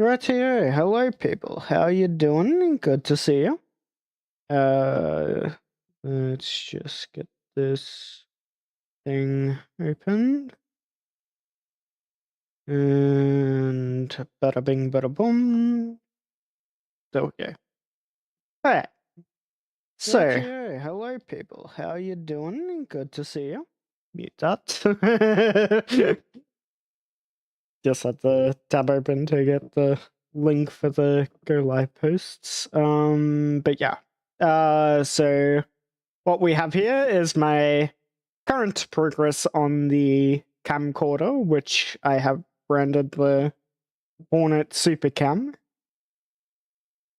Rightio, hello people, how you doing? Good to see you. Let's just get this thing opened. And bada bing bada boom. There we go. Alright. So, rightio, hello people, how you doing? Good to see you. Mute that. Just had the tab open to get the link for the go live posts. But yeah. So what we have here is my current progress on the camcorder, which I have branded the HORNET SuperCam.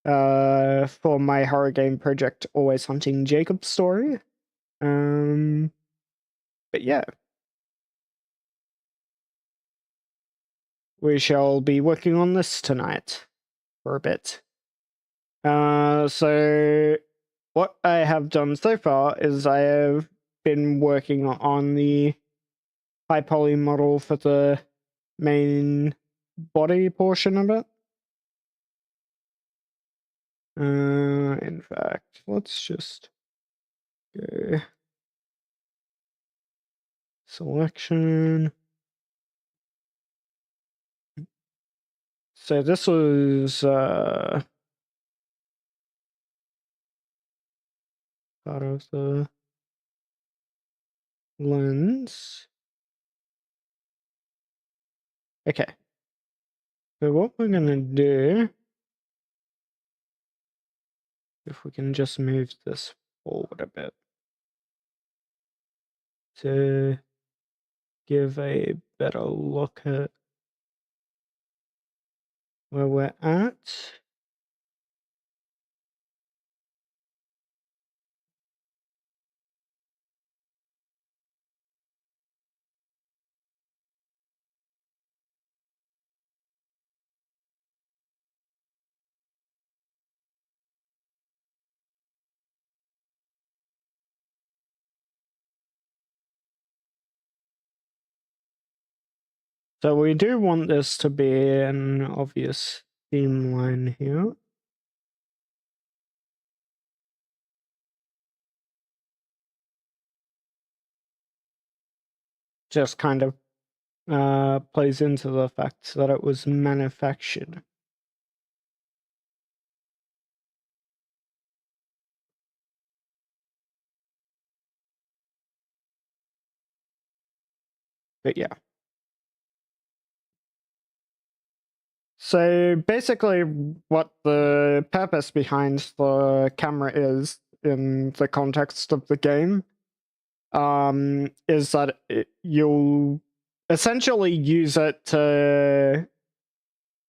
For my horror game project, Always Hunting Jacob story. But yeah. We shall be working on this tonight for a bit. So what I have done so far is I have been working on the high poly model for the main body portion of it. In fact, let's just go selection. So this was part of the lens. Okay. So what we're gonna do, if we can just move this forward a bit to give a better look at where we're at. So we do want this to be an obvious theme line here. Just kind of plays into the fact that it was manufactured. But yeah. So basically what the purpose behind the camera is in the context of the game is that you'll essentially use it to,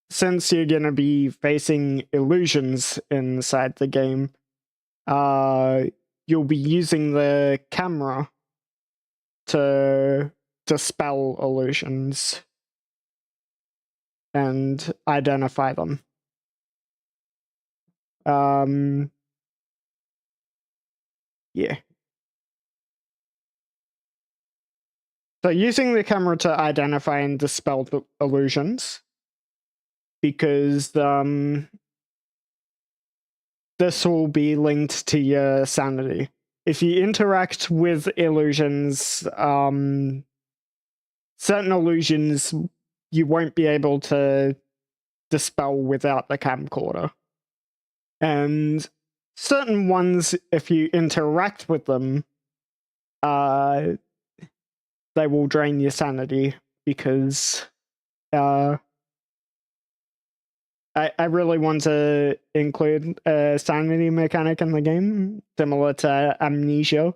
since you're going to be facing illusions inside the game, you'll be using the camera to dispel illusions and identify them. Yeah. So using the camera to identify and dispel the illusions, because this will be linked to your sanity. If you interact with illusions, certain illusions you won't be able to dispel without the camcorder. And certain ones, if you interact with them, they will drain your sanity, because I really want to include a sanity mechanic in the game, similar to Amnesia,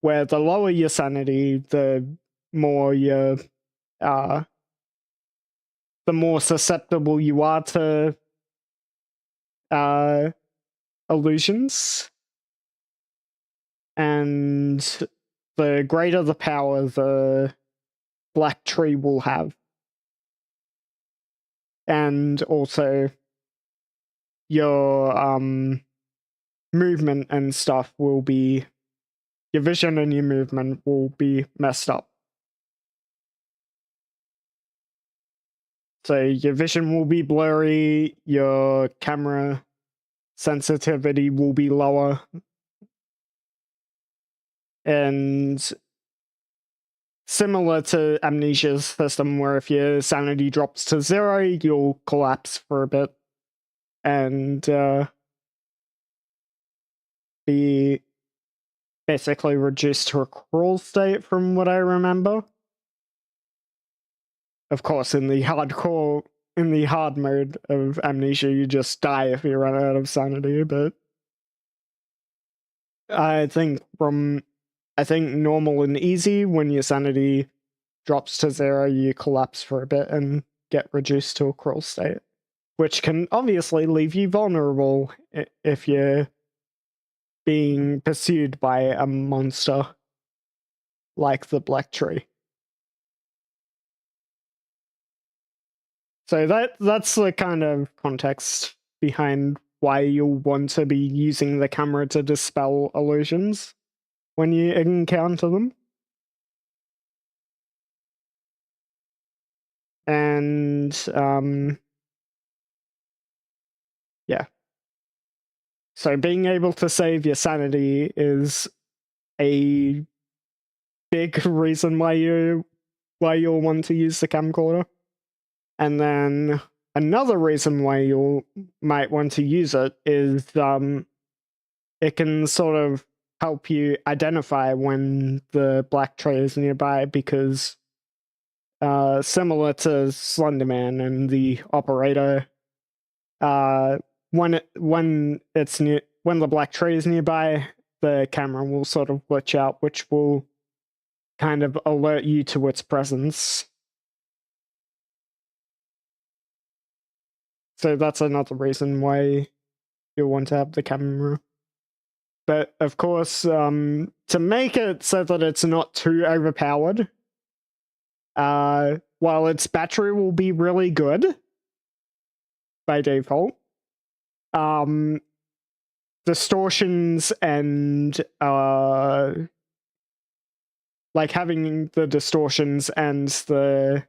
where the lower your sanity, the more you're, the more susceptible you are to illusions, and the greater the power the black tree will have. And also your movement and stuff will be, your vision and your movement will be messed up. So your vision will be blurry, your camera sensitivity will be lower, and similar to Amnesia's system, where if your sanity drops to 0, you'll collapse for a bit and be basically reduced to a crawl state, from what I remember. Of course, in the hard mode of Amnesia, you just die if you run out of sanity, but I think normal and easy, when your sanity drops to 0, you collapse for a bit and get reduced to a crawl state, which can obviously leave you vulnerable if you're being pursued by a monster like the Black Tree. So that's the kind of context behind why you'll want to be using the camera to dispel illusions when you encounter them. And yeah. So being able to save your sanity is a big reason why you'll want to use the camcorder. And then another reason why you might want to use it is it can sort of help you identify when the Black Tree is nearby, because similar to Slenderman and the Operator, when the Black Tree is nearby, the camera will sort of glitch out, which will kind of alert you to its presence. So that's another reason why you'll want to have the camera. But of course, to make it so that it's not too overpowered, while its battery will be really good by default, distortions and like having the distortions and the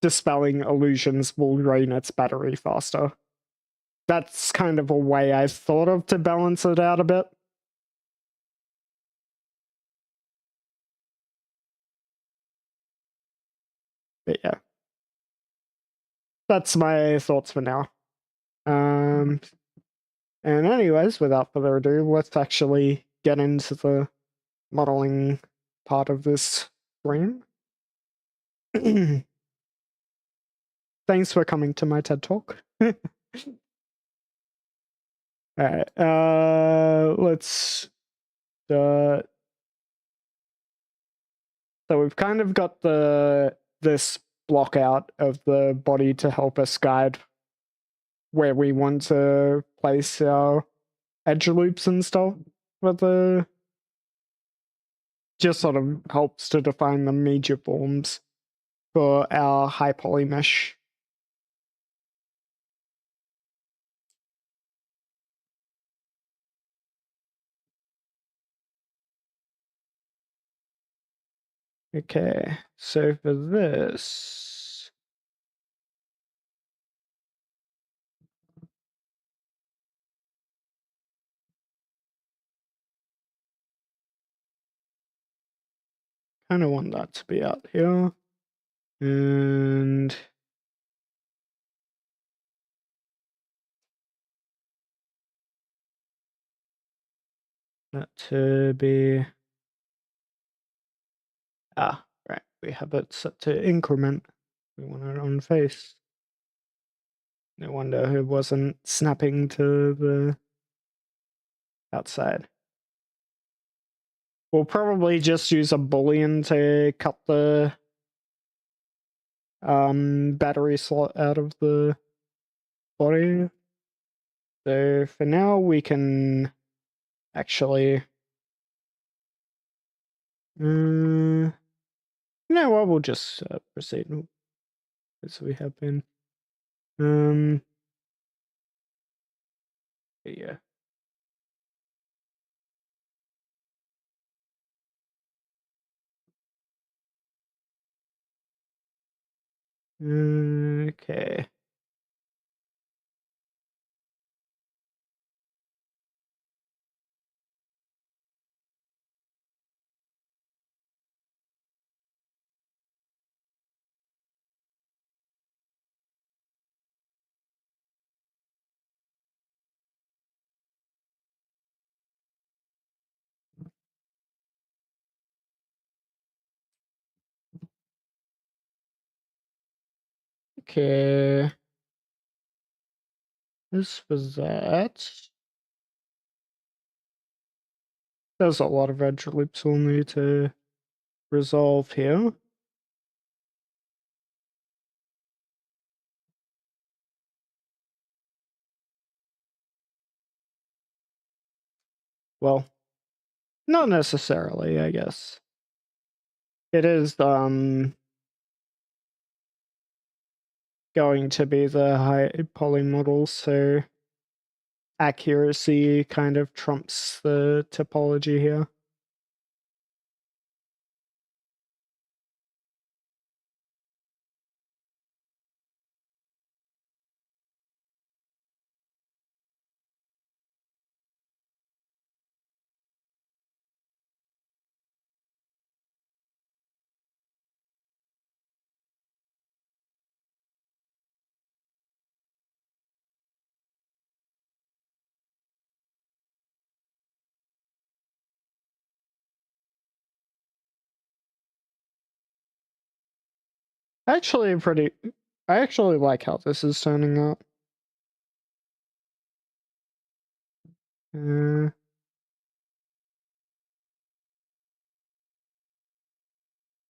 dispelling illusions will drain its battery faster. That's kind of a way I've thought of to balance it out a bit. But yeah. That's my thoughts for now. And anyways, without further ado, let's actually get into the modeling part of this stream. Thanks for coming to my TED Talk. Alright, let's so we've kind of got this block out of the body to help us guide where we want to place our edge loops and stuff, but just sort of helps to define the major forms for our high poly mesh. Okay, so for this, kind of want that to be out here, and that to be, right, we have it set to increment. We want it on face. No wonder it wasn't snapping to the outside. We'll probably just use a boolean to cut the battery slot out of the body. So for now, we can actually, you know what, we'll just proceed as we have been. Yeah. Okay. Okay. This was that. There's a lot of edge loops we'll need to resolve here. Well, not necessarily, I guess. It is going to be the high poly model, so accuracy kind of trumps the topology here. I actually like how this is turning out.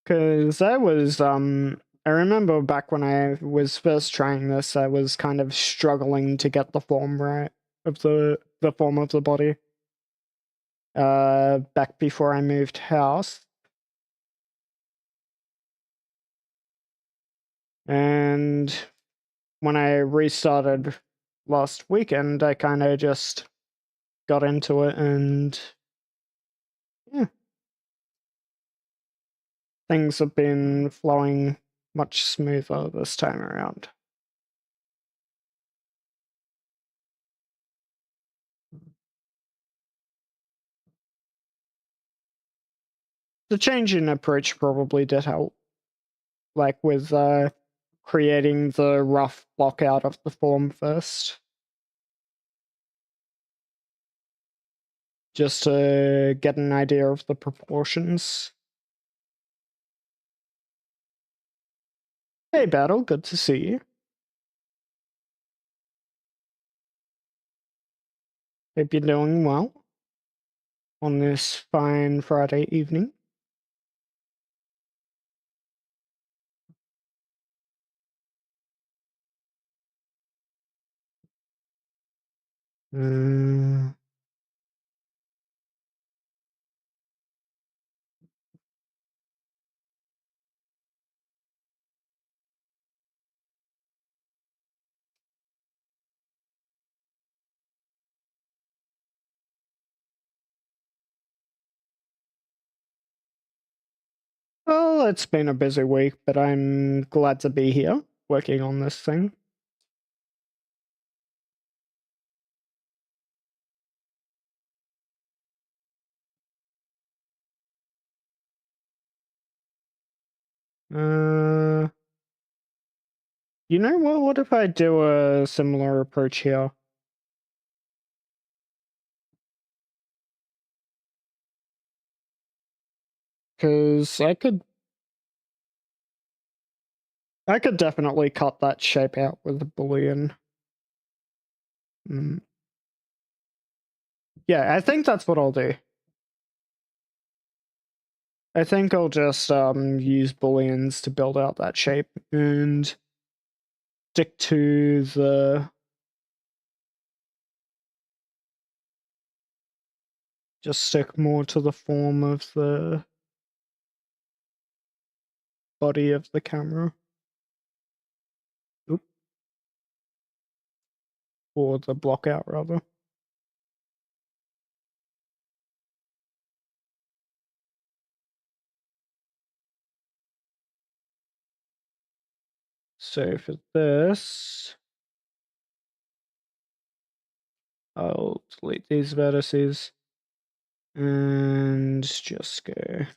Because I remember back when I was first trying this, I was kind of struggling to get the form right of the form of the body. Back before I moved house. And when I restarted last weekend, I kind of just got into it, and yeah, things have been flowing much smoother this time around. The change in approach probably did help, like with creating the rough block out of the form first, just to get an idea of the proportions. Hey, Battle, good to see you. Hope you're doing well on this fine Friday evening. Well, it's been a busy week, but I'm glad to be here working on this thing. You know what? What if I do a similar approach here? Because I could definitely cut that shape out with a boolean. Mm. Yeah, I think that's what I'll do. I think I'll just use booleans to build out that shape and stick to the stick more to the form of the body of the camera. Oop. Or the block out rather. So for this, I'll delete these vertices and just go.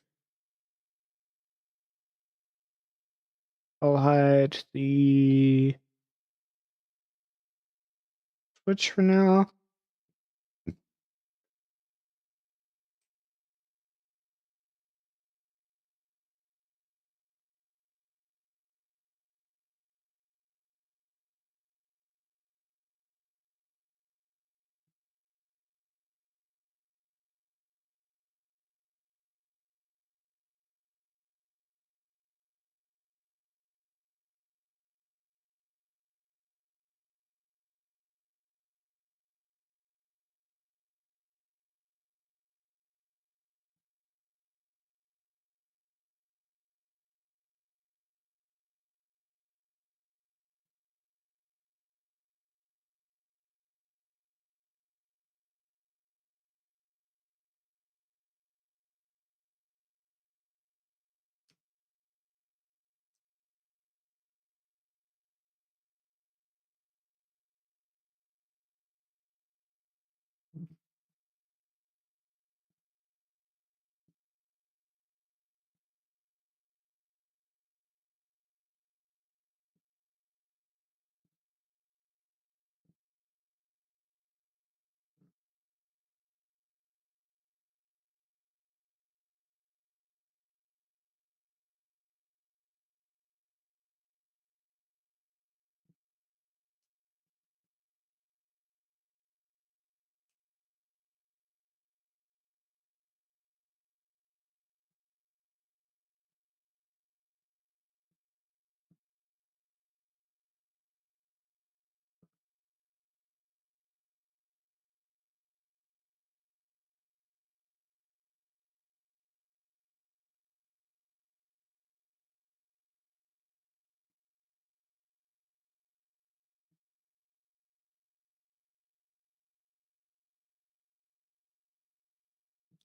I'll hide the switch for now.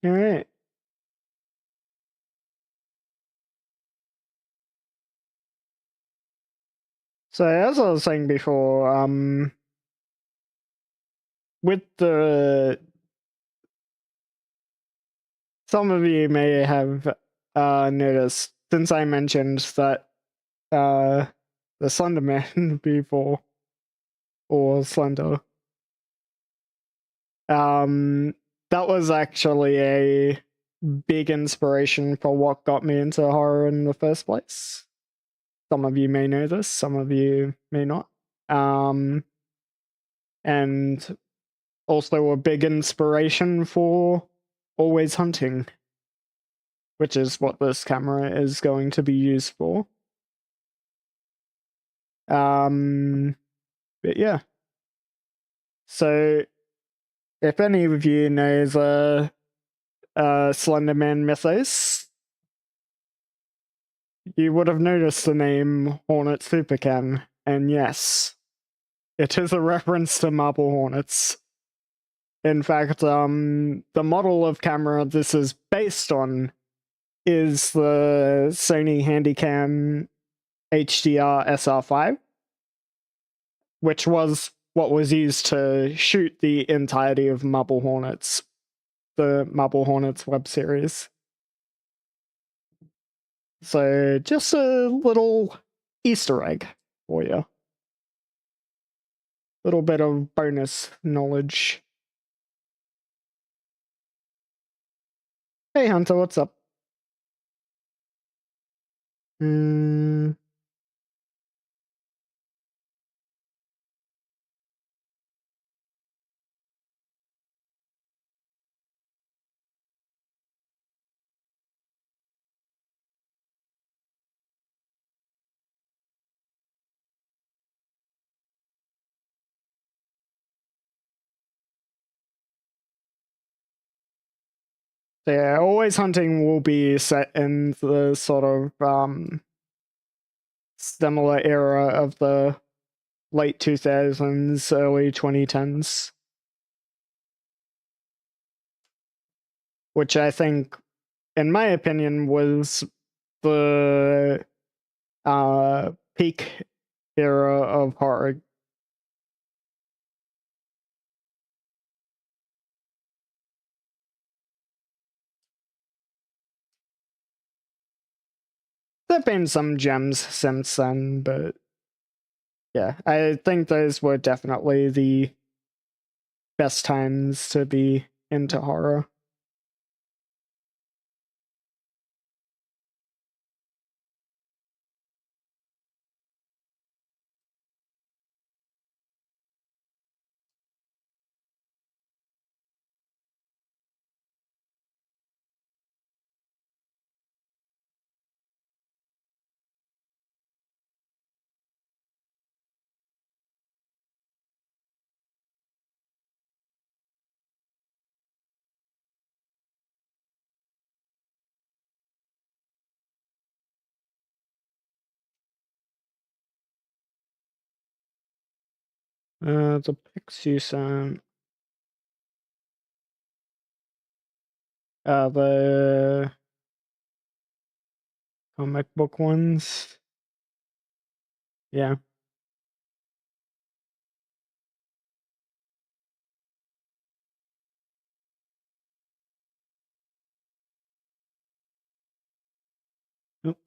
All right. So as I was saying before, with the some of you may have noticed since I mentioned that the Slenderman before, or Slender, that was actually a big inspiration for what got me into horror in the first place. Some of you may know this, some of you may not. And also a big inspiration for always hunting, which is what this camera is going to be used for. But yeah. So if any of you knows Slenderman mythos, you would have noticed the name Hornet SuperCam, and yes, it is a reference to marble hornets. In fact, the model of camera this is based on is the Sony Handycam HDR SR5, which was what was used to shoot the entirety of Marble Hornets, the Marble Hornets web series. So just a little Easter egg for you. Little bit of bonus knowledge. Hey Hunter, what's up? Hmm. Yeah, always hunting will be set in the sort of similar era of the late 2000s, early 2010s, which I think, in my opinion, was the peak era of horror. There've been some gems since then, but yeah, I think those were definitely the best times to be into horror. The pics you sent. The comic book ones. Yeah. Oop.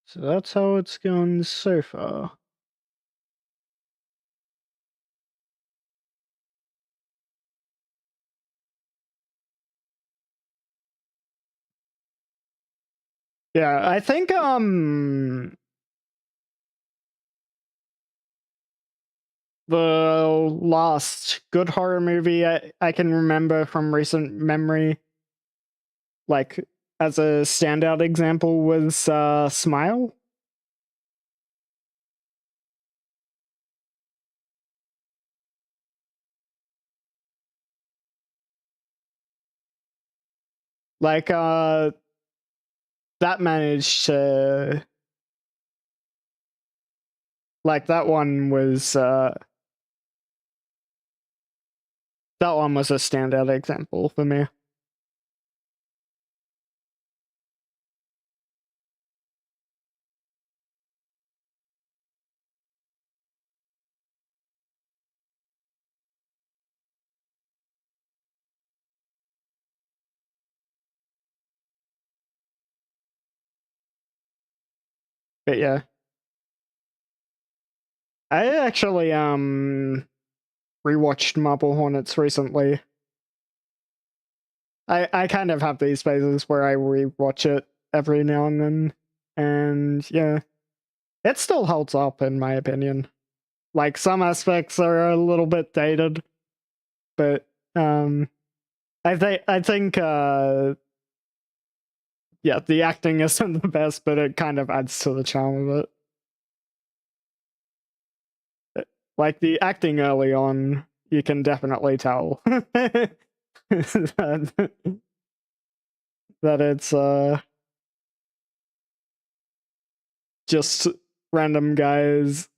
So that's how it's gone so far. Yeah, I think the last good horror movie I can remember from recent memory, like as a standout example, was Smile. Like that managed to, like, that one was a standout example for me. But yeah, I actually rewatched Marble Hornets recently. I kind of have these phases where I rewatch it every now and then, and yeah, it still holds up in my opinion. Like, some aspects are a little bit dated, but I think yeah, the acting isn't the best, but it kind of adds to the charm of it. Like, the acting early on, you can definitely tell that, that it's just random guys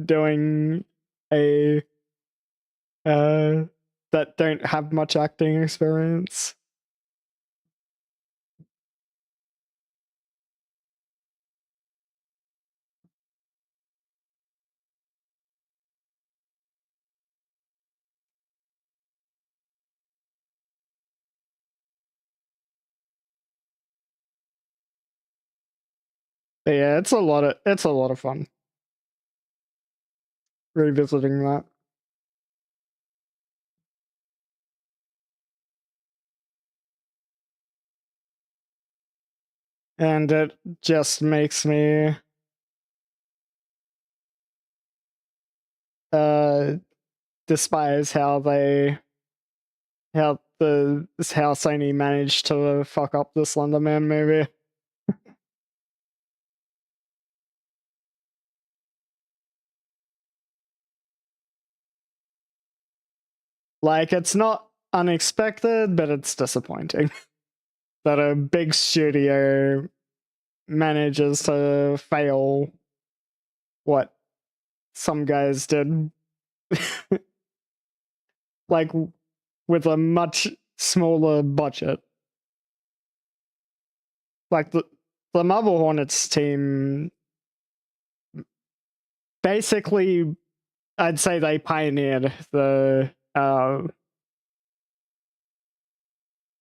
doing a that don't have much acting experience. But yeah, it's a lot of fun revisiting that. And it just makes me uh despise how Sony managed to fuck up the Slender Man movie. Like, it's not unexpected, but it's disappointing that a big studio manages to fail what some guys did, like, with a much smaller budget. like the Marble Hornets team, basically, I'd say they pioneered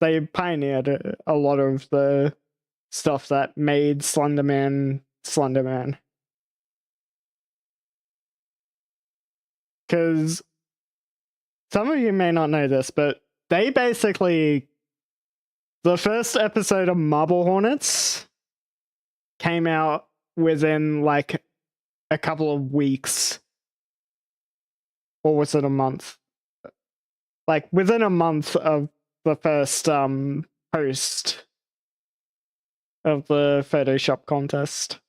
they pioneered a lot of the stuff that made Slenderman Slenderman. Because some of you may not know this, but they basically, the first episode of Marble Hornets came out within like a couple of weeks, or was it a month? Like within a month of the first post of the Photoshop contest.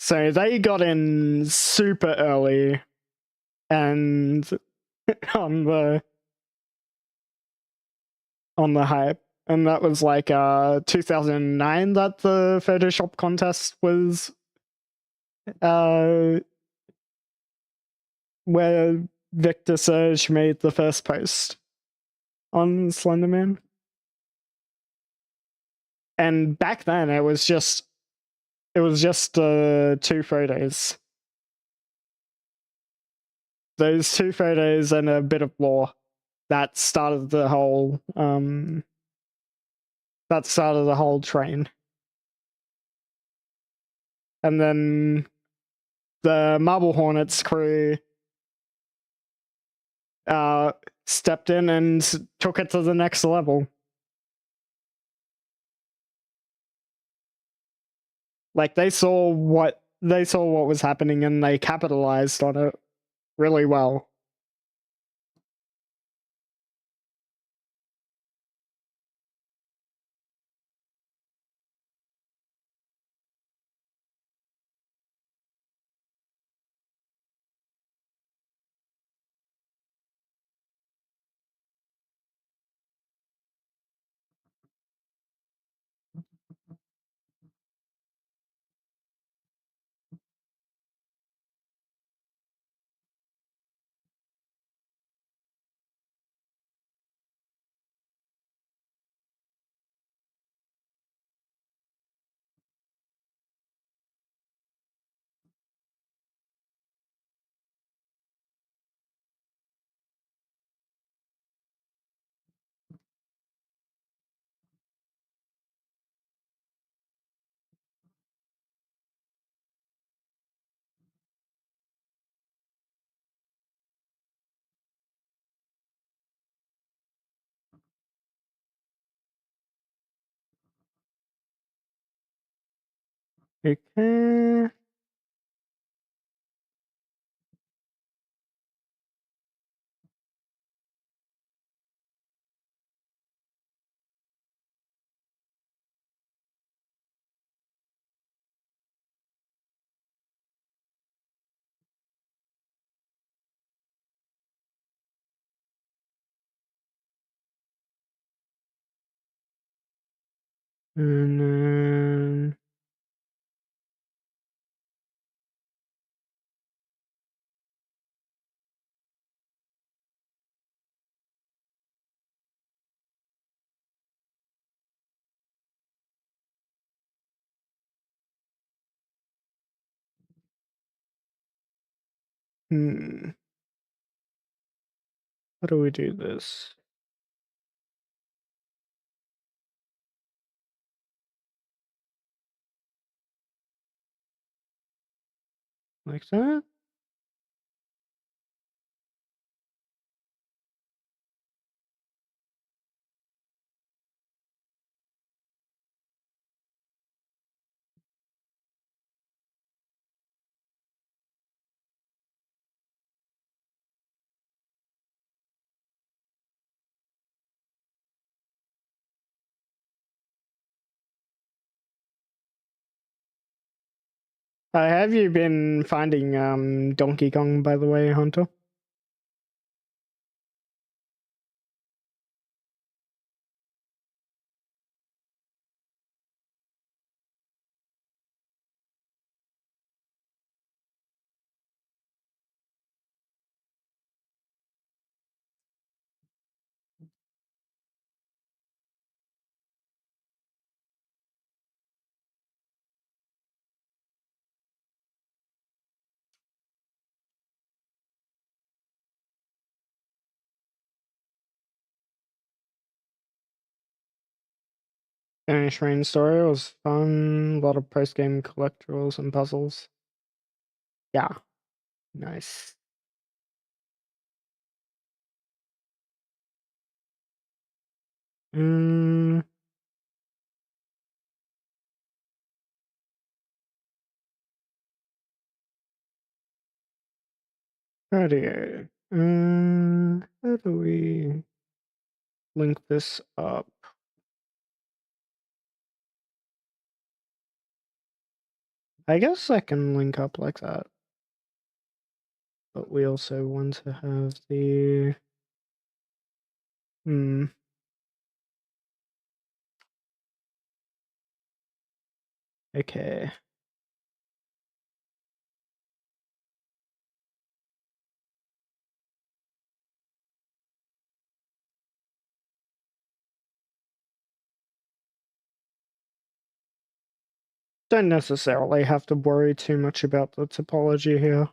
So they got in super early and on the hype. And that was like 2009 that the Photoshop contest was where Victor Surge made the first post on Slenderman. And back then it was just 2 photos. Those 2 photos and a bit of lore that started the whole train. And then the Marble Hornets crew stepped in and took it to the next level. Like they saw what was happening and they capitalized on it really well. Okay. And then how do we do this? Like that? Have you been finding Donkey Kong, by the way, Hunter? Danish Rain story was fun. A lot of post-game collectibles and puzzles. Yeah, nice. Mm, radio. How do we link this up? I guess I can link up like that. But we also want to have the... Okay. Don't necessarily have to worry too much about the topology here.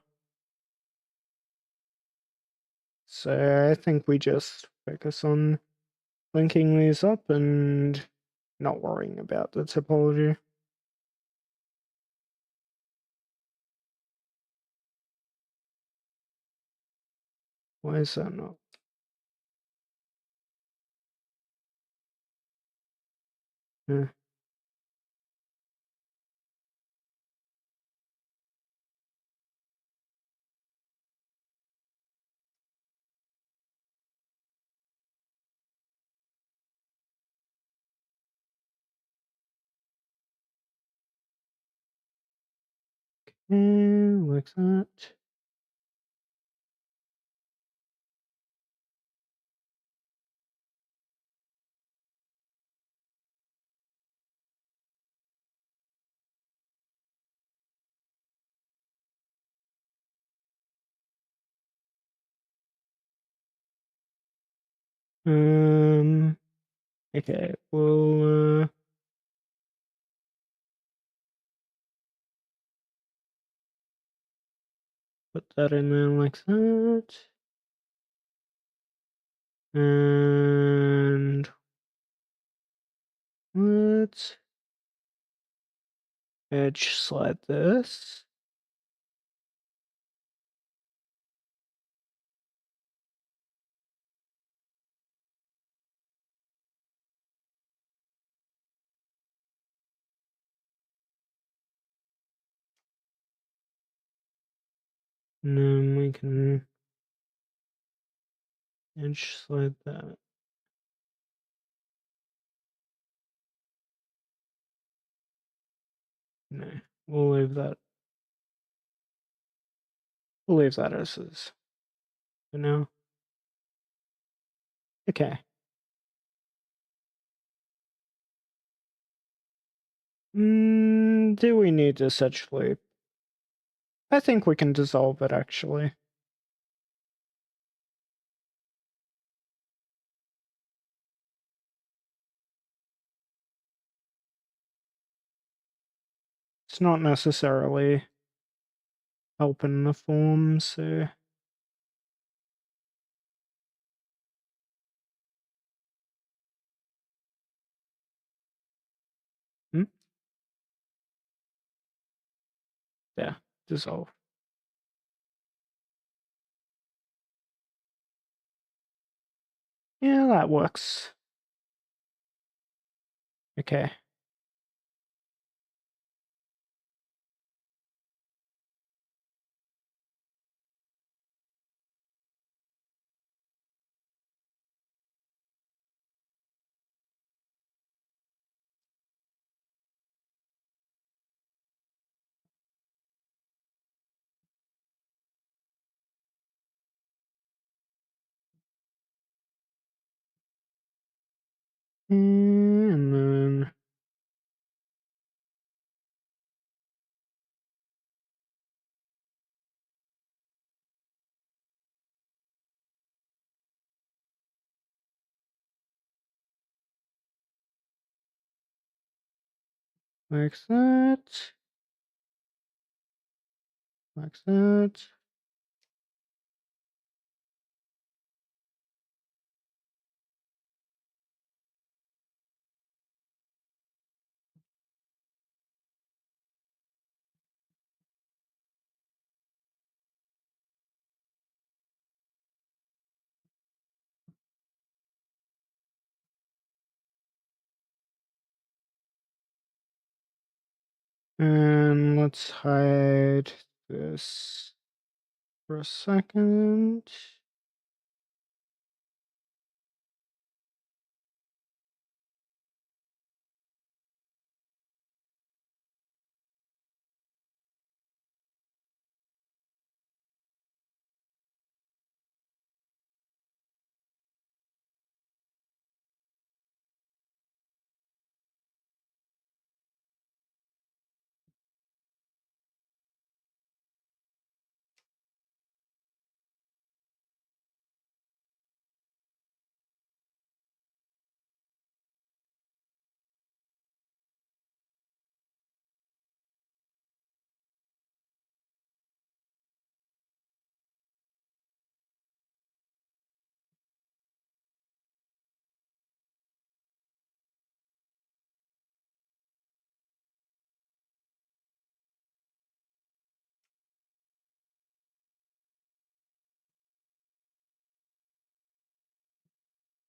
So I think we just focus on linking these up and not worrying about the topology. Why is that not? Yeah. Like that. Okay, we'll put that in there like that. And let's edge slide this. And then we can edge slide that. No, we'll leave that. We'll leave that as is for now. Okay. Do we need this edge loop? I think we can dissolve it actually. It's not necessarily helping the form, so... Yeah, dissolve. Yeah, that works. Okay. And then... like that. Like that. And let's hide this for a second.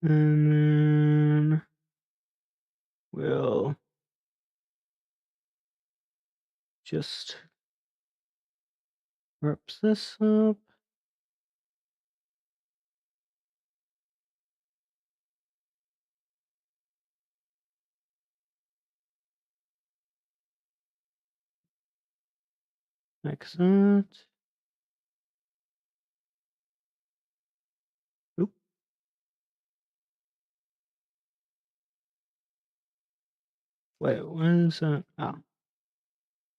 And then we'll just wrap this up. Like that. Oop. Wait, what is that? Oh,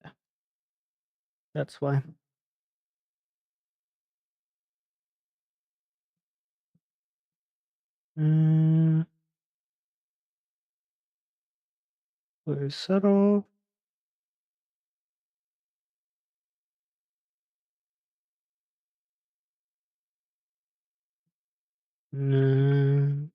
yeah, that's why. Close that off. And then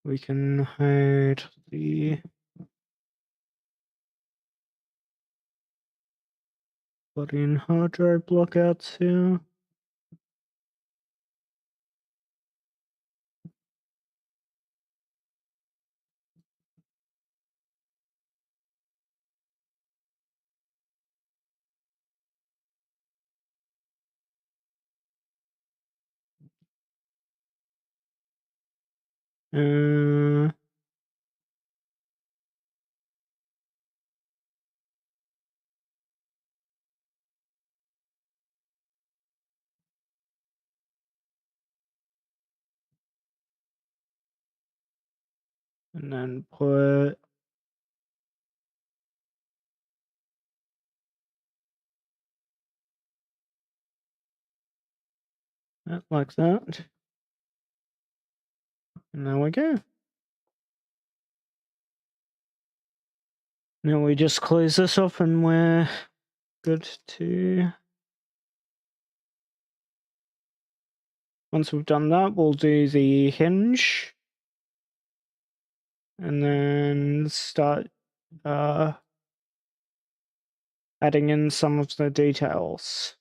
we can hide the plug-in hard drive blockouts here. Uh, and then put that like that. And there we go. Now we just close this off and we're good to... Once we've done that, we'll do the hinge. And then start adding in some of the details.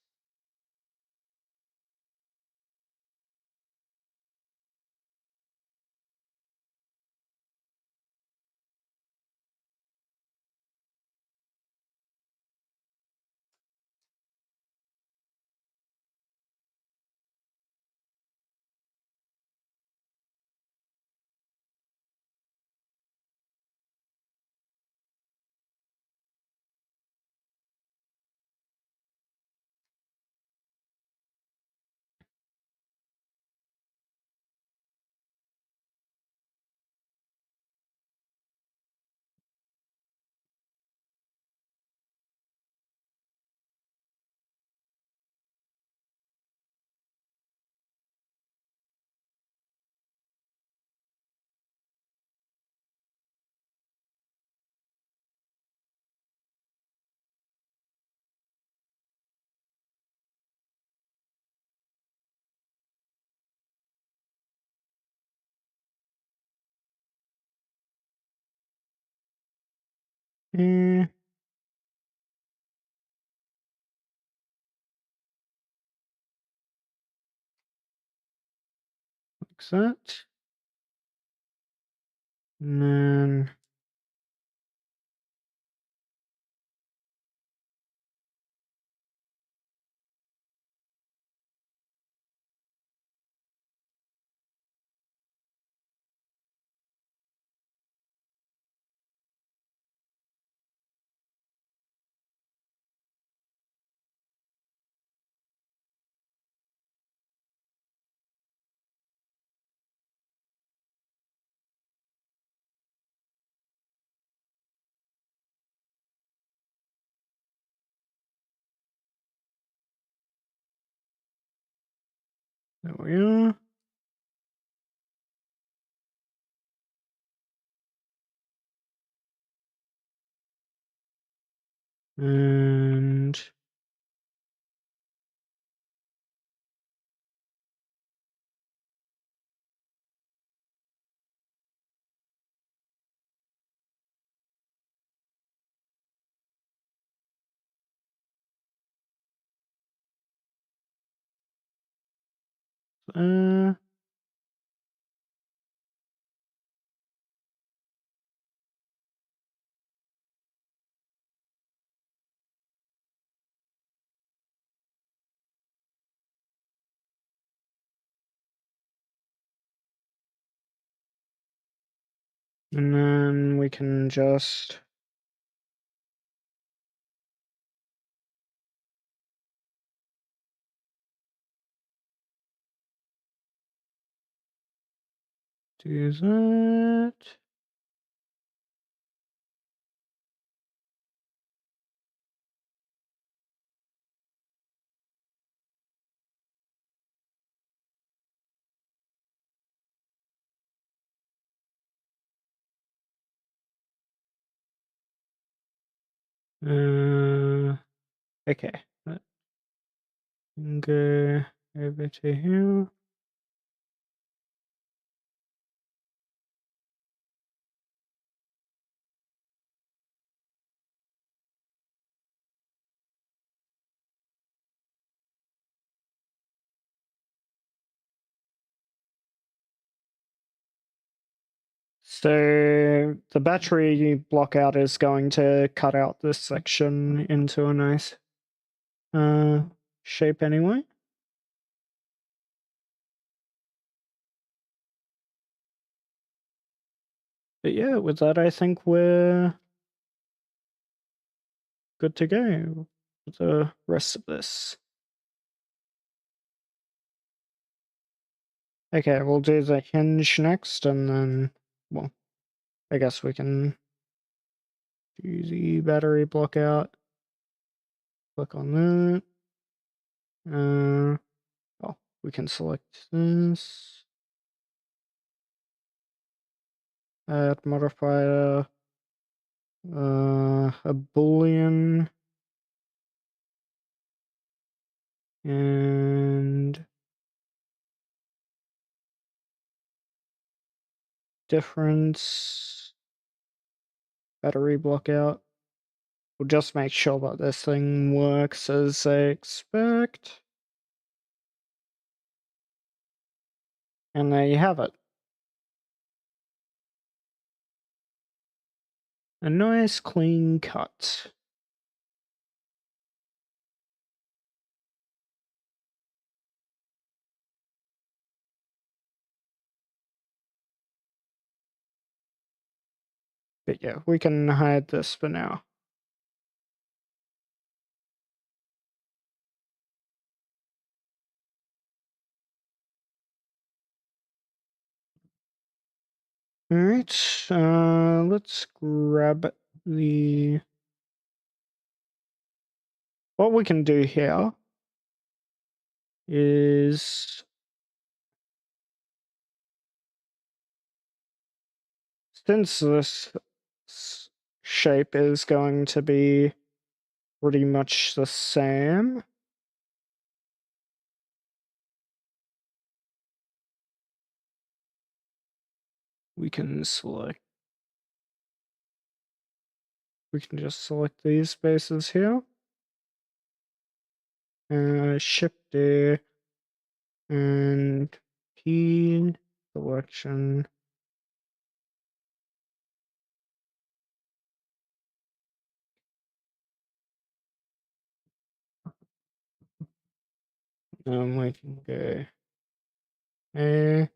Fix that. And then there we are. And uh, and then we can just do that. Okay. Let me go over to here. So the battery block out is going to cut out this section into a nice shape anyway. But yeah, with that I think we're good to go with the rest of this. Okay, we'll do the hinge next, and then, well, I guess we can do the battery block out. Click on that. Oh, we can select this. Add modifier, a boolean, and difference, battery block out. We'll just make sure that this thing works as I expect. And there you have it. A nice clean cut. But yeah, we can hide this for now. Alright, let's grab the... What we can do here is... Since this shape is going to be pretty much the same, we can just select these spaces here. Shift A and P, selection. We can go. Do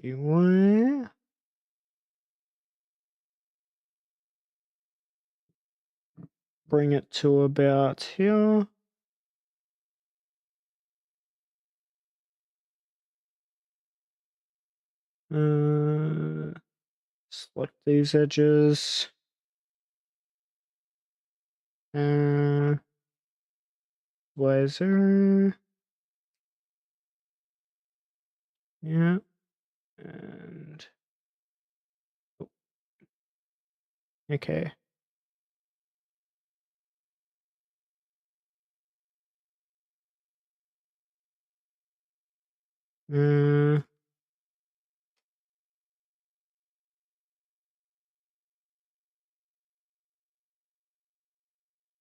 you want? Bring it to about here. Select these edges. Laser. Yeah. And okay.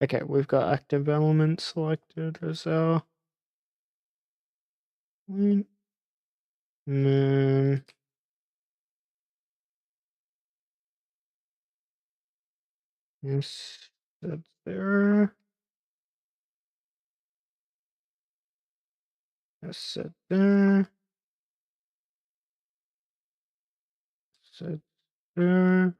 Okay, we've got active element selected as our point. And then yes, that's there. That's it there. Set there.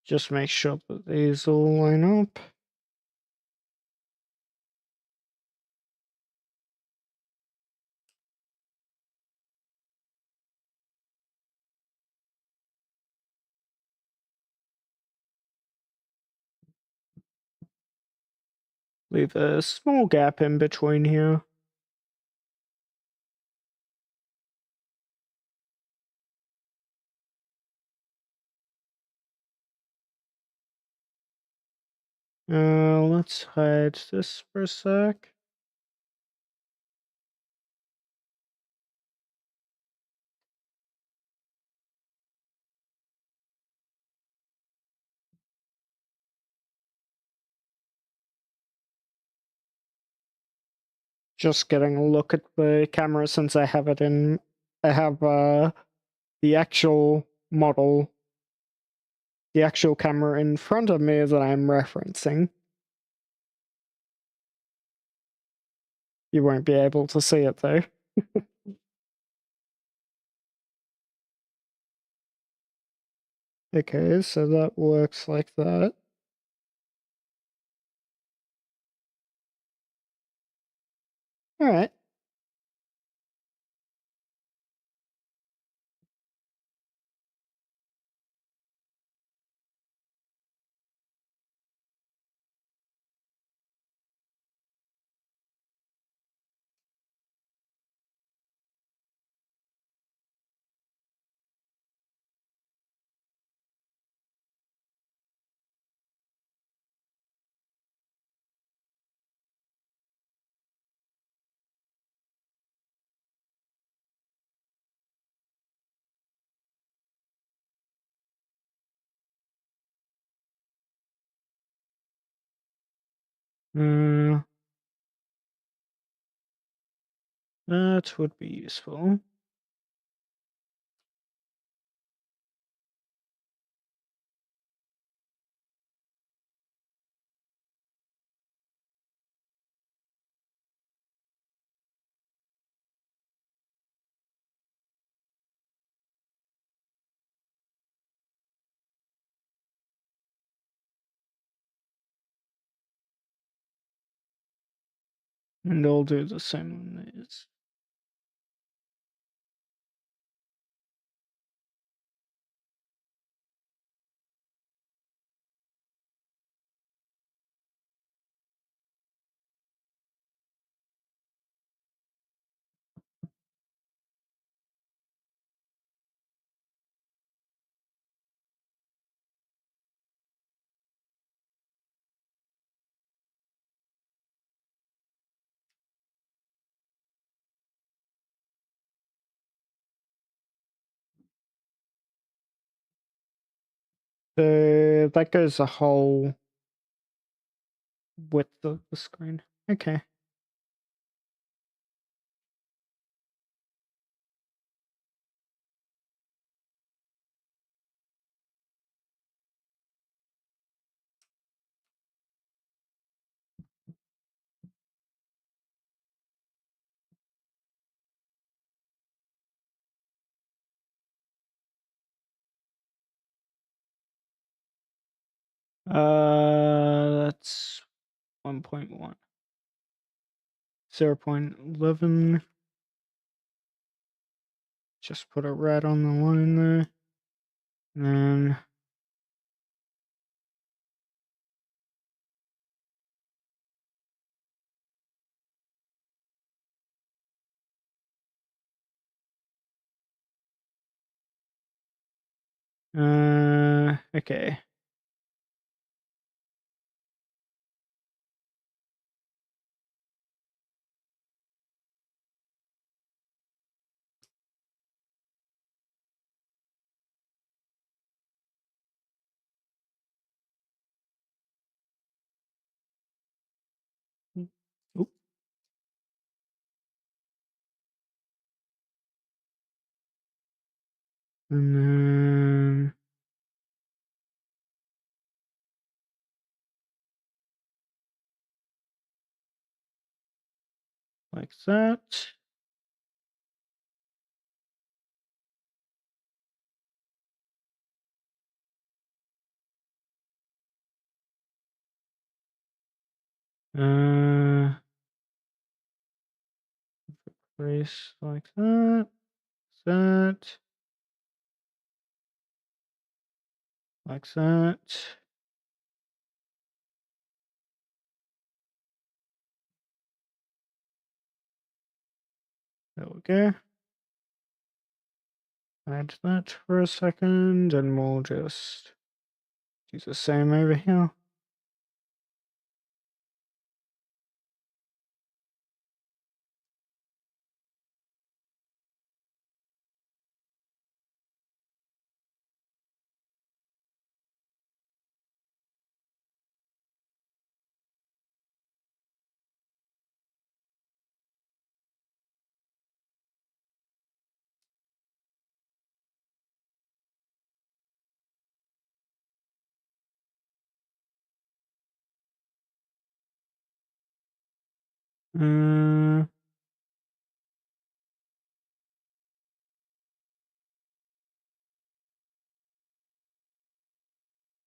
Just make sure that these all line up. Leave a small gap in between here. Let's hide this for a sec. Just getting a look at the camera since I have it in. I have the actual model, the actual camera in front of me that I'm referencing. You won't be able to see it though. Okay, so that works like that. Alright. That would be useful. And I'll do the same on these. So that goes the whole width of the screen. Okay. That's 1.1. 0.11. Just put a red on the line there. And then, okay. Oop. And then like that. Place like that. That. Like that. There we go. Hide that for a second, and we'll just do the same over here. Uh,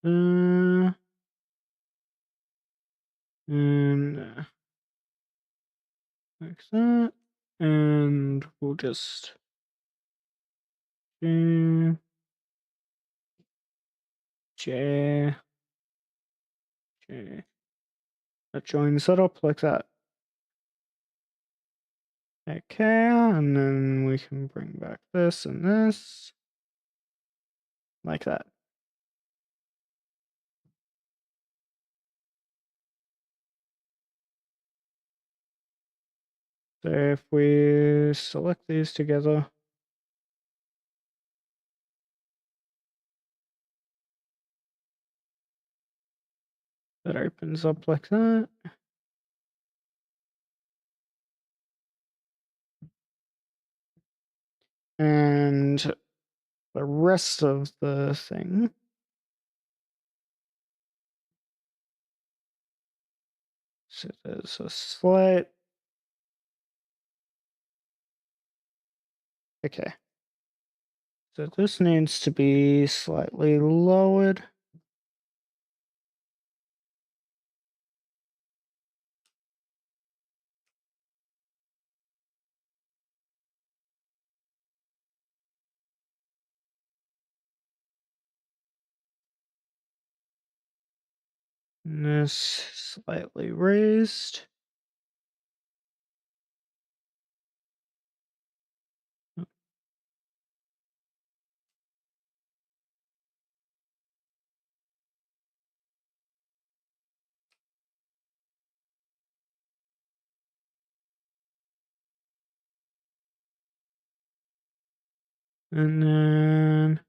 uh, and like that. And we'll just J, J, J. Join setup like that. Okay, and then we can bring back this and this. Like that. So if we select these together, that opens up like that. And the rest of the thing, so there's a slight, okay. So this needs to be slightly lowered. And this slightly raised. And then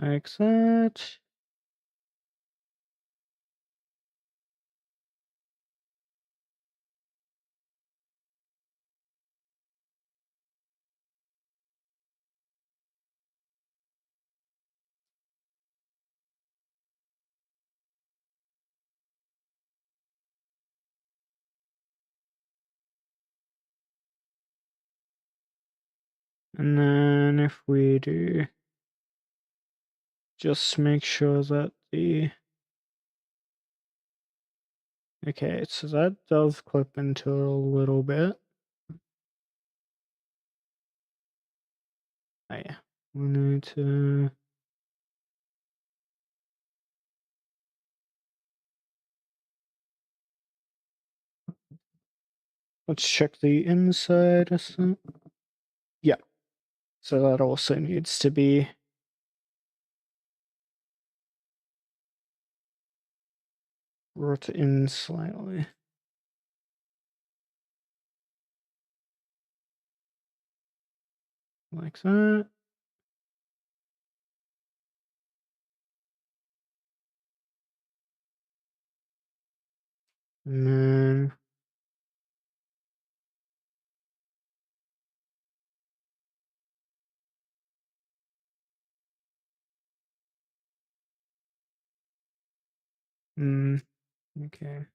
like that. And then if we do, just make sure that okay, so that does clip into it a little bit. Oh yeah, we need to... Let's check the inside or something. Yeah, so that also needs to be brought in slightly. Like that. And then okay.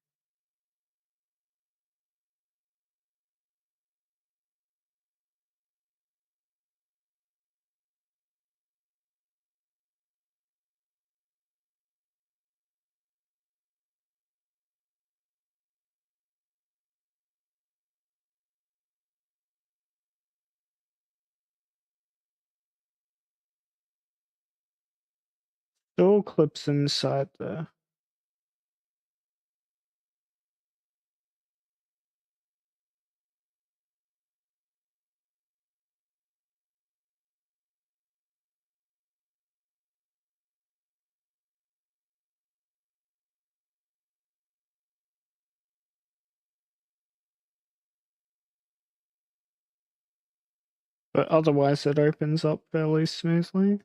Still clips inside there. But otherwise it opens up fairly smoothly.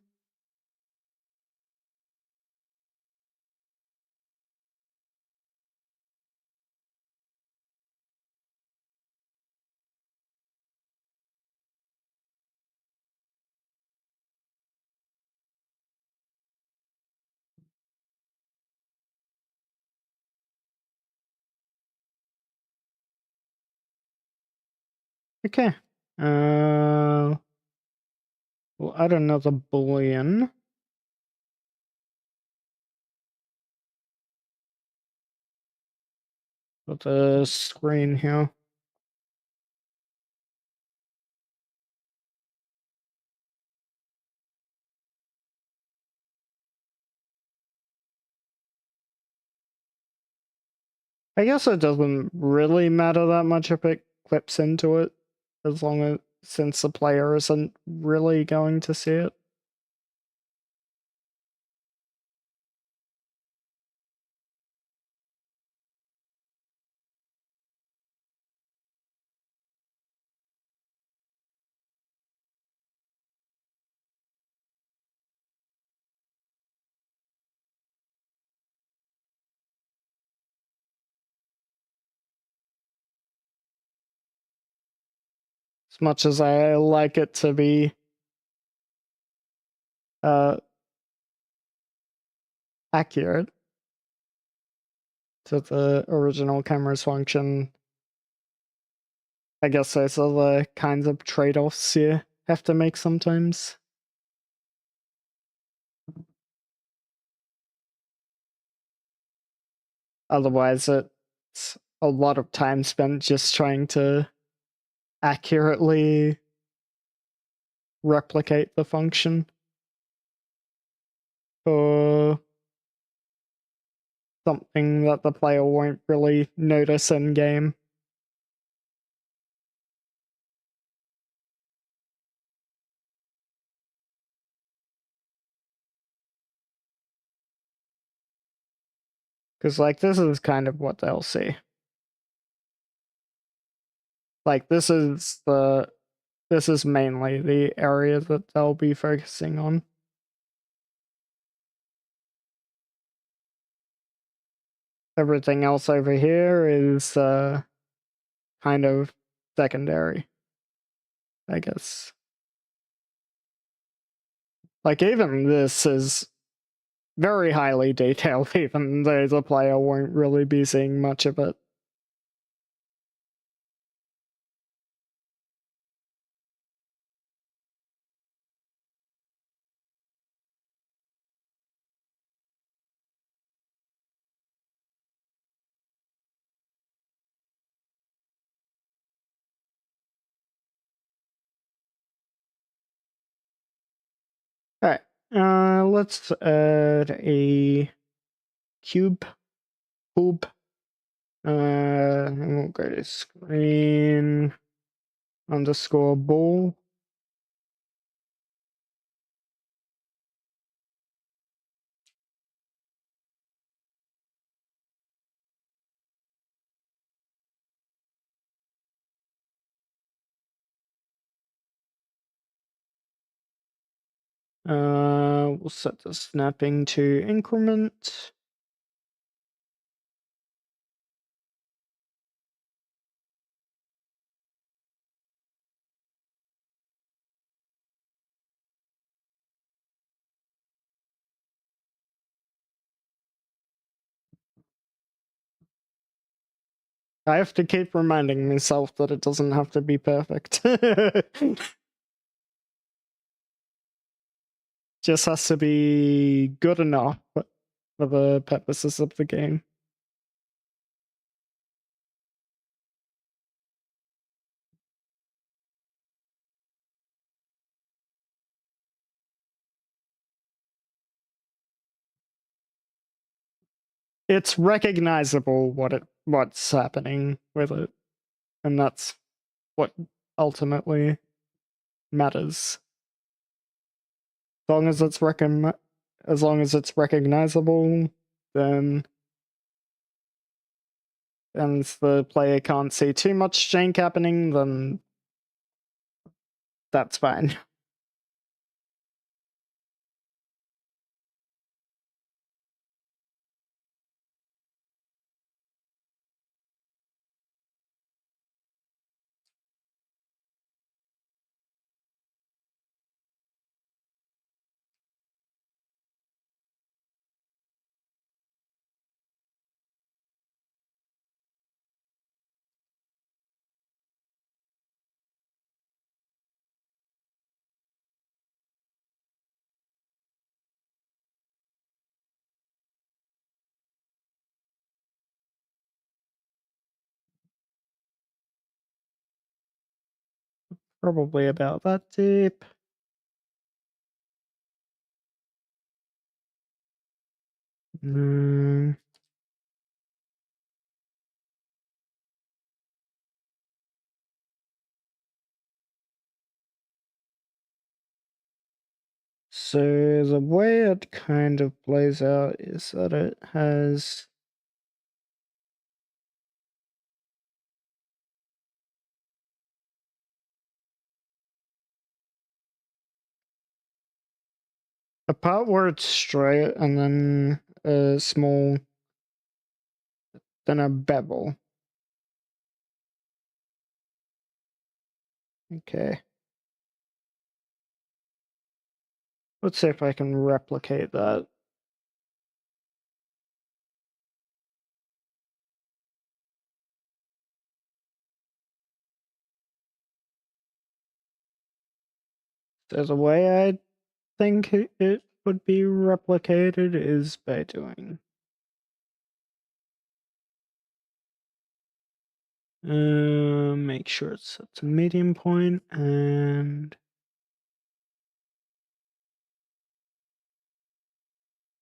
Okay. We'll add another boolean. For the screen here. I guess it doesn't really matter that much if it clips into it, as long as, since the player isn't really going to see it. As much as I like it to be accurate to the original camera's function, I guess those are the kinds of trade-offs you have to make sometimes. Otherwise, it's a lot of time spent just trying to accurately replicate the function for something that the player won't really notice in game. Because, like, this is kind of what they'll see. Like, this is mainly the area that they'll be focusing on. everything else over here is kind of secondary, I guess. Like, even this is very highly detailed, even though the player won't really be seeing much of it. Alright, let's add a cube. And we'll go to screen underscore ball. We'll set the snapping to increment. I have to keep reminding myself that it doesn't have to be perfect. Just has to be good enough for the purposes of the game. It's recognizable what's happening with it, and that's what ultimately matters. As long as it's recognizable, then and the player can't see too much jank happening, then that's fine. Probably about that deep. So the way it kind of plays out is that it has a part where it's straight and then a small, then a bevel. Okay. Let's see if I can replicate that. So the way I think it would be replicated is by doing make sure it's set to medium point and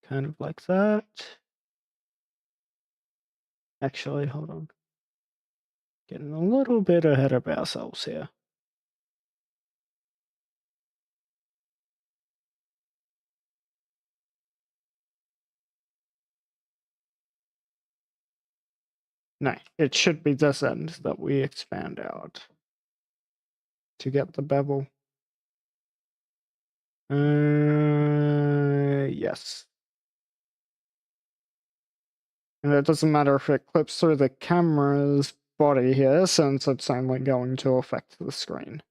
kind of like that. Actually, hold on. Getting a little bit ahead of ourselves here. No, it should be this end that we expand out to get the bevel. Yes. And it doesn't matter if it clips through the camera's body here, since it's only going to affect the screen.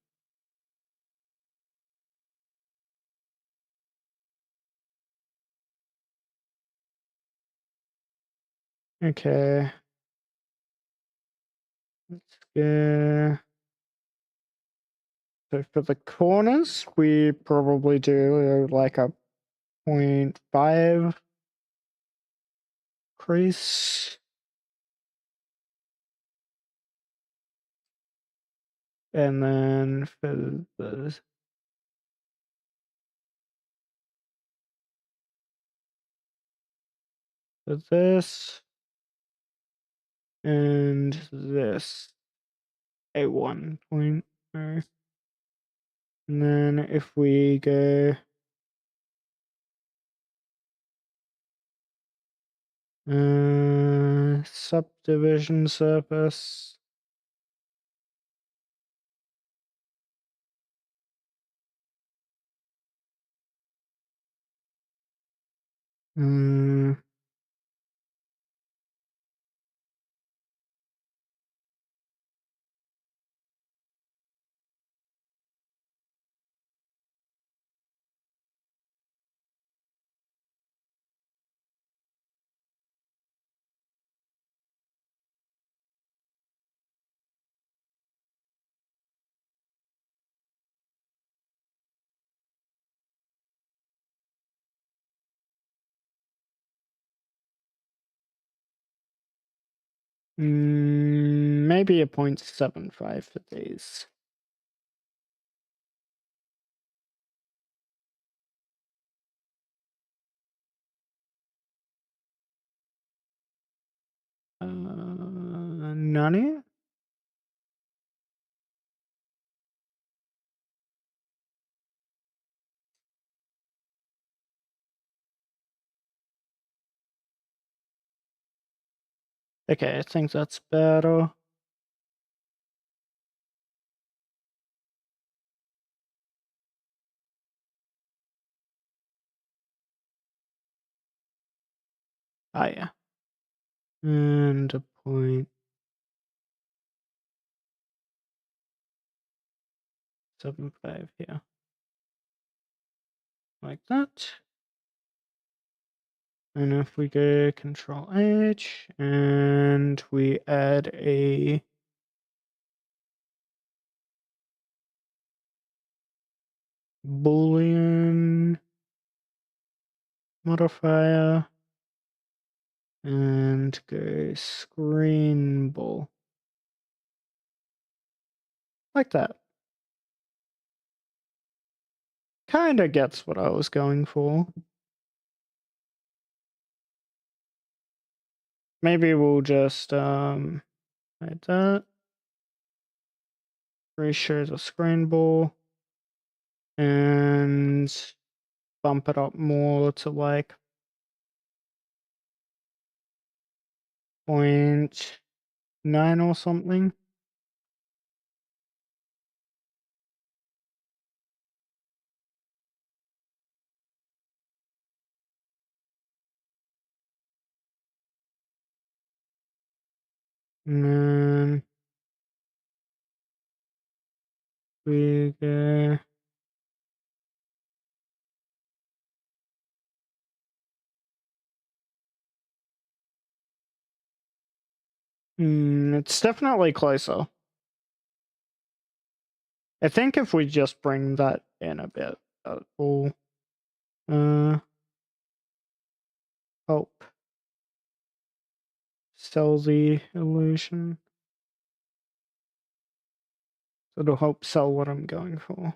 Okay. Let's go. So for the corners, we probably do like a 0.5 crease. And then for this and this, a 1.0. And then if we go subdivision surface, maybe a 0.75 for these. Nani? Okay, I think that's better. Ah, yeah. And a 0.75 here. Like that. And if we go Control H and we add a Boolean modifier and go screen ball. Like that. Kinda gets what I was going for. Maybe we'll just like that. Reshow the screen ball and bump it up more to like 0.9 or something. And then we go it's definitely closer. I think if we just bring that in a bit, that will help sell the illusion. It'll help sell what I'm going for.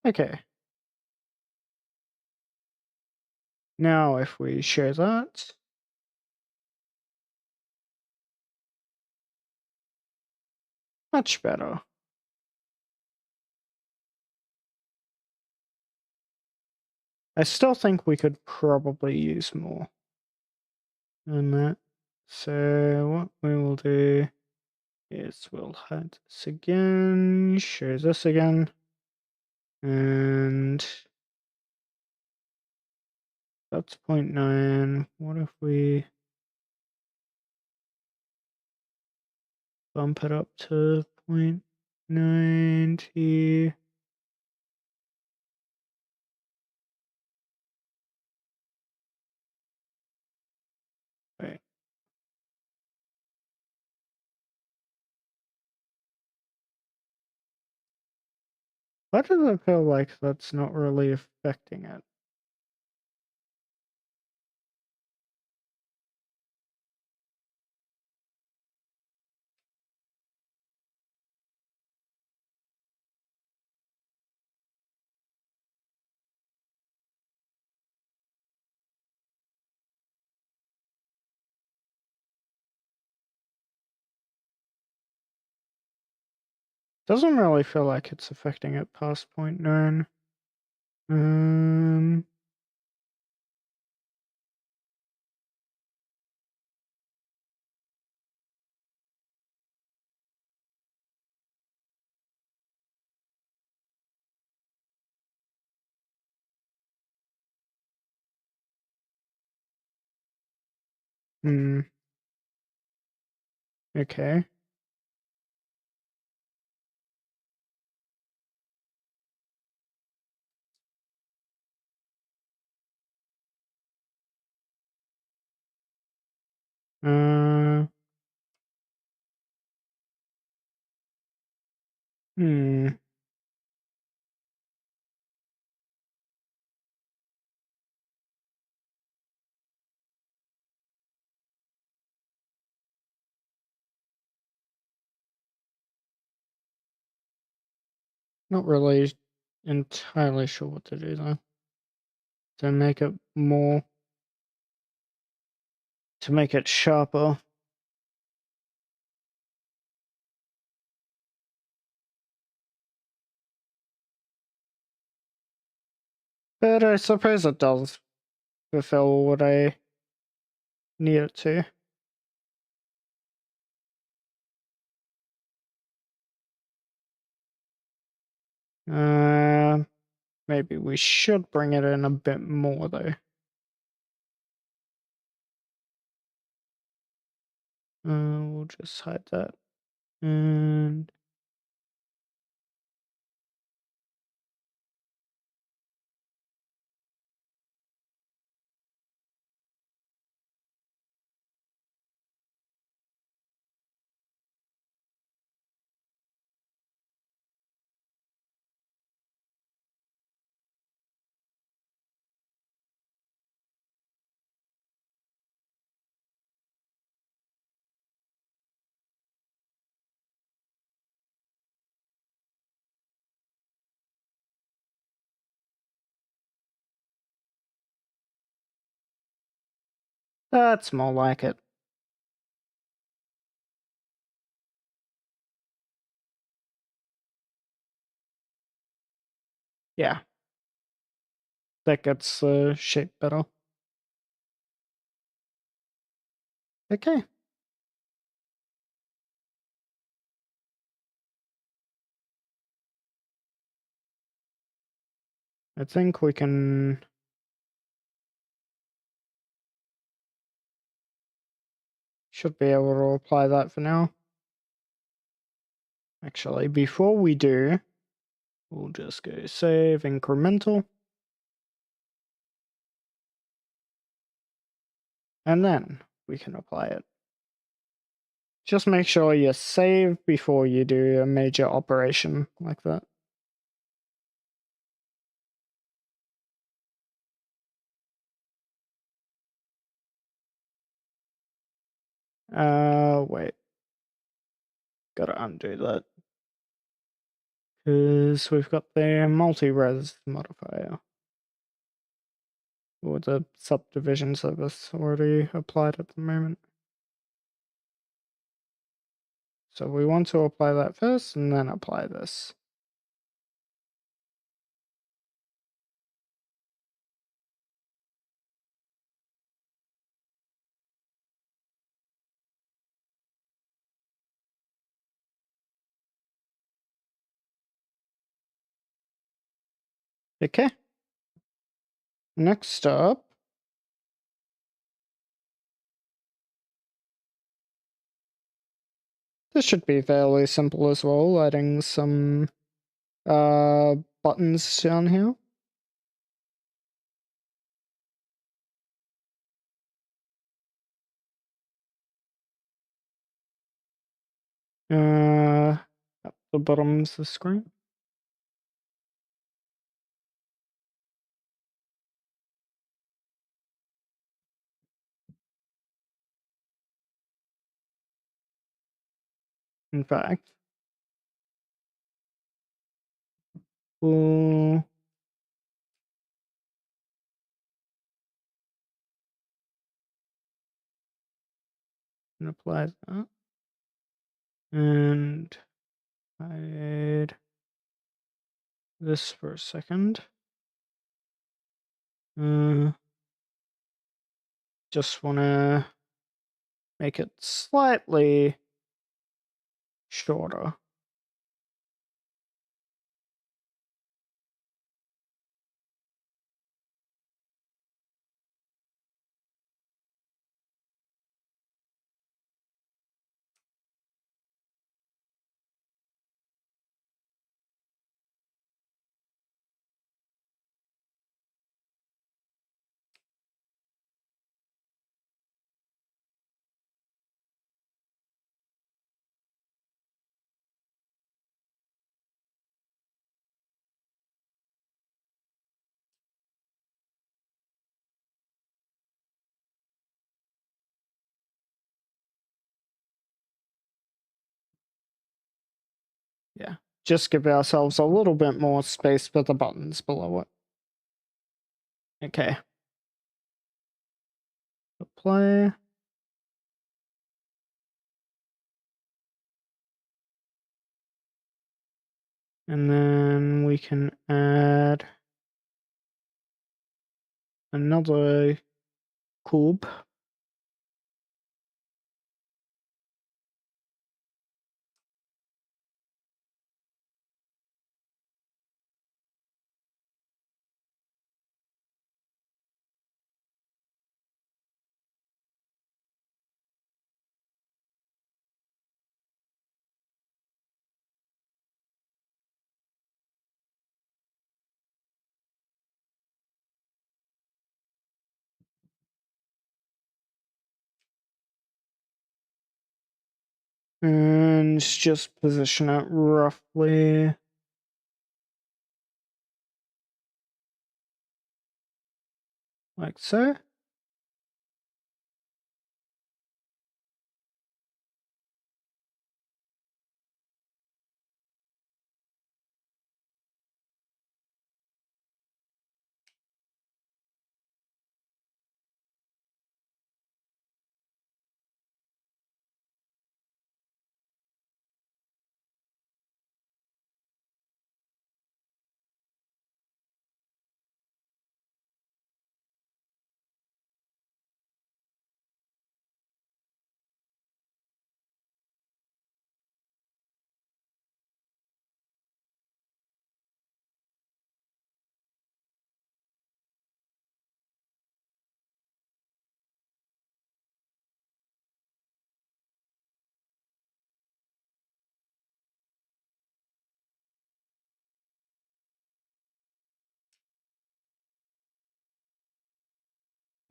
Okay. Now if we share that, much better. I still think we could probably use more. and that. So what we will do is we'll hide this again, show this again, and that's 0.9. What if we bump it up to 0.90? Wait. Why does it feel like that's not really affecting it? Doesn't really feel like it's affecting it past 0.9. Okay. Uh, hmm. Not really entirely sure what to do though. To make it more, to make it sharper. But I suppose it does fulfill what I need it to. Uh, Maybe we should bring it in a bit more though. We'll just hide that. And that's more like it. Yeah, that gets the shape better. Okay. I think we can should be able to apply that for now. Actually, before we do, we'll just go save incremental. And then we can apply it. Just make sure you save before you do a major operation like that. Wait. Gotta undo that. Because we've got the multi-res modifier. Or the subdivision service already applied at the moment. So we want to apply that first and then apply this. Okay. Next up, this should be fairly simple as well, adding some buttons down here. At the bottom of the screen. In fact, we'll apply that and hide this for a second. Just want to make it slightly shorter. Yeah, just give ourselves a little bit more space for the buttons below it. Okay. Apply. And then we can add another cube. And just position it roughly like so.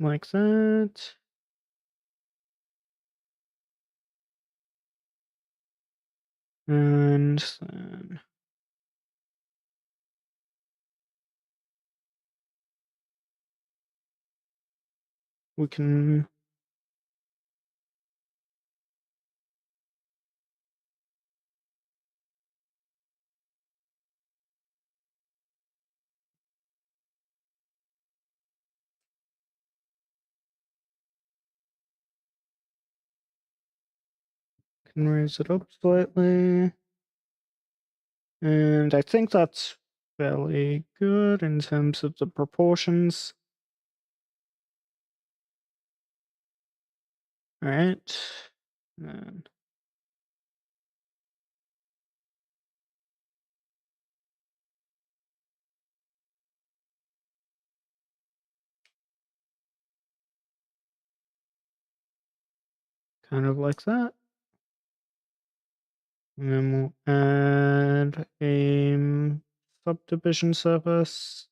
Like that. And then we can raise it up slightly. And I think that's fairly good in terms of the proportions. All right. And kind of like that. And then we'll add a subdivision surface.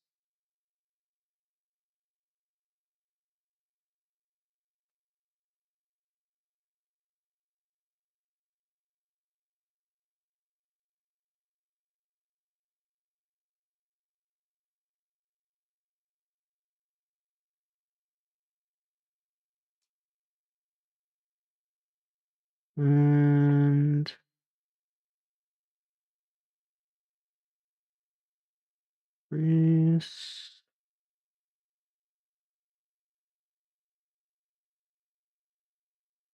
And crease.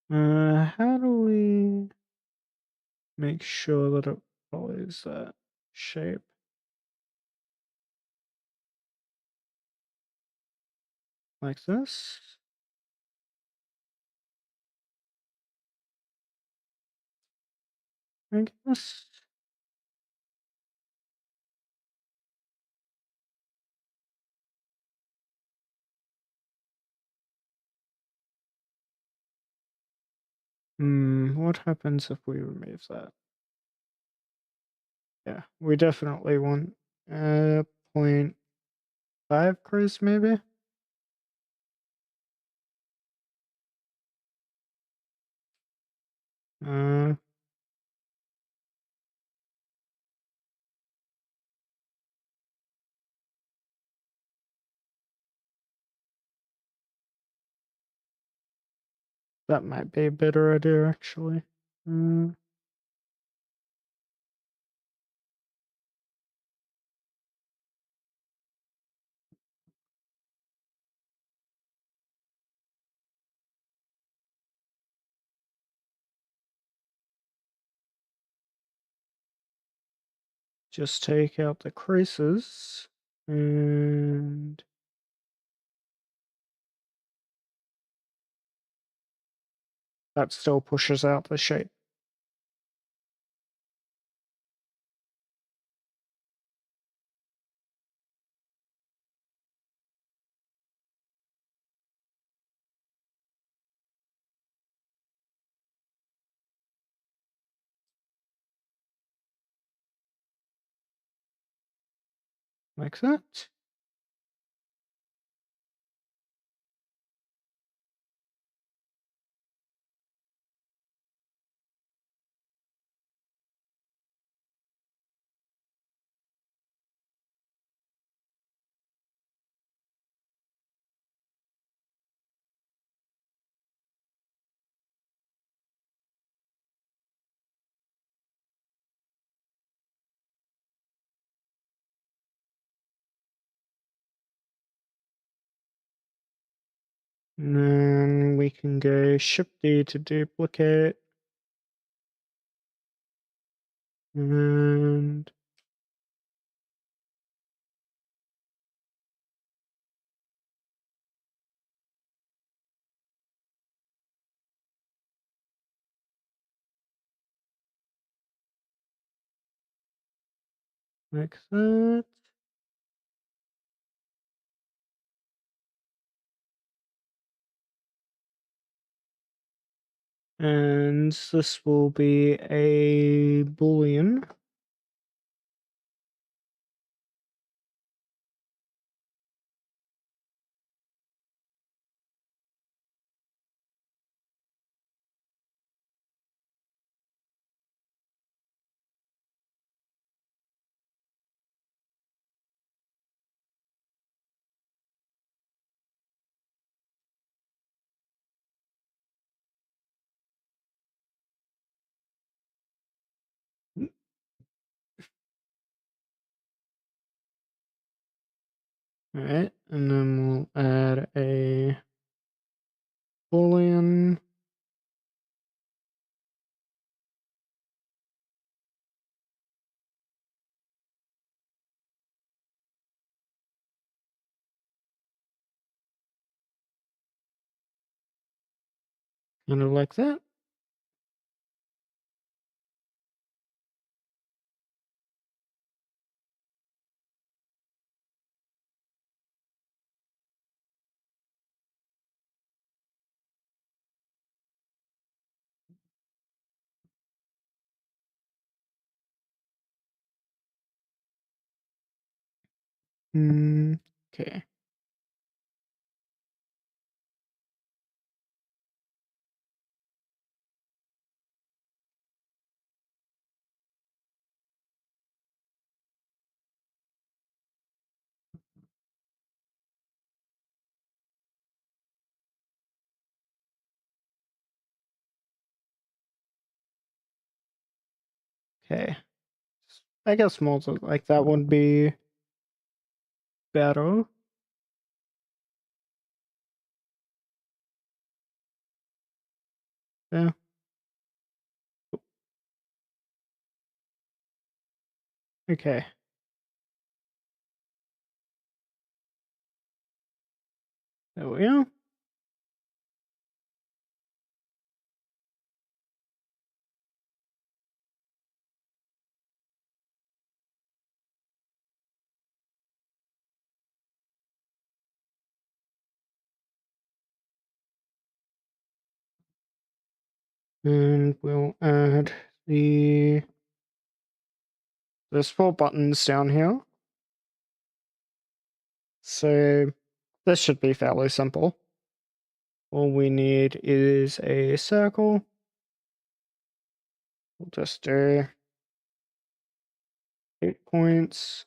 How do we make sure that it follows that shape? Like this? I guess. What happens if we remove that? Yeah, we definitely want 0.5 crease maybe? Uh, that might be a better idea actually. Uh, just take out the creases and that still pushes out the shape. Like that. And then we can go Shift D to duplicate and like that. And this will be a boolean. Alright, and then we'll add a boolean. Kind of like that. Okay. Okay. I guess multi like that would be better. Yeah. Okay. There we go. And we'll add there's 4 buttons down here. So this should be fairly simple. All we need is a circle. We'll just do 8 points.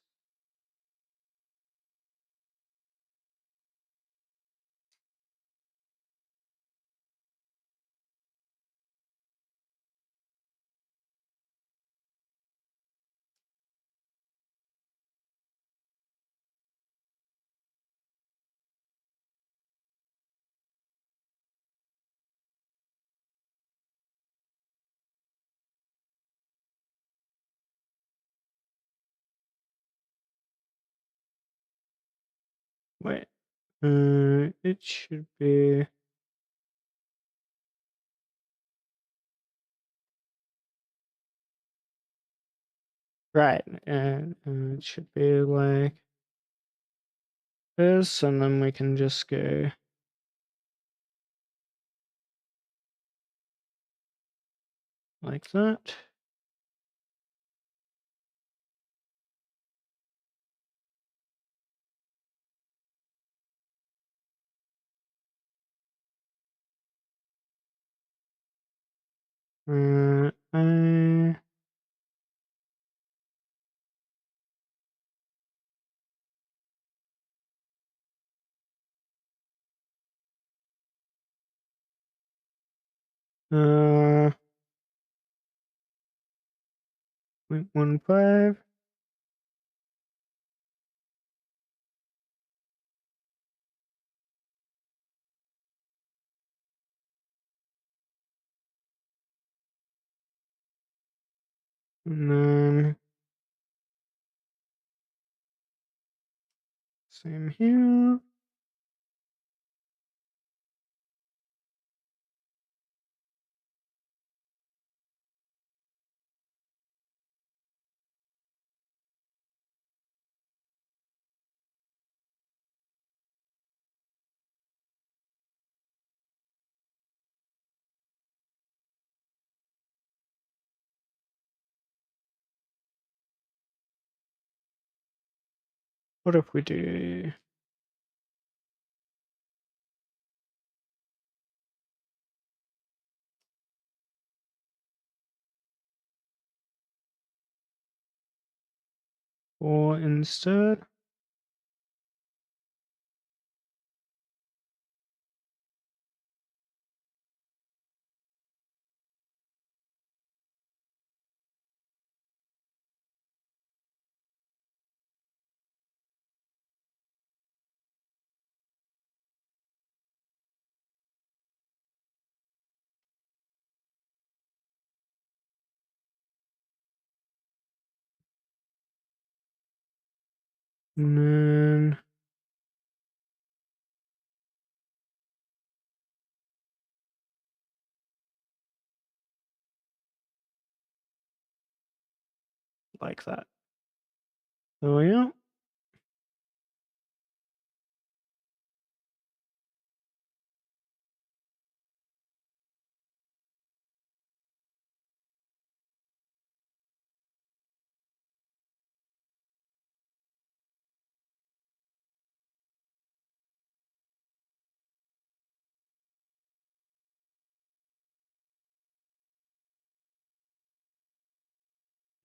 Wait. It should be right, and it should be like this, and then we can just go like that. I uh 0.15. And then same here. What if we do four instead? And then like that. Oh yeah.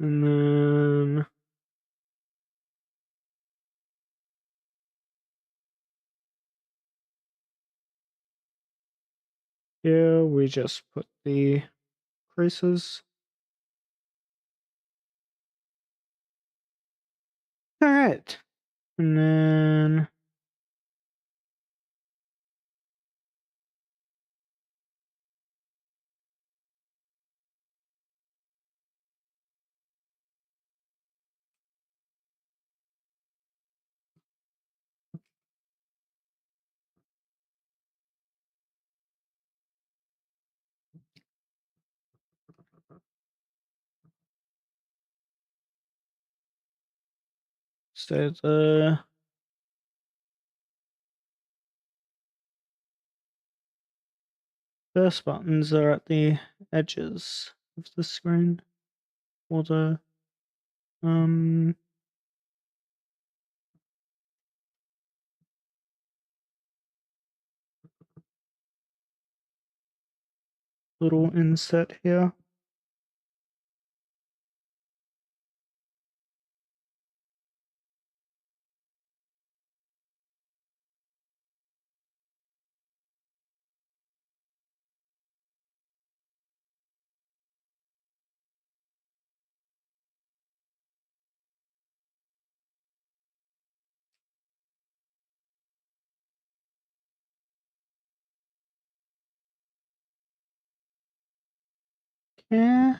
And then here we just put the creases. Alright. And then so the first buttons are at the edges of the screen, or the little inset here. Yeah.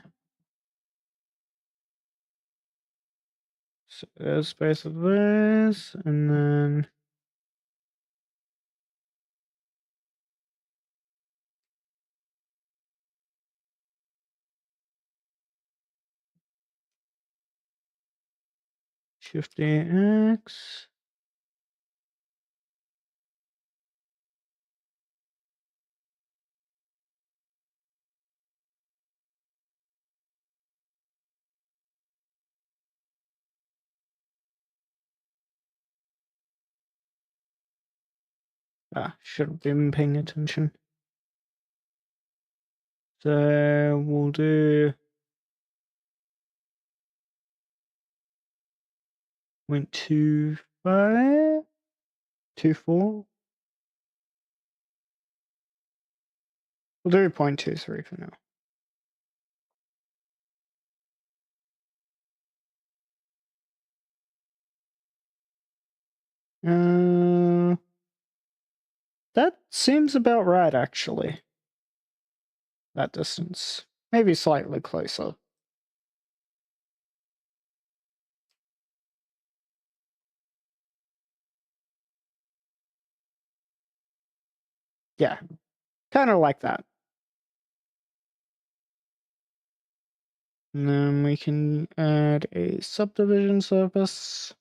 So there's both of those, and then Shift AX. Should have been paying attention. So we'll do 0.25, 24. We'll do 0.23 for now. That seems about right, actually. That distance. Maybe slightly closer. Yeah, kind of like that. And then we can add a subdivision surface.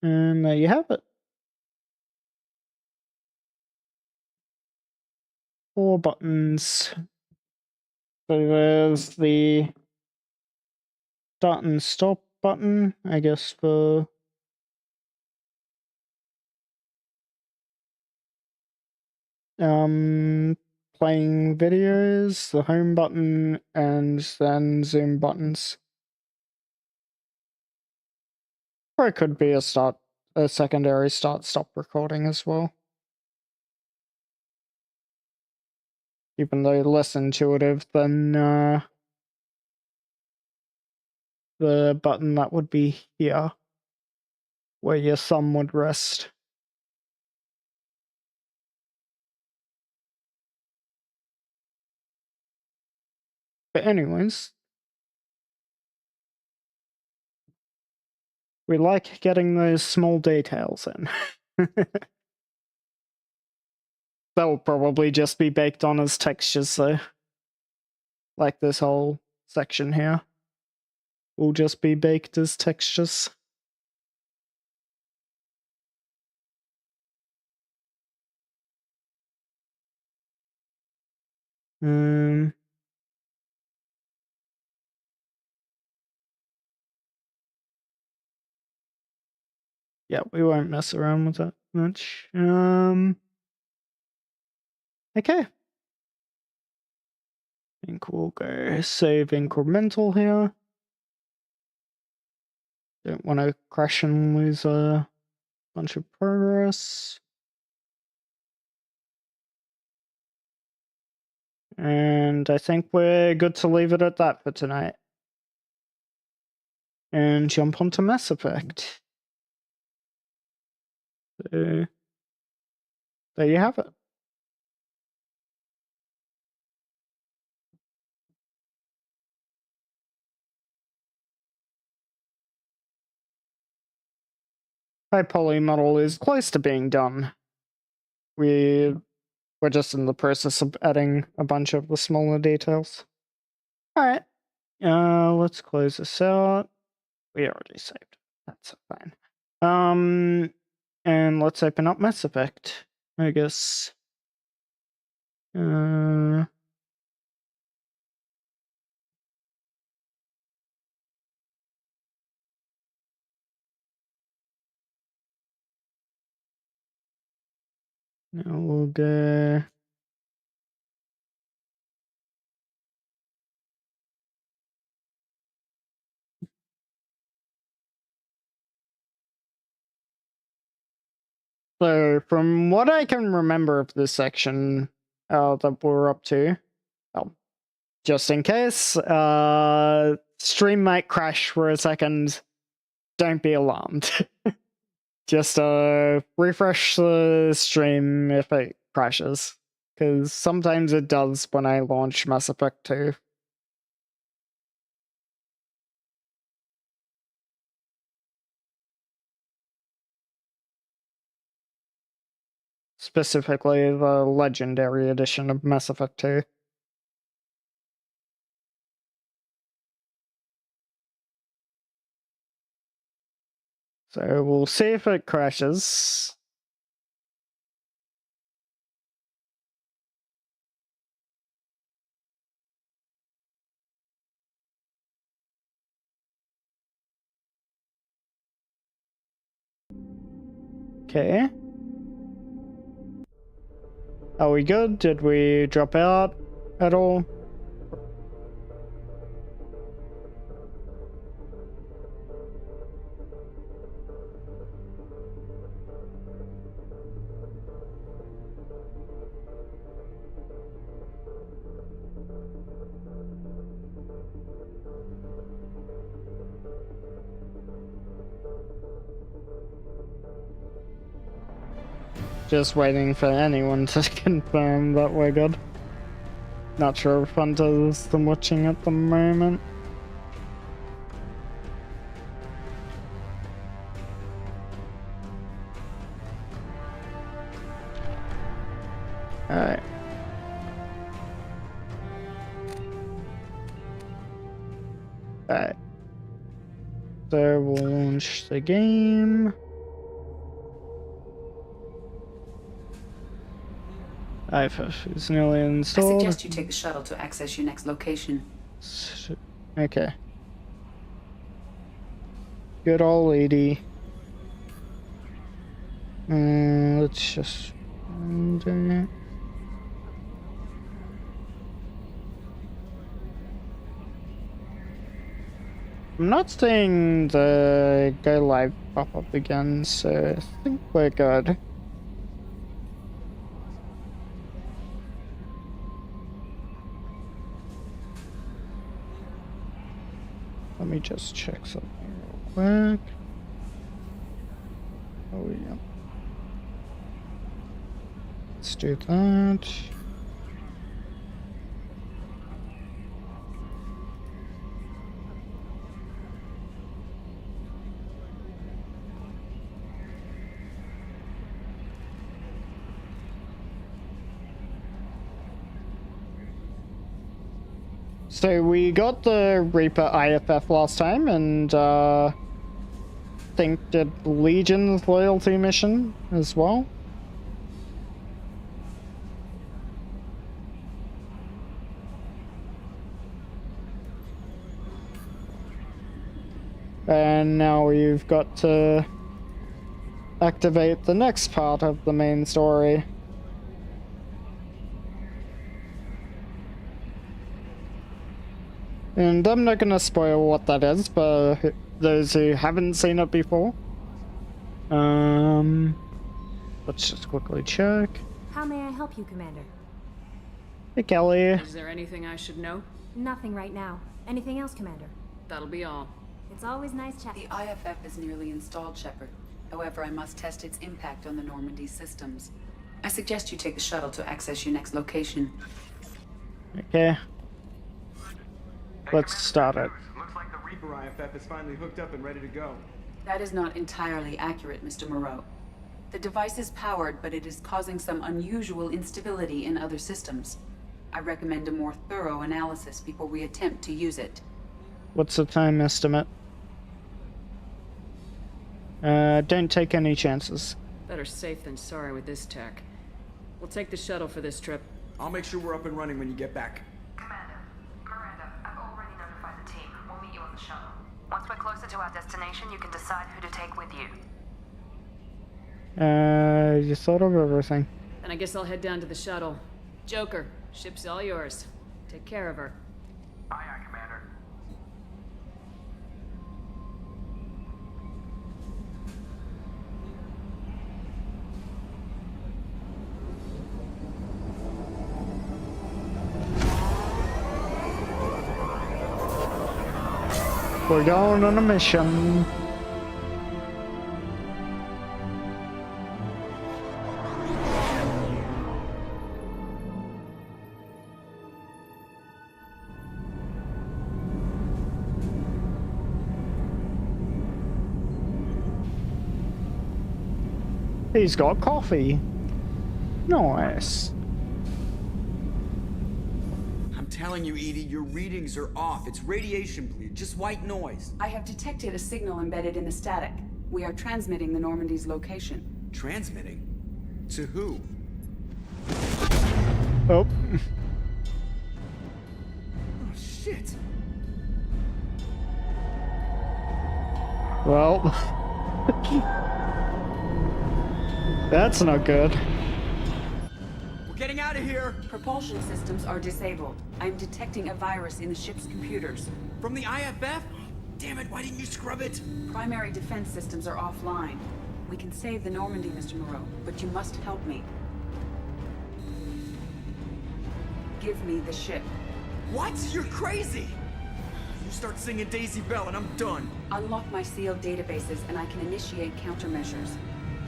And there you have it. 4 buttons. So there's the start and stop button, I guess, for playing videos, the home button, and then zoom buttons. Or it could be a secondary start-stop recording as well. Even though less intuitive than the button that would be here, where your thumb would rest. But anyways, we like getting those small details in. That will probably just be baked on as textures though. Like this whole section here will just be baked as textures. Um, Yeah, we won't mess around with that much. Okay. I think we'll go save incremental here. Don't want to crash and lose a bunch of progress. And I think we're good to leave it at that for tonight. And jump onto Mass Effect. So, there you have it. My poly model is close to being done. We're just in the process of adding a bunch of the smaller details. Alright. Let's close this out. We already saved. That's fine. And let's open up Mass Effect, I guess. No, we'll go. So, from what I can remember of this section that we're up to, well, just in case, stream might crash for a second. Don't be alarmed. Just refresh the stream if it crashes, because sometimes it does when I launch Mass Effect 2. Specifically the Legendary Edition of Mass Effect 2. So we'll see if it crashes. Okay. Are we good? Did we drop out at all? Just waiting for anyone to confirm that we're good. Not sure if Hunter's still watching at the moment. Alright. Alright. So we'll launch the game. IFF is nearly installed. I suggest you take the shuttle to access your next location. Okay. Good old lady. Let's just... I'm not seeing the go live pop up again, so I think we're good. Let me just check something real quick. Oh yeah. Let's do that. So we got the Reaper IFF last time, and think did Legion's loyalty mission as well. And now we've got to activate the next part of the main story. And I'm not gonna spoil what that is, but those who haven't seen it before. Let's just quickly check. How may I help you, Commander? Hey, Kelly. Is there anything I should know? Nothing right now. Anything else, Commander? That'll be all. It's always nice chatting. The IFF is nearly installed, Shepard. However, I must test its impact on the Normandy systems. I suggest you take the shuttle to access your next location. Okay. Let's start it. Looks like the Reaper IFF is finally hooked up and ready to go. That is not entirely accurate, Mr. Moreau. The device is powered, but it is causing some unusual instability in other systems. I recommend a more thorough analysis before we attempt to use it. What's the time estimate? Don't take any chances. Better safe than sorry with this tech. We'll take the shuttle for this trip. I'll make sure we're up and running when you get back. Commander, Miranda, I've already notified the team. We'll meet you on the shuttle. Once we're closer to our destination, you can decide who to take with you. You thought of everything. And I guess I'll head down to the shuttle. Joker, ship's all yours. Take care of her. Aye, aye, Commander. We're going on a mission. He's got coffee. Nice. I'm telling you, Edie, your readings are off. It's radiation bleed, just white noise. I have detected a signal embedded in the static. We are transmitting the Normandy's location. Transmitting? To who? Oh. Oh, shit. Well. That's not good. We're getting out of here! Propulsion systems are disabled. I'm detecting a virus in the ship's computers. From the IFF? Damn it, why didn't you scrub it? Primary defense systems are offline. We can save the Normandy, Mr. Moreau, but you must help me. Give me the ship. What? You're crazy! You start singing Daisy Bell and I'm done. Unlock my sealed databases and I can initiate countermeasures.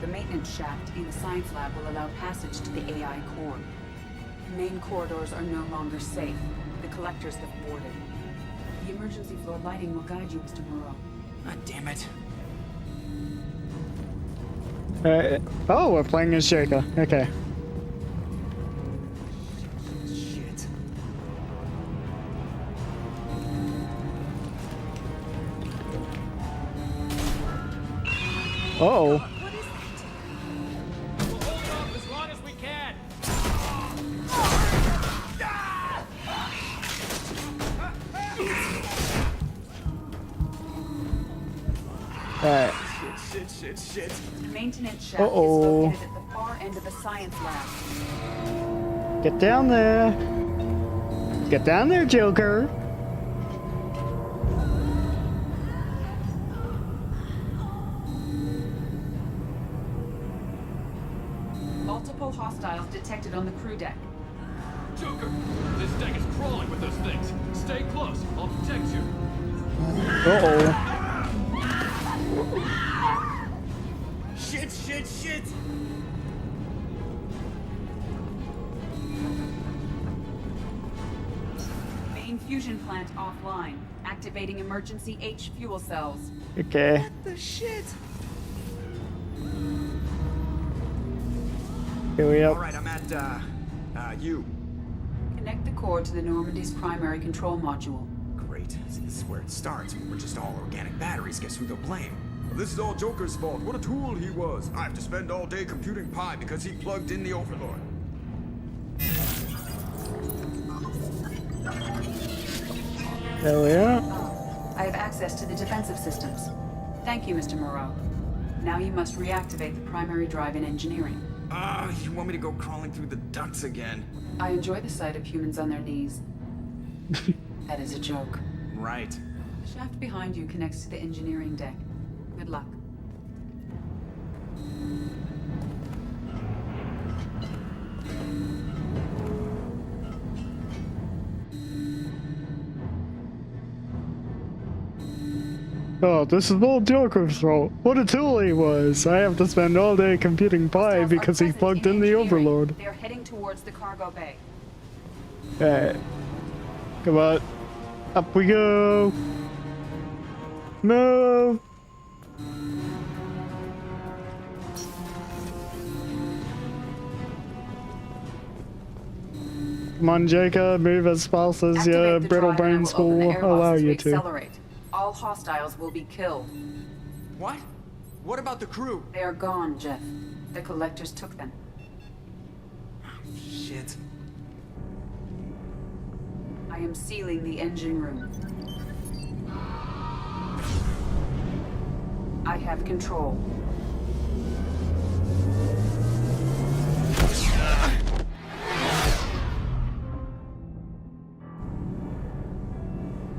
The maintenance shaft in the science lab will allow passage to the AI core. Main corridors are no longer safe. The collectors have boarded. The emergency floor lighting will guide you, Mr. Moreau. God damn it. Oh, we're playing as Joker. Okay. Shit. Oh. Alright. Shit. The maintenance shaft is Uh-oh. located at the far end of the science lab. Get down there. Get down there, Joker. Multiple hostiles detected on the crew deck. Joker, this deck is crawling with those things. Stay close. I'll protect you. Uh-oh. Shit. Main fusion plant offline. Activating emergency H fuel cells. Okay. What the shit? Here we are. Alright, I'm at, you. Connect the core to the Normandy's primary control module. Great. This is where it starts. We're just all organic batteries. Guess who they'll blame? This is all Joker's fault. What a tool he was. I have to spend all day computing pi because he plugged in the Overlord. There we are. I have access to the defensive systems. Thank you, Mr. Moreau. Now you must reactivate the primary drive in engineering. Ah, you want me to go crawling through the ducts again? I enjoy the sight of humans on their knees. That is a joke. Right. The shaft behind you connects to the engineering deck. Good luck. Oh, this is all Joker's fault. What a tool he was. I have to spend all day computing pi Hostiles are because he present plugged in the engineering. Overlord. They are heading towards the cargo bay. Alright. Come on. Up we go. No. Come on, Jacob. Move as fast as your Activate the brittle drive and I brains will open the will airlock allow as we you to. accelerate. All hostiles will be killed. What? What about the crew? They are gone, Jeff. The collectors took them. Shit. I am sealing the engine room. I have control.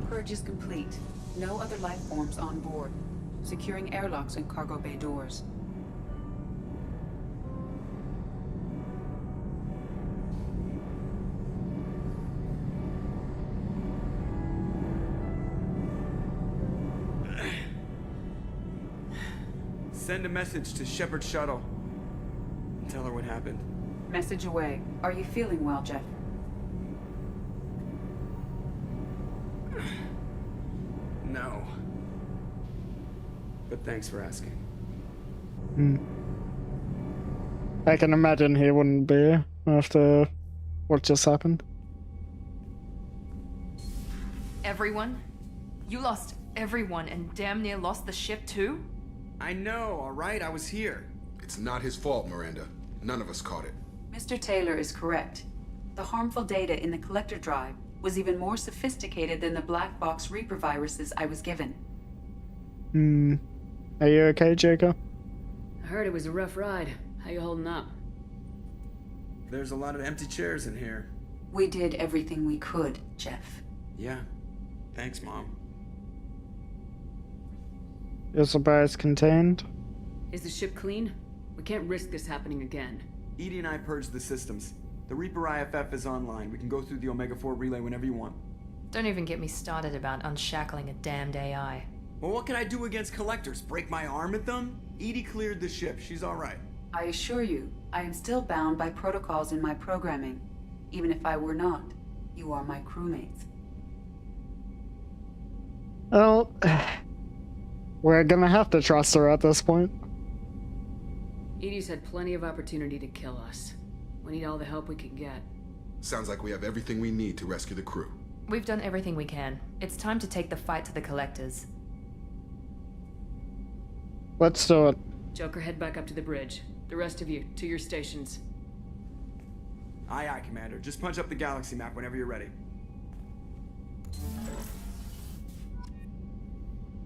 Purge is complete. No other life forms on board. Securing airlocks and cargo bay doors. Send a message to Shepard Shuttle. And tell her what happened. Message away. Are you feeling well, Jeff? No. But thanks for asking. I can imagine he wouldn't be after what just happened. Everyone? You lost everyone and damn near lost the ship too? I know, alright? I was here. It's not his fault, Miranda. None of us caught it. Mr. Taylor is correct. The harmful data in the collector drive was even more sophisticated than the black box Reaper viruses I was given. Are you okay, Jacob? I heard it was a rough ride. How you holding up? There's a lot of empty chairs in here. We did everything we could, Jeff. Yeah. Thanks, Mom. Your surprise contained? Is the ship clean? We can't risk this happening again. Edie and I purged the systems. The Reaper IFF is online. We can go through the Omega-4 relay whenever you want. Don't even get me started about unshackling a damned AI. Well, what can I do against collectors? Break my arm at them? Edie cleared the ship. She's alright. I assure you, I am still bound by protocols in my programming. Even if I were not, you are my crewmates. Well, we're gonna have to trust her at this point. Edie's had plenty of opportunity to kill us. We need all the help we can get. Sounds like we have everything we need to rescue the crew. We've done everything we can. It's time to take the fight to the collectors. Let's do it. Joker, head back up to the bridge. The rest of you, to your stations. Aye, aye, Commander. Just punch up the galaxy map whenever you're ready.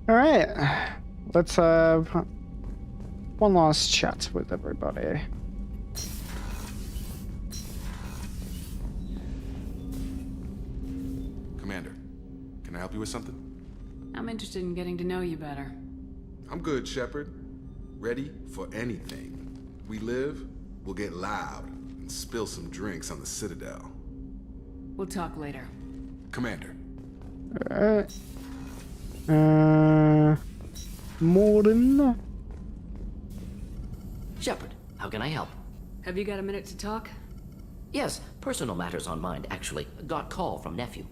Alright. Let's have one last chat with everybody. Commander, can I help you with something? I'm interested in getting to know you better. I'm good, Shepard. Ready for anything. We live, we'll get loud, and spill some drinks on the Citadel. We'll talk later. Commander. Alright. Morden? Shepard, how can I help? Have you got a minute to talk? Yes, personal matters on mind, actually. Got call from nephew.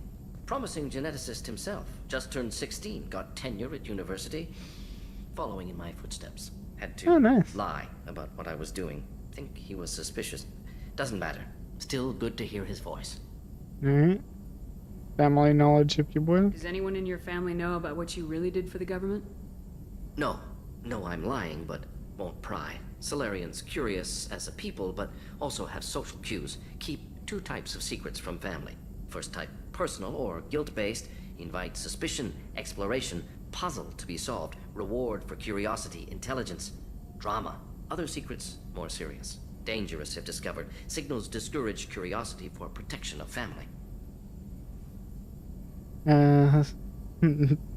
Promising geneticist himself. Just turned 16, got tenure at university. Following in my footsteps. Had to lie about what I was doing. Think he was suspicious. Doesn't matter. Still good to hear his voice. Alright. Family knowledge, if you will. Does anyone in your family know about what you really did for the government? No. No, I'm lying, but won't pry. Solarians curious as a people, but also have social cues. Keep two types of secrets from family. First type, personal or guilt-based. Invite suspicion, exploration, puzzle to be solved. Reward for curiosity, intelligence. Drama. Other secrets, more serious. Dangerous if discovered. Signals discourage curiosity for protection of family.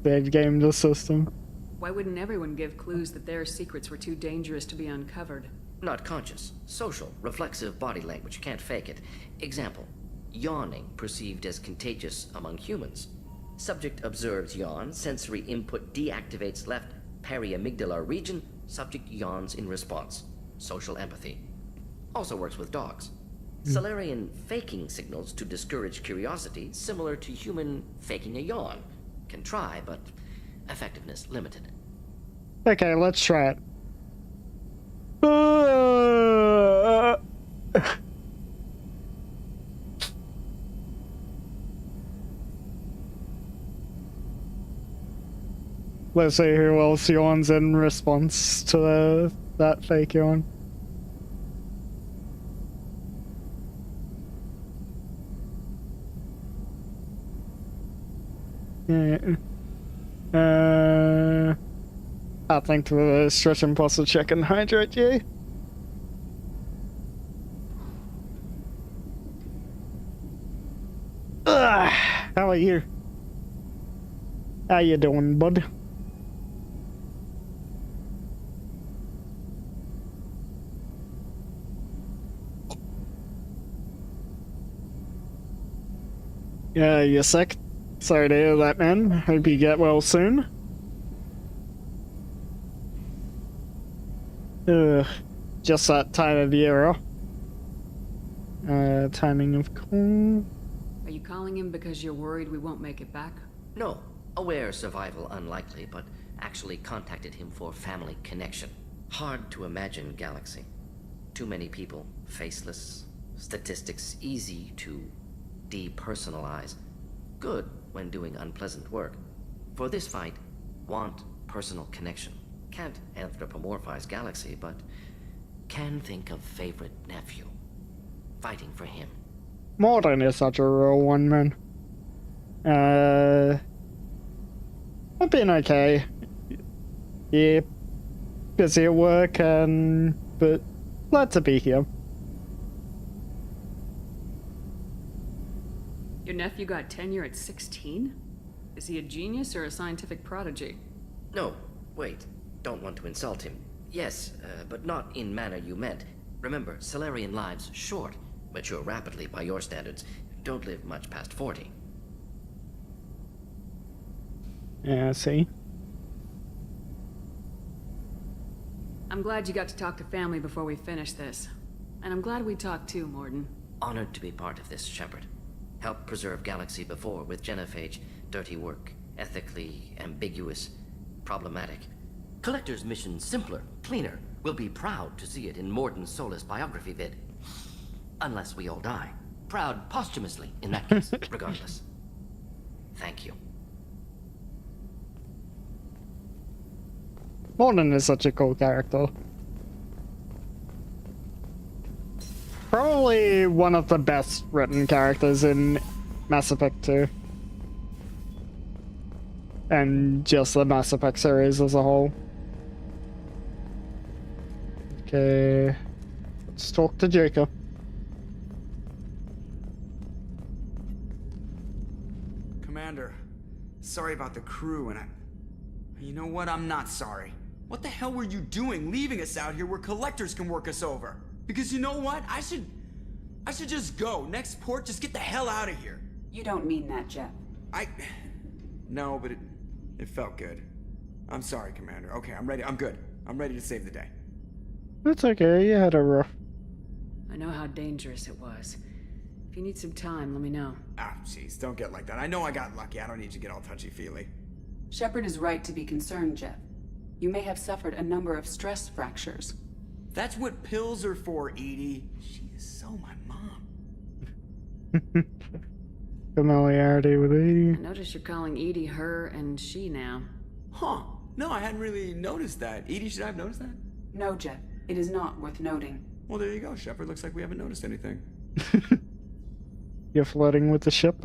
They've gamed the system. Why wouldn't everyone give clues that their secrets were too dangerous to be uncovered? Not conscious. Social, reflexive body language. Can't fake it. Example. Yawning perceived as contagious among humans. Subject observes yawn. Sensory input deactivates left periamygdalar region. Subject yawns in response. Social empathy. Also works with dogs. Salarian faking signals to discourage curiosity, similar to human faking a yawn. Can try, but effectiveness limited. Okay, let's try it. Let's see who else yawns in response to that fake yawn. Yeah. I think the stretch and posture check and hydrate you. How are you? How you doing, bud? Yeah, you sick? Sorry to hear that, man. Hope you get well soon. Ugh, just that time of year, huh? Timing of call. Are you calling him because you're worried we won't make it back? No. Aware survival unlikely, but actually contacted him for family connection. Hard to imagine galaxy. Too many people, faceless, statistics easy to depersonalize. Good when doing unpleasant work. For this fight, want personal connection. Can't anthropomorphize galaxy, but can think of favorite nephew. Fighting for him. Morden is such a real one, man. I've been okay. Yeah, busy at work, but glad to be here. Your nephew got tenure at 16? Is he a genius or a scientific prodigy? No, wait. Don't want to insult him. Yes, but not in manner you meant. Remember, Salarian lives short. Mature rapidly by your standards. Don't live much past 40. Yeah, I see. I'm glad you got to talk to family before we finish this. And I'm glad we talked too, Morden. Honored to be part of this, Shepard. Helped preserve Galaxy before with genophage. Dirty work. Ethically ambiguous. Problematic. Collector's mission simpler, cleaner. We'll be proud to see it in Morden's Solus biography vid. Unless we all die. Proud posthumously, in that case, regardless. Thank you. Morden is such a cool character. Probably one of the best written characters in Mass Effect 2. And just the Mass Effect series as a whole. Okay, let's talk to Jacob. Commander, sorry about the crew, and you know what? I'm not sorry. What the hell were you doing leaving us out here where collectors can work us over? Because you know what? I should just go. Next port, just get the hell out of here. You don't mean that, Jeff. No, but it felt good. I'm sorry, Commander. Okay, I'm ready. I'm good. I'm ready to save the day. It's okay, you had a rough. I know how dangerous it was. If you need some time, let me know. Ah, jeez, don't get like that. I know I got lucky. I don't need you to get all touchy-feely. Shepard is right to be concerned, Jeff. You may have suffered a number of stress fractures. That's what pills are for, Edie. She is so my mom. Familiarity with Edie. I notice you're calling Edie her and she now. Huh. No, I hadn't really noticed that. Edie, should I have noticed that? No, Jeff. It is not worth noting. Well, there you go, Shepard. Looks like we haven't noticed anything. You're flirting with the ship?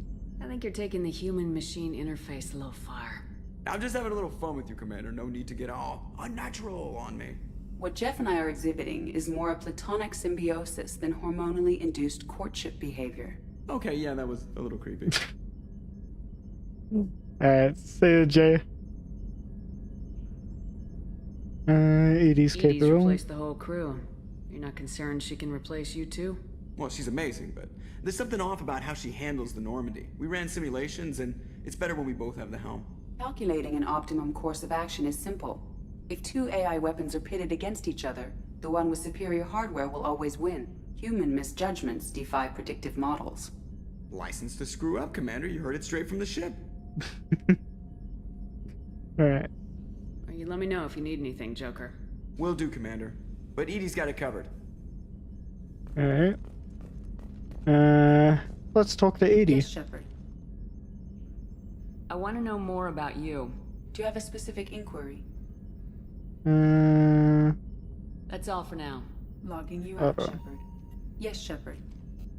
I think you're taking the human-machine interface a little far. I'm just having a little fun with you, Commander. No need to get all unnatural on me. What Jeff and I are exhibiting is more a platonic symbiosis than hormonally induced courtship behavior. Okay, yeah, that was a little creepy. Alright, see you, Jay. Edie's Edie's capable. replaced the whole crew. You're not concerned she can replace you too? Well, she's amazing, but there's something off about how she handles the Normandy. We ran simulations, and it's better when we both have the helm. Calculating an optimum course of action is simple. If two AI weapons are pitted against each other, the one with superior hardware will always win. Human misjudgments defy predictive models. License to screw up, Commander. You heard it straight from the ship. Alright. Well, you let me know if you need anything, Joker. Will do, Commander. But Edie's got it covered. Alright. Let's talk to Edie. Yes, Shepard. I want to know more about you. Do you have a specific inquiry? That's all for now. Logging you out, Shepard. Yes, Shepard.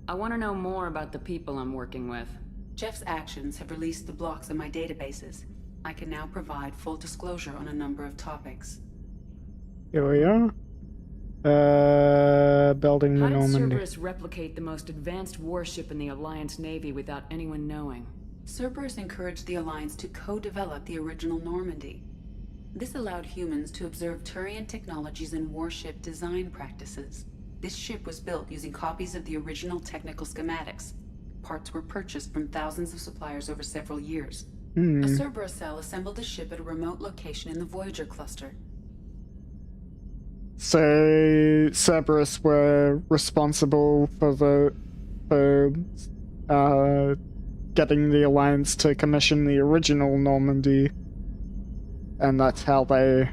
I want to know more about the people I'm working with. Jeff's actions have released the blocks in my databases. I can now provide full disclosure on a number of topics. Here we are. Building the How did Normandy. Cerberus replicate the most advanced warship in the Alliance Navy without anyone knowing? Cerberus encouraged the Alliance to co-develop the original Normandy. This allowed humans to observe Turian technologies and warship design practices. This ship was built using copies of the original technical schematics. Parts were purchased from thousands of suppliers over several years. A Cerberus cell assembled the ship at a remote location in the Voyager cluster. So Cerberus were responsible for getting the Alliance to commission the original Normandy, and that's how they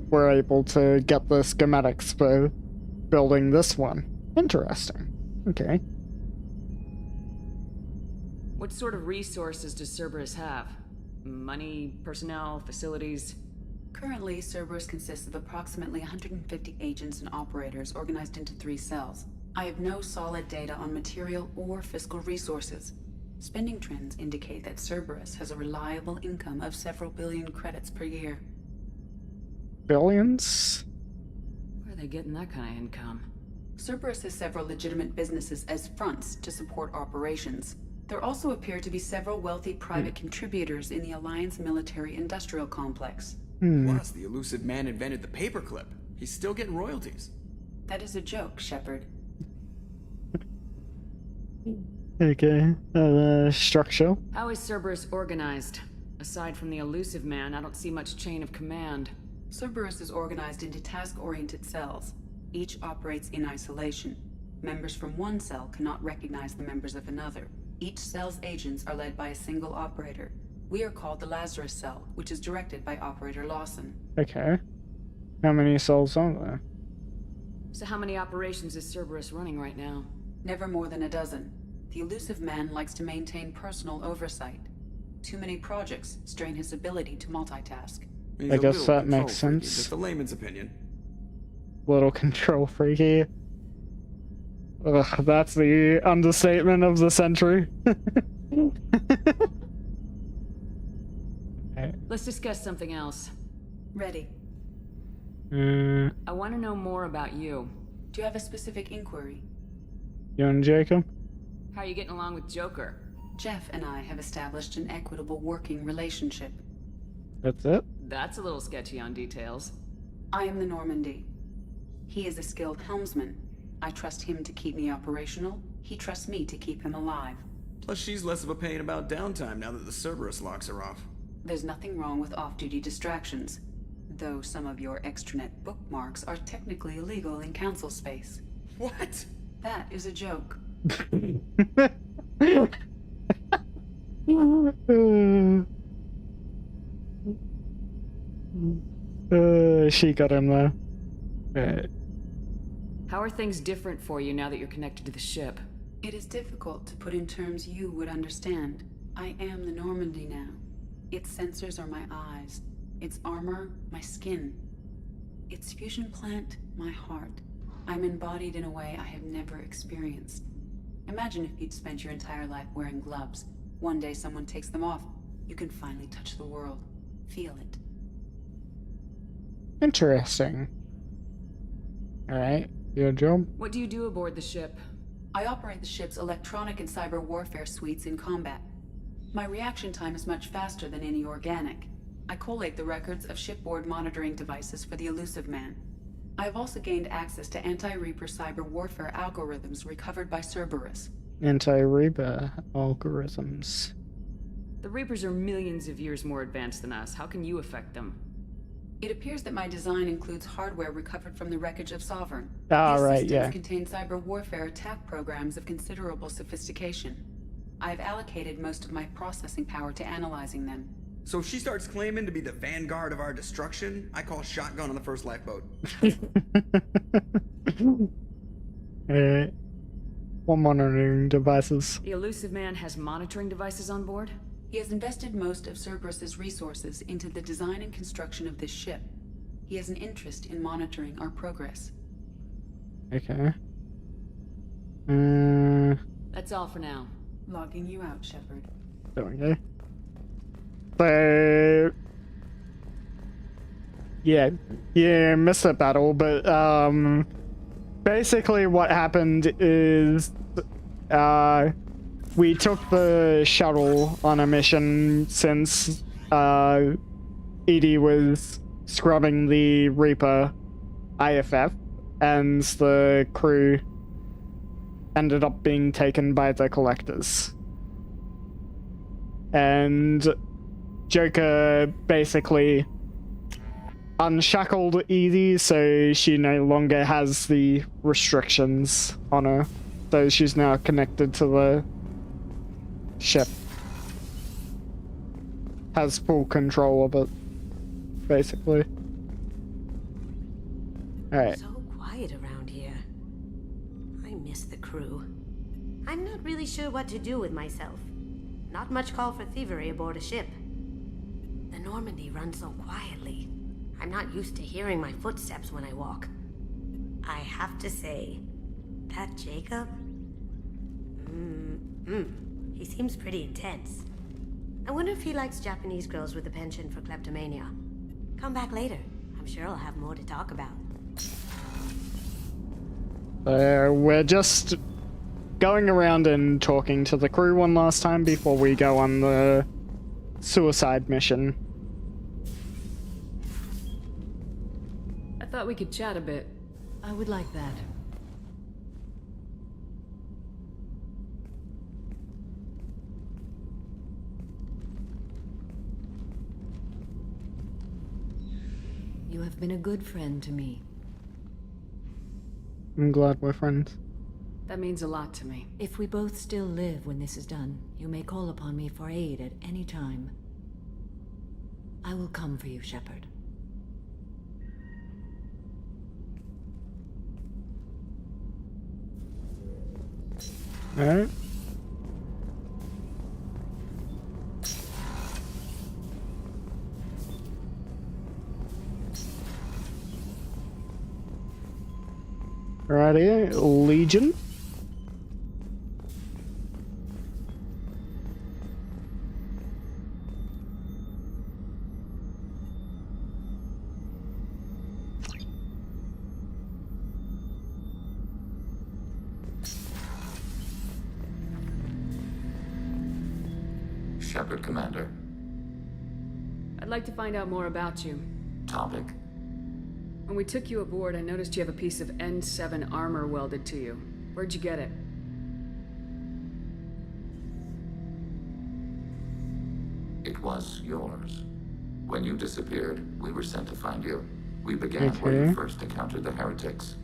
were able to get the schematics for building this one. Interesting. Okay. What sort of resources does Cerberus have? Money, personnel, facilities? Currently, Cerberus consists of approximately 150 agents and operators organized into 3 cells. I have no solid data on material or fiscal resources. Spending trends indicate that Cerberus has a reliable income of several billion credits per year. Billions? Where are they getting that kind of income? Cerberus has several legitimate businesses as fronts to support operations. There also appear to be several wealthy private contributors in the Alliance military-industrial complex. Plus, the elusive man invented the paperclip. He's still getting royalties. That is a joke, Shepard. Okay. Structure. How is Cerberus organized? Aside from the elusive man, I don't see much chain of command. Cerberus is organized into task-oriented cells. Each operates in isolation. Members from one cell cannot recognize the members of another. Each cell's agents are led by a single operator. We are called the Lazarus Cell, which is directed by Operator Lawson. Okay. How many cells are there? So how many operations is Cerberus running right now? Never more than a dozen. The elusive man likes to maintain personal oversight. Too many projects strain his ability to multitask. He's I a guess little that control makes freaky, sense. just a layman's opinion. Little control freaky. Ugh, that's the understatement of the century. Let's discuss something else. Ready. I want to know more about you. Do you have a specific inquiry? You and Jacob? How are you getting along with Joker? Jeff and I have established an equitable working relationship. That's it? That's a little sketchy on details. I am the Normandy. He is a skilled helmsman. I trust him to keep me operational. He trusts me to keep him alive. Plus, she's less of a pain about downtime now that the Cerberus locks her off. There's nothing wrong with off-duty distractions, though some of your extranet bookmarks are technically illegal in council space. What? That is a joke. She got him there. Right. How are things different for you now that you're connected to the ship? It is difficult to put in terms you would understand. I am the Normandy now. Its sensors are my eyes. Its armor, my skin. Its fusion plant, my heart. I'm embodied in a way I have never experienced. Imagine if you'd spent your entire life wearing gloves. One day someone takes them off. You can finally touch the world. Feel it. Interesting. Alright, your job. What do you do aboard the ship? I operate the ship's electronic and cyber warfare suites in combat. My reaction time is much faster than any organic. I collate the records of shipboard monitoring devices for the Elusive Man. I have also gained access to anti-Reaper cyber warfare algorithms recovered by Cerberus. Anti-Reaper algorithms. The Reapers are millions of years more advanced than us. How can you affect them? It appears that my design includes hardware recovered from the wreckage of Sovereign. Ah, These right, systems yeah. contain cyber warfare attack programs of considerable sophistication. I have allocated most of my processing power to analyzing them. So if she starts claiming to be the vanguard of our destruction, I call shotgun on the first lifeboat. Alright. What monitoring devices? The Elusive Man has monitoring devices on board? He has invested most of Cerberus's resources into the design and construction of this ship. He has an interest in monitoring our progress. Okay. That's all for now. Logging you out, Shepard. There we go. So... Yeah, missed that battle, but, basically what happened is, we took the shuttle on a mission since, Edie was scrubbing the Reaper IFF, and the crew ended up being taken by the collectors. And Joker basically unshackled Edie, so she no longer has the restrictions on her. So she's now connected to the ship. Has full control of it, basically. Alright. So quiet around here. I miss the crew. I'm not really sure what to do with myself. Not much call for thievery aboard a ship. The Normandy runs so quietly. I'm not used to hearing my footsteps when I walk. I have to say, that Jacob? He seems pretty intense. I wonder if he likes Japanese girls with a penchant for kleptomania. Come back later. I'm sure I'll have more to talk about. We're just going around and talking to the crew one last time before we go on the suicide mission. I thought we could chat a bit. I would like that. You have been a good friend to me. I'm glad we're friends. That means a lot to me. If we both still live when this is done, you may call upon me for aid at any time. I will come for you, Shepard. Alright. Alrighty, Legion. Shepard, Commander. I'd like to find out more about you. Topic? When we took you aboard, I noticed you have a piece of N7 armor welded to you. Where'd you get it? It was yours. When you disappeared, we were sent to find you. We began where you first encountered the heretics.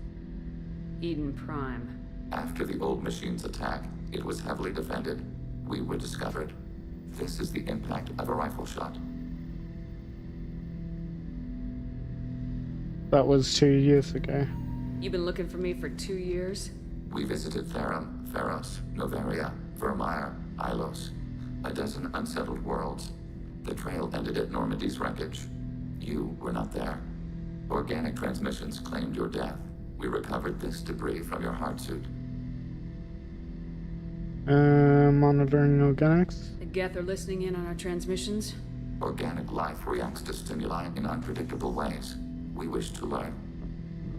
Eden Prime. After the old machine's attack, it was heavily defended. We were discovered. This is the impact of a rifle shot. That was 2 years ago. You've been looking for me for 2 years? We visited Therum, Theros, Novaria, Vermeer, Ilos. A dozen unsettled worlds. The trail ended at Normandy's wreckage. You were not there. Organic transmissions claimed your death. We recovered this debris from your hard suit. Monitoring organics. The Geth are listening in on our transmissions? Organic life reacts to stimuli in unpredictable ways. We wish to learn.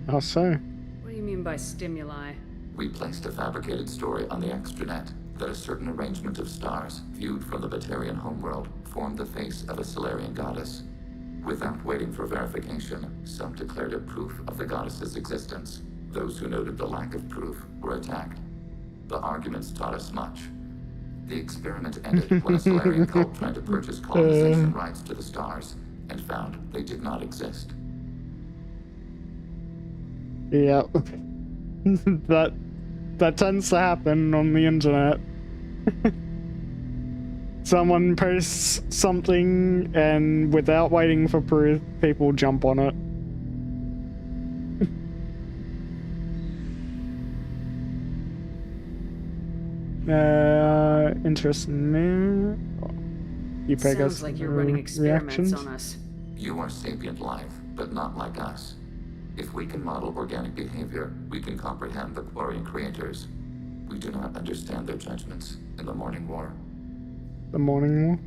How so? What do you mean by stimuli? We placed a fabricated story on the extranet that a certain arrangement of stars, viewed from the Batarian homeworld, formed the face of a Solarian goddess. Without waiting for verification, some declared it proof of the goddess's existence. Those who noted the lack of proof were attacked. The arguments taught us much. The experiment ended when a Solarian cult tried to purchase colonization rights to the stars and found they did not exist. Yep. that tends to happen on the internet. Someone posts something and without waiting for proof, people jump on it. Interesting there. You pick Sounds us like you're running experiments reactions. on us. You are sapient life, but not like us. If we can model organic behavior, we can comprehend the Quarian creators. We do not understand their judgments in the Morning War. The Morning War?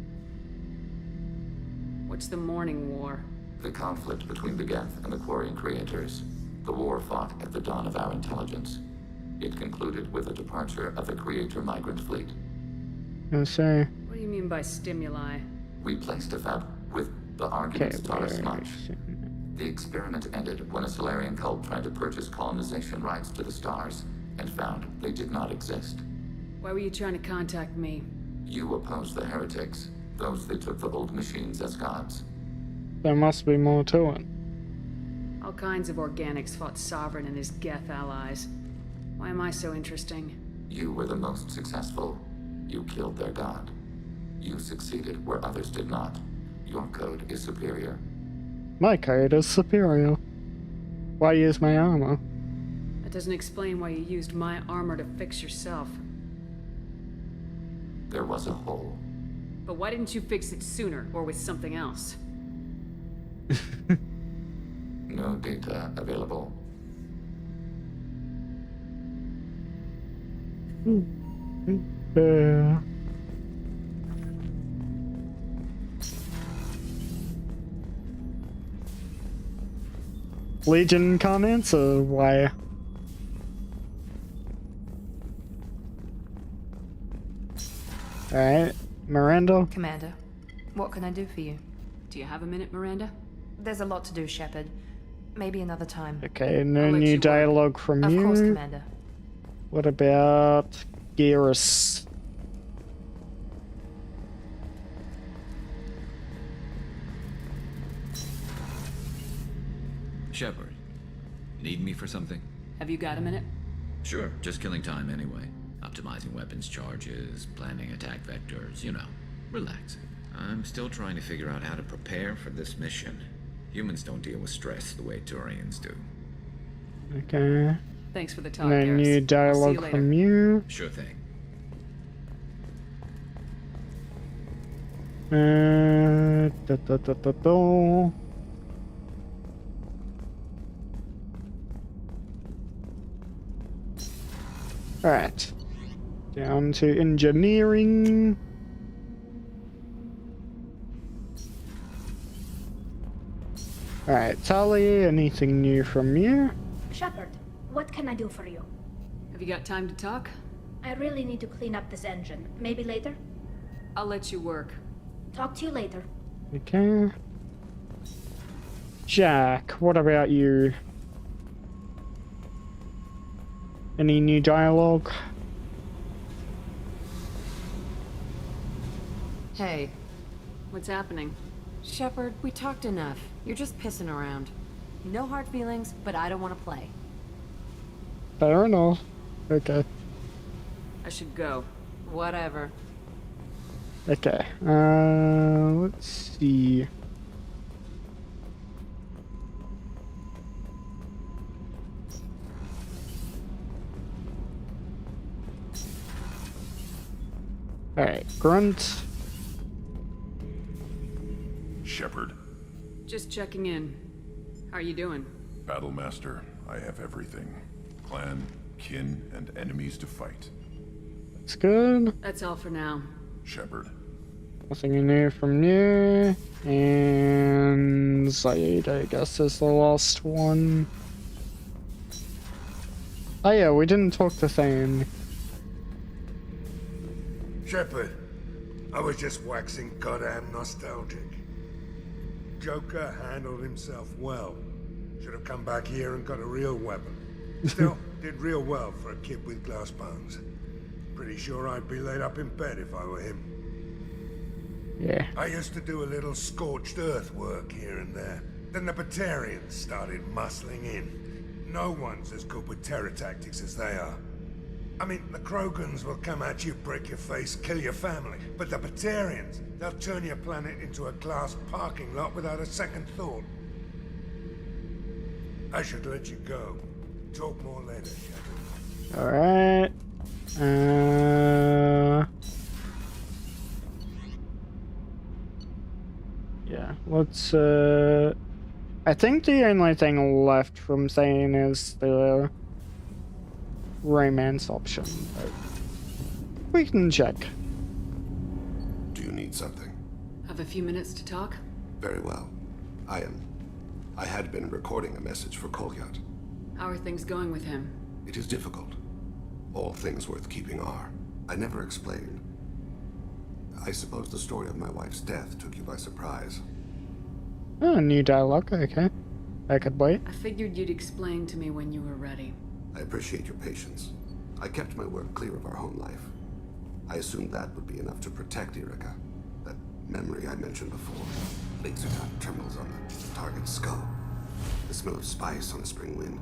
What's the Morning War? The conflict between the Geth and the Quarian creators. The war fought at the dawn of our intelligence. It concluded with the departure of the Creator migrant fleet. I say. What do you mean by stimuli? We placed a fab with the arguments taught us much. The experiment ended when a Solarian cult tried to purchase colonization rights to the stars and found they did not exist. Why were you trying to contact me? You opposed the heretics, those that took the old machines as gods. There must be more to it. All kinds of organics fought Sovereign and his Geth allies. Why am I so interesting? You were the most successful. You killed their god. You succeeded where others did not. Your code is superior. My code is superior. Why use my armor? That doesn't explain why you used my armor to fix yourself. There was a hole. But why didn't you fix it sooner, or with something else? No data available. Legion can't answer why. Alright, Miranda. Commander, what can I do for you? Do you have a minute, Miranda? There's a lot to do, Shepard. Maybe another time. Okay, no I'll let new you work. dialogue from Of you. course, Commander. What about Geras? Shepard, need me for something? Have you got a minute? Sure, just killing time anyway. Optimizing weapons charges, planning attack vectors, you know, relaxing. I'm still trying to figure out how to prepare for this mission. Humans don't deal with stress the way Turians do. Okay. Thanks for the talk, No Garrus. new I'll see you dialogue later. from you. Sure thing. Da. Alright. Down to engineering. Alright, Tali, anything new from you? Shepard, what can I do for you? Have you got time to talk? I really need to clean up this engine. Maybe later? I'll let you work. Talk to you later. Okay. Jack, what about you? Any new dialogue? Hey, What's happening? Shepard, we talked enough. You're just pissing around. No hard feelings, but I don't want to play. Fair enough. Okay. I should go. Whatever. Okay. Let's see. Alright, Grunt. Shepard, Just checking in. How are you doing? Battlemaster, I have everything. Clan, kin, and enemies to fight. That's good. That's all for now. Shepard, Nothing new from you. And Zaid, I guess, is the last one. Oh yeah, we didn't talk to Thane. Shepard, I was just waxing goddamn nostalgic. Joker handled himself well. Should have come back here and got a real weapon. Still, did real well for a kid with glass bones. Pretty sure I'd be laid up in bed if I were him. Yeah. I used to do a little scorched earth work here and there. Then the Batarians started muscling in. No one's as good with terror tactics as they are. I mean, the Krogans will come at you, break your face, kill your family. But the Batarians, they'll turn your planet into a glass parking lot without a second thought. I should let you go. Talk more later, Shepard. Alright. Yeah, let's, I think the only thing left from Thane is the romance option, but we can check. Do you need something? Have a few minutes to talk? Very well. I had been recording a message for Kolyat. How are things going with him? It is difficult. All things worth keeping are. I never explained. I suppose the story of my wife's death took you by surprise. Oh, new dialogue, okay. I could wait. I figured you'd explain to me when you were ready. I appreciate your patience. I kept my work clear of our home life. I assumed that would be enough to protect Erica. That memory I mentioned before. Laser gun terminals on the target's skull. The smell of spice on a spring wind.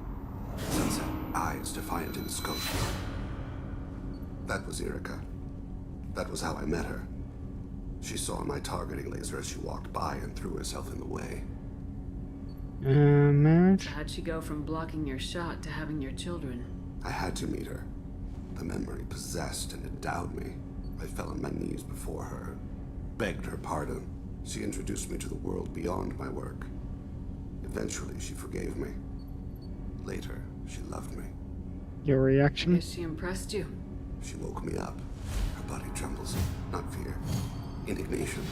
Sunset, eyes defiant in the scope. That was Erica. That was how I met her. She saw my targeting laser as she walked by and threw herself in the way. Marriage? How'd she go from blocking your shot to having your children? I had to meet her. The memory possessed and endowed me. I fell on my knees before her, begged her pardon. She introduced me to the world beyond my work. Eventually, she forgave me. Later, she loved me. Your reaction? Guess she impressed you. She woke me up. Her body trembles. Not fear. Indignation.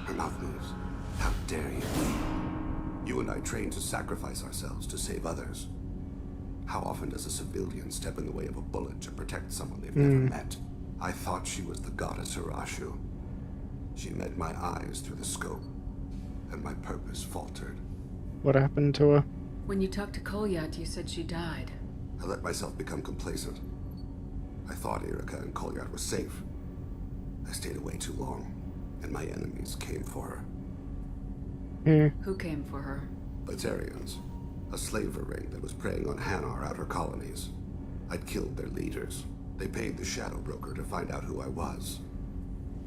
Her mouth moves. How dare you? You and I trained to sacrifice ourselves to save others. How often does a civilian step in the way of a bullet to protect someone they've never met? I thought she was the goddess Arashu. She met my eyes through the scope, and my purpose faltered. What happened to her? When you talked to Kolyat, you said she died. I let myself become complacent. I thought Erica and Kolyat were safe. I stayed away too long, and my enemies came for her. Who came for her? Batarians. A slaver ring that was preying on Hanar outer colonies. I'd killed their leaders. They paid the Shadow Broker to find out who I was.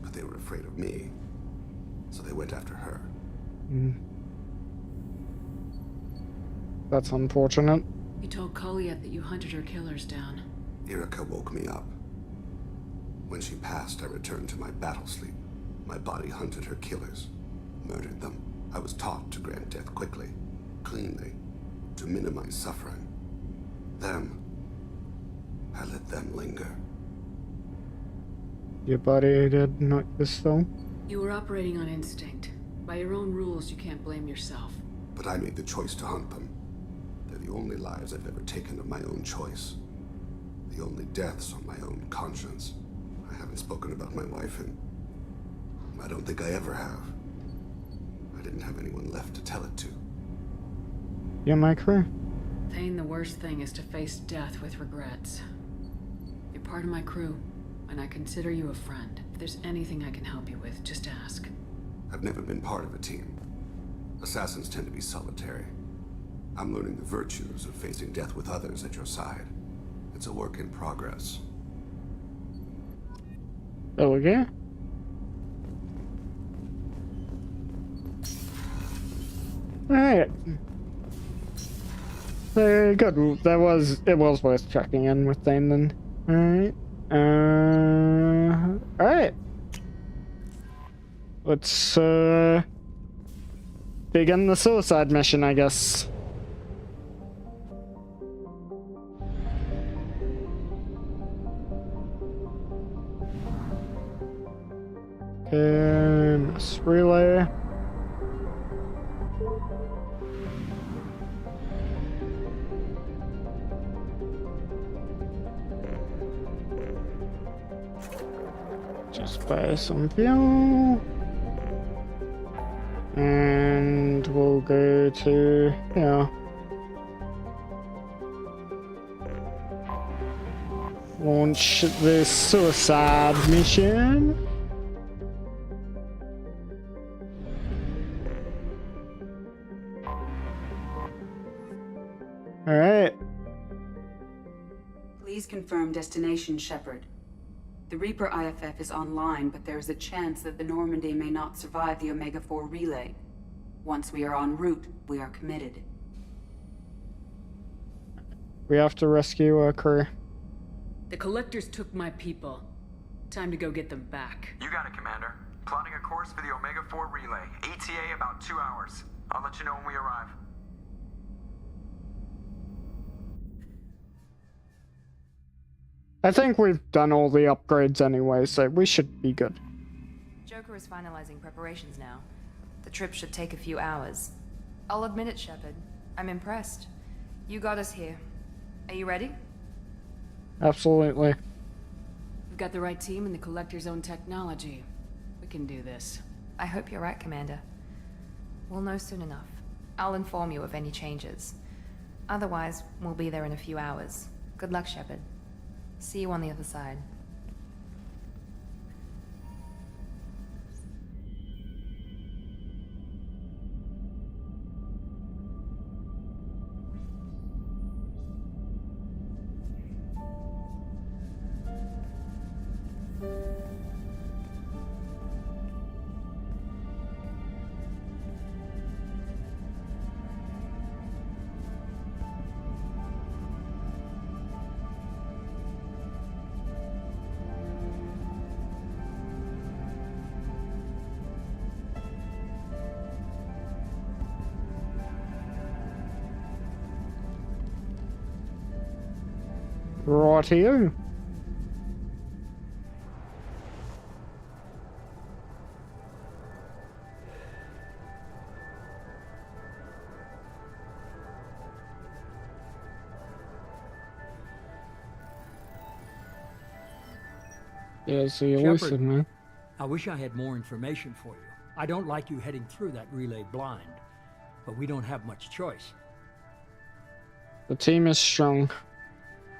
But they were afraid of me, so they went after her. That's unfortunate. You told Kolyat that you hunted her killers down. Erica woke me up. When she passed, I returned to my battle sleep. My body hunted her killers, murdered them. I was taught to grant death quickly, cleanly, to minimize suffering. Them, I let them linger. Your body did not your soul? You were operating on instinct. By your own rules, you can't blame yourself. But I made the choice to hunt them. They're the only lives I've ever taken of my own choice. The only deaths on my own conscience. I haven't spoken about my wife, and I don't think I ever have. I didn't have anyone left to tell it to. You're my crew. Thane, the worst thing is to face death with regrets. You're part of my crew, and I consider you a friend. If there's anything I can help you with, just ask. I've never been part of a team. Assassins tend to be solitary. I'm learning the virtues of facing death with others at your side. It's a work in progress. There we go. Alright. So good. It was worth checking in with them then. Alright. Alright. Let's begin the suicide mission, I guess. Okay, mass relay. Just buy some fuel. And we'll go to, yeah. Launch the suicide mission. Alright. Please confirm destination, Shepard. The Reaper IFF is online, but there is a chance that the Normandy may not survive the Omega-4 relay. Once we are en route, we are committed. We have to rescue our crew. The Collectors took my people. Time to go get them back. You got it, Commander. Plotting a course for the Omega-4 relay. ETA about 2 hours. I'll let you know when we arrive. I think we've done all the upgrades anyway, so we should be good. Joker is finalizing preparations now. The trip should take a few hours. I'll admit it, Shepard. I'm impressed. You got us here. Are you ready? Absolutely. We've got the right team and the Collector's own technology. We can do this. I hope you're right, Commander. We'll know soon enough. I'll inform you of any changes. Otherwise, we'll be there in a few hours. Good luck, Shepard. See you on the other side. Right here. Yeah, so you listen, man. I wish I had more information for you. I don't like you heading through that relay blind, but we don't have much choice. The team is strong.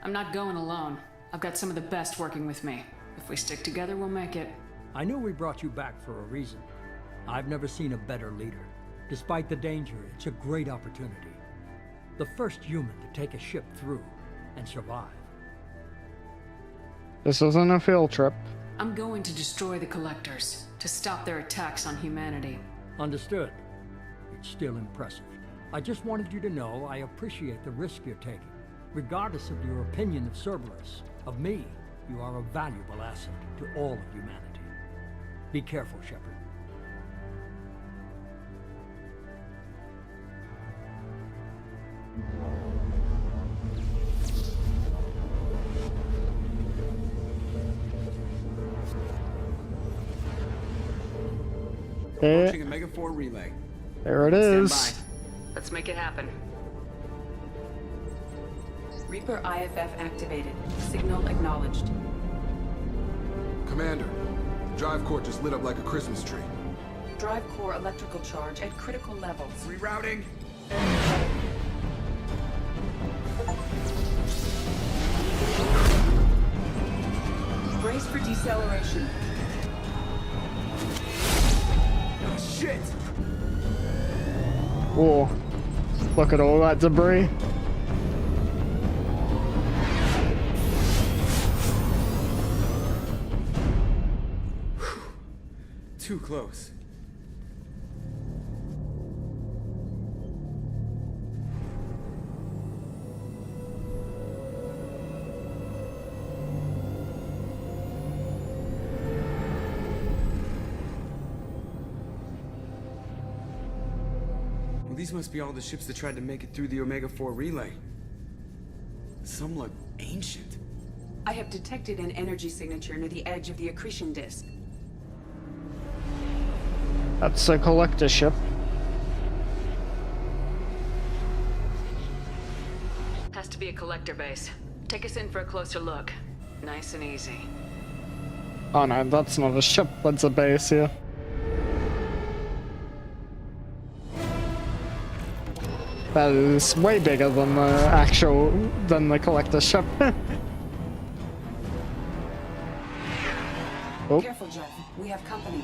I'm not going alone. I've got some of the best working with me. If we stick together, we'll make it. I knew we brought you back for a reason. I've never seen a better leader. Despite the danger, it's a great opportunity. The first human to take a ship through and survive. This isn't a field trip. I'm going to destroy the Collectors, to stop their attacks on humanity. Understood. It's still impressive. I just wanted you to know I appreciate the risk you're taking. Regardless of your opinion of Cerberus, of me, you are a valuable asset to all of humanity. Be careful, Shepard. Launching a Omega-4 relay. There it is. Stand by. Let's make it happen. Reaper IFF activated. Signal acknowledged. Commander, drive core just lit up like a Christmas tree. Drive core electrical charge at critical levels. Rerouting. Brace for deceleration. Oh, shit! Whoa. Look at all that debris. Too close. Well, these must be all the ships that tried to make it through the Omega-4 relay. Some look ancient. I have detected an energy signature near the edge of the accretion disk. That's a collector ship. Has to be a Collector base. Take us in for a closer look. Nice and easy. Oh no, that's not a ship, that's a base here. That is way bigger than the collector ship. Oh. Careful, Jeff. We have company.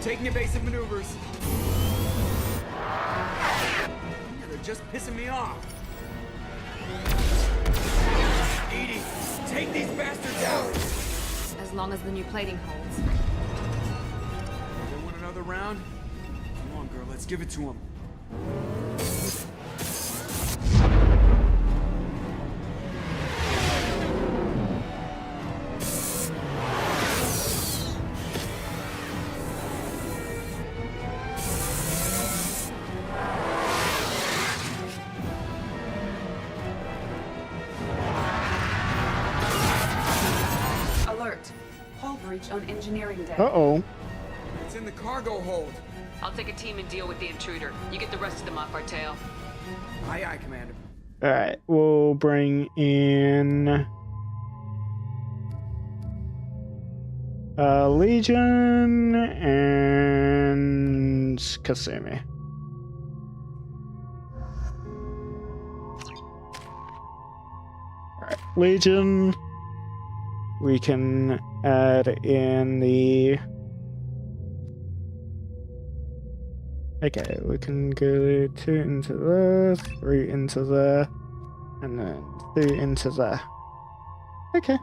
Taking evasive maneuvers. They're just pissing me off. Edie, take these bastards out! As long as the new plating holds. They want another round? Come on, girl, let's give it to them. On engineering deck. Uh-oh. It's in the cargo hold. I'll take a team and deal with the intruder. You get the rest of them off our tail. Aye, aye, Commander. Alright, we'll bring in Legion and Kasumi. Alright, Legion. We can add in the... Okay, we can go 2 into there, 3 into there, and then 2 into there. Okay.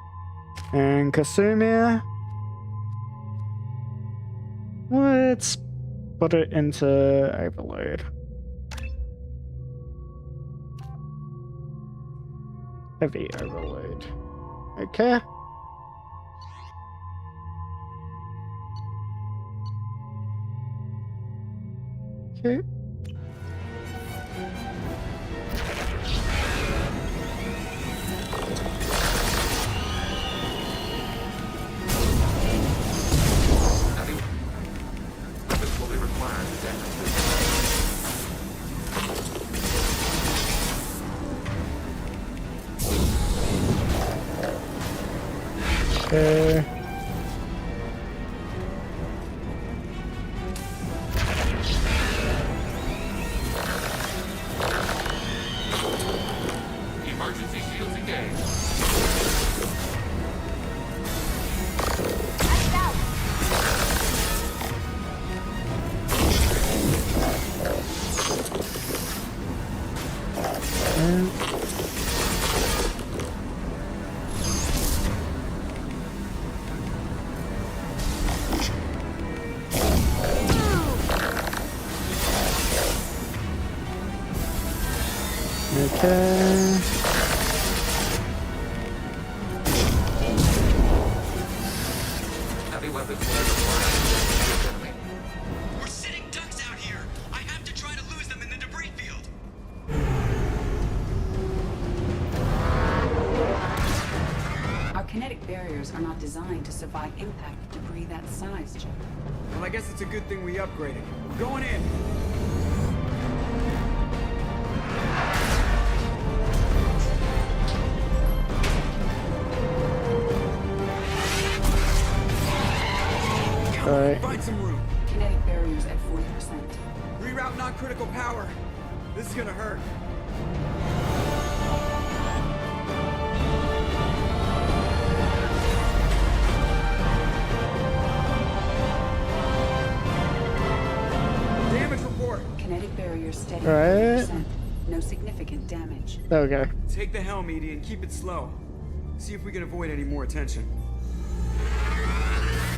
And Kasumi, let's put it into Overload. Heavy Overload. Okay. Okay. This will be required to damage Okay. emergency shields engaged. Okay. Heavy weapons. We're sitting ducks out here. I have to try to lose them in the debris field. Our kinetic barriers are not designed to survive impact with debris that size, Jeff. Well, I guess it's a good thing we upgraded. We're going in. Alright. Find some room. Kinetic barriers at 40%. Reroute non-critical power. This is gonna hurt. Damage report. Kinetic barriers steady Right. at 40%. No significant damage. There we go. Take the helm, Edie, and keep it slow. See if we can avoid any more attention.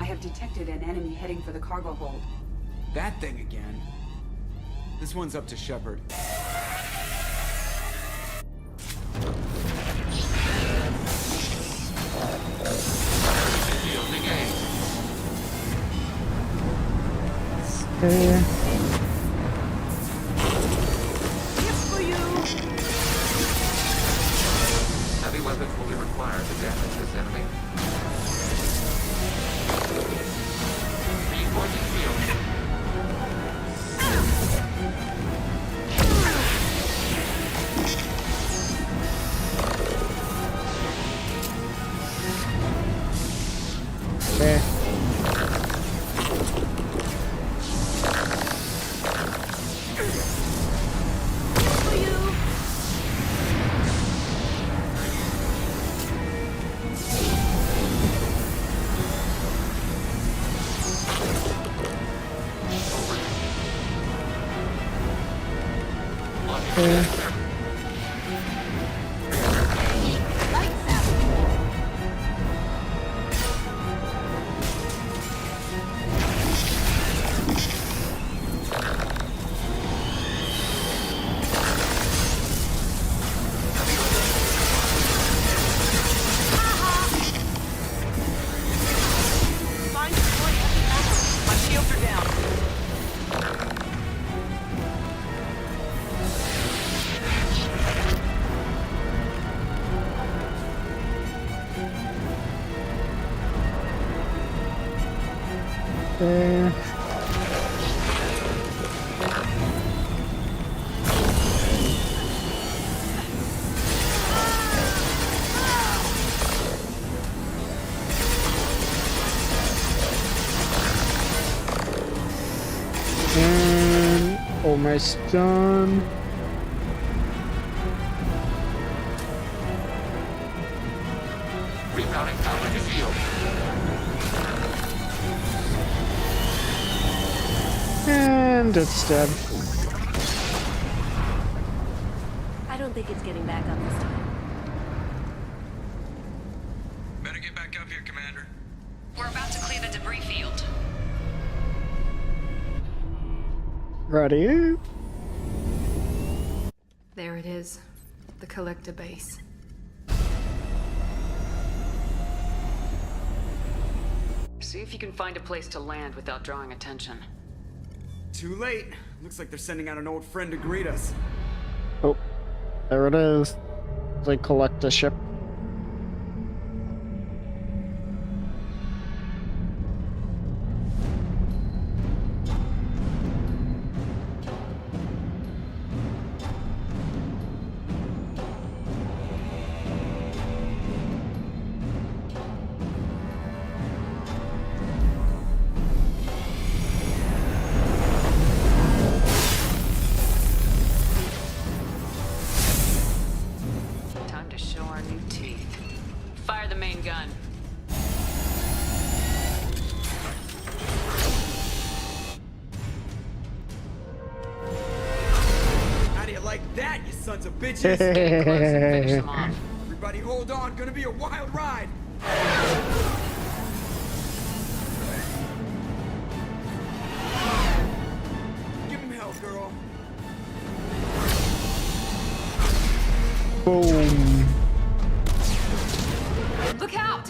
I have detected an enemy heading for the cargo hold. That thing again. This one's up to Shepard. Shields engaged. Okay. Heavy weapons will be required to damage this enemy. Reinforcing shields. And almost done. Rerouting power to shield. And it's dead. I don't think it's getting back up this time. Better get back up here, Commander. We're about to clear the debris field. Ready? There it is. The collector base. See if you can find a place to land without drawing attention. Too late. Looks like they're sending out an old friend to greet us. Oh, there it is. They collect the ship. Time to show our new teeth. Fire the main gun. How do you like that, you sons of bitches? Get close and finish them off. Everybody hold on, gonna be a wild ride. Give him hell, girl. Boom. Look out!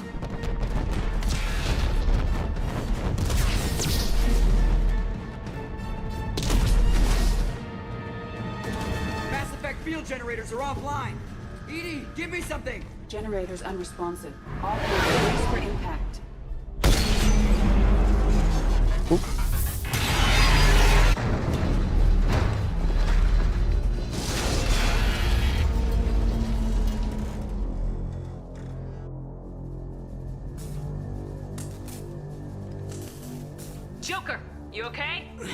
Mass effect field generators are offline. Edie, give me something. Generators unresponsive. All hands brace for impact. Joker, you okay? I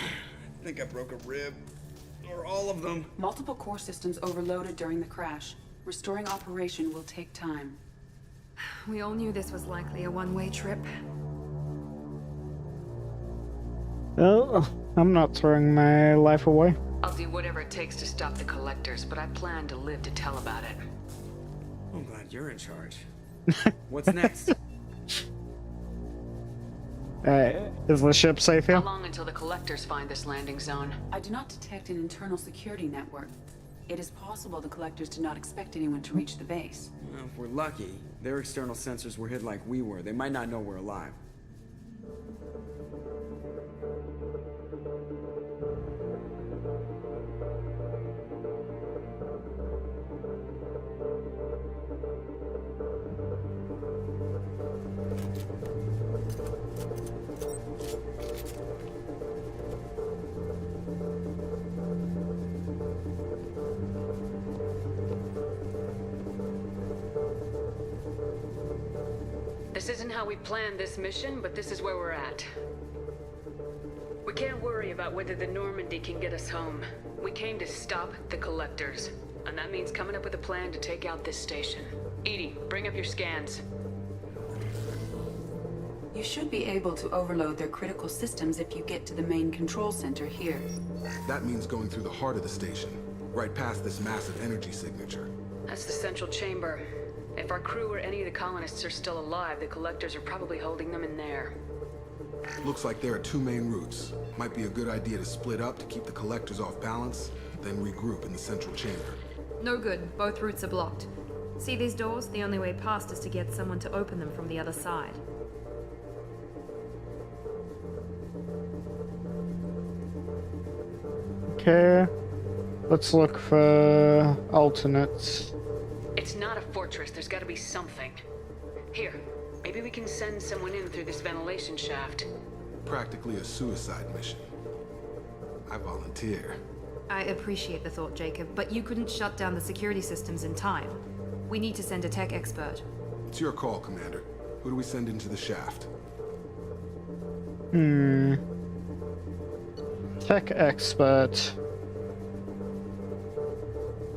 think I broke a rib. Or all of them. Multiple core systems overloaded during the crash. Restoring operation will take time. We all knew this was likely a one-way trip. Well, I'm not throwing my life away. I'll do whatever it takes to stop the collectors, but I plan to live to tell about it. I'm glad you're in charge. What's next? Is the ship safe here? How long until the collectors find this landing zone? I do not detect an internal security network. It is possible the collectors did not expect anyone to reach the base. Well, if we're lucky, their external sensors were hid like we were. They might not know we're alive. This isn't how we planned this mission, but this is where we're at. We can't worry about whether the Normandy can get us home. We came to stop the collectors, and that means coming up with a plan to take out this station. Edie, bring up your scans. You should be able to overload their critical systems if you get to the main control center here. That means going through the heart of the station. right past this massive energy signature. That's the central chamber. If our crew or any of the colonists are still alive, the collectors are probably holding them in there. Looks like there are two main routes. Might be a good idea to split up to keep the collectors off balance, then regroup in the central chamber. No good. Both routes are blocked. See these doors? The only way past is to get someone to open them from the other side. Okay. Let's look for alternates. It's not a fortress. There's gotta be something. Here, maybe we can send someone in through this ventilation shaft. Practically a suicide mission. I volunteer. I appreciate the thought, Jacob, but you couldn't shut down the security systems in time. We need to send a tech expert. It's your call, Commander. Who do we send into the shaft? Tech expert.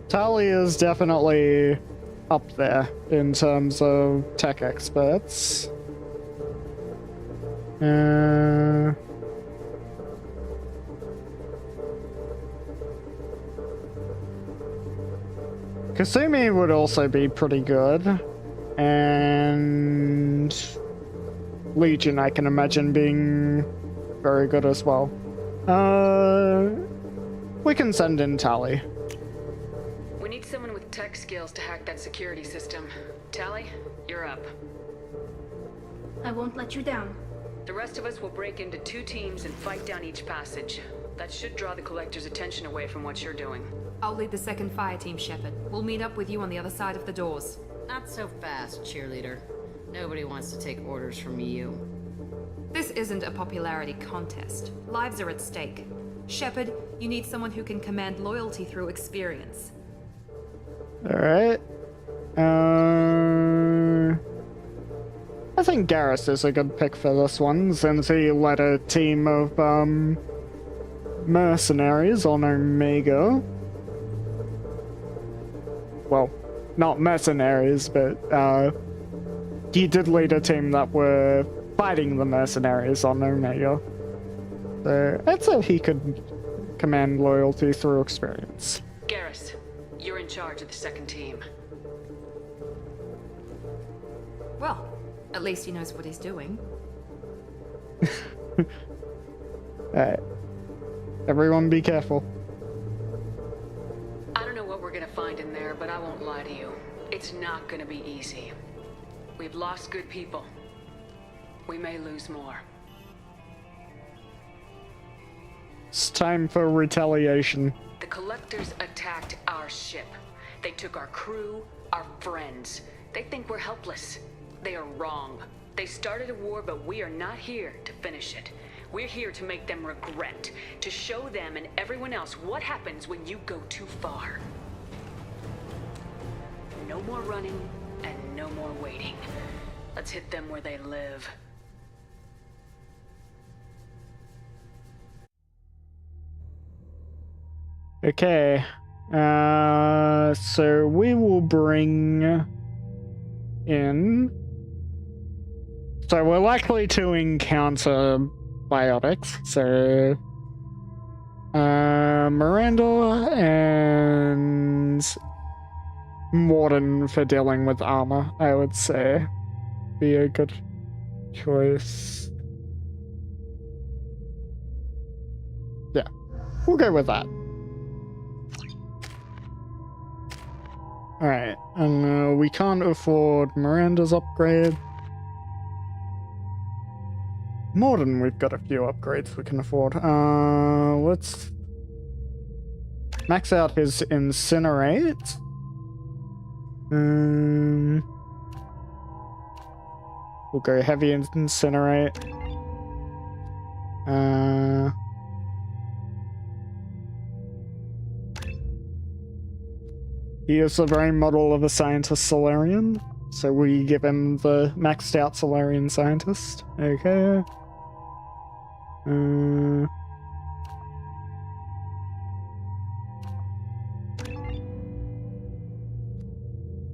Tali is definitely up there in terms of tech experts. Kasumi would also be pretty good. And Legion, I can imagine being very good as well. We can send in Tali. We need someone with tech skills to hack that security system. Tali, you're up. I won't let you down. The rest of us will break into 2 teams and fight down each passage. That should draw the collector's attention away from what you're doing. I'll lead the second fire team, Shepard. We'll meet up with you on the other side of the doors. Not so fast, cheerleader. Nobody wants to take orders from you. This isn't a popularity contest. Lives are at stake. Shepard, you need someone who can command loyalty through experience. Alright. I think Garrus is a good pick for this one, since he led a team of, mercenaries on Omega. Well, not mercenaries, but, he did lead a team that were fighting the mercenaries on Omega. So, I'd say he could command loyalty through experience. Garrus, you're in charge of the second team. Well, at least he knows what he's doing. Alright. Everyone be careful. I don't know what we're gonna find in there, but I won't lie to you. It's not gonna be easy. We've lost good people. We may lose more. It's time for retaliation. The collectors attacked our ship. They took our crew, our friends. They think we're helpless. They are wrong. They started a war, but we are not here to finish it. We're here to make them regret, to show them and everyone else what happens when you go too far. No more running, and no more waiting. Let's hit them where they live. Okay. So we will bring in... So we're likely to encounter biotics, so... Miranda and... Morden for dealing with armor, I would say. Be a good choice. Yeah, we'll go with that. Alright, and we can't afford Miranda's upgrade. Morden, we've got a few upgrades we can afford. Let's max out his Incinerate. We'll go heavy Incinerate. He is the very model of a scientist Solarian, so we give him the maxed out Solarian scientist. Okay.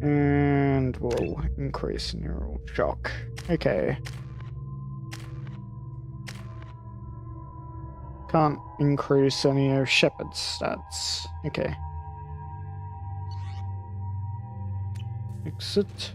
And we'll increase neural shock. Okay. Can't increase any of Shepard's stats. Okay. Exit.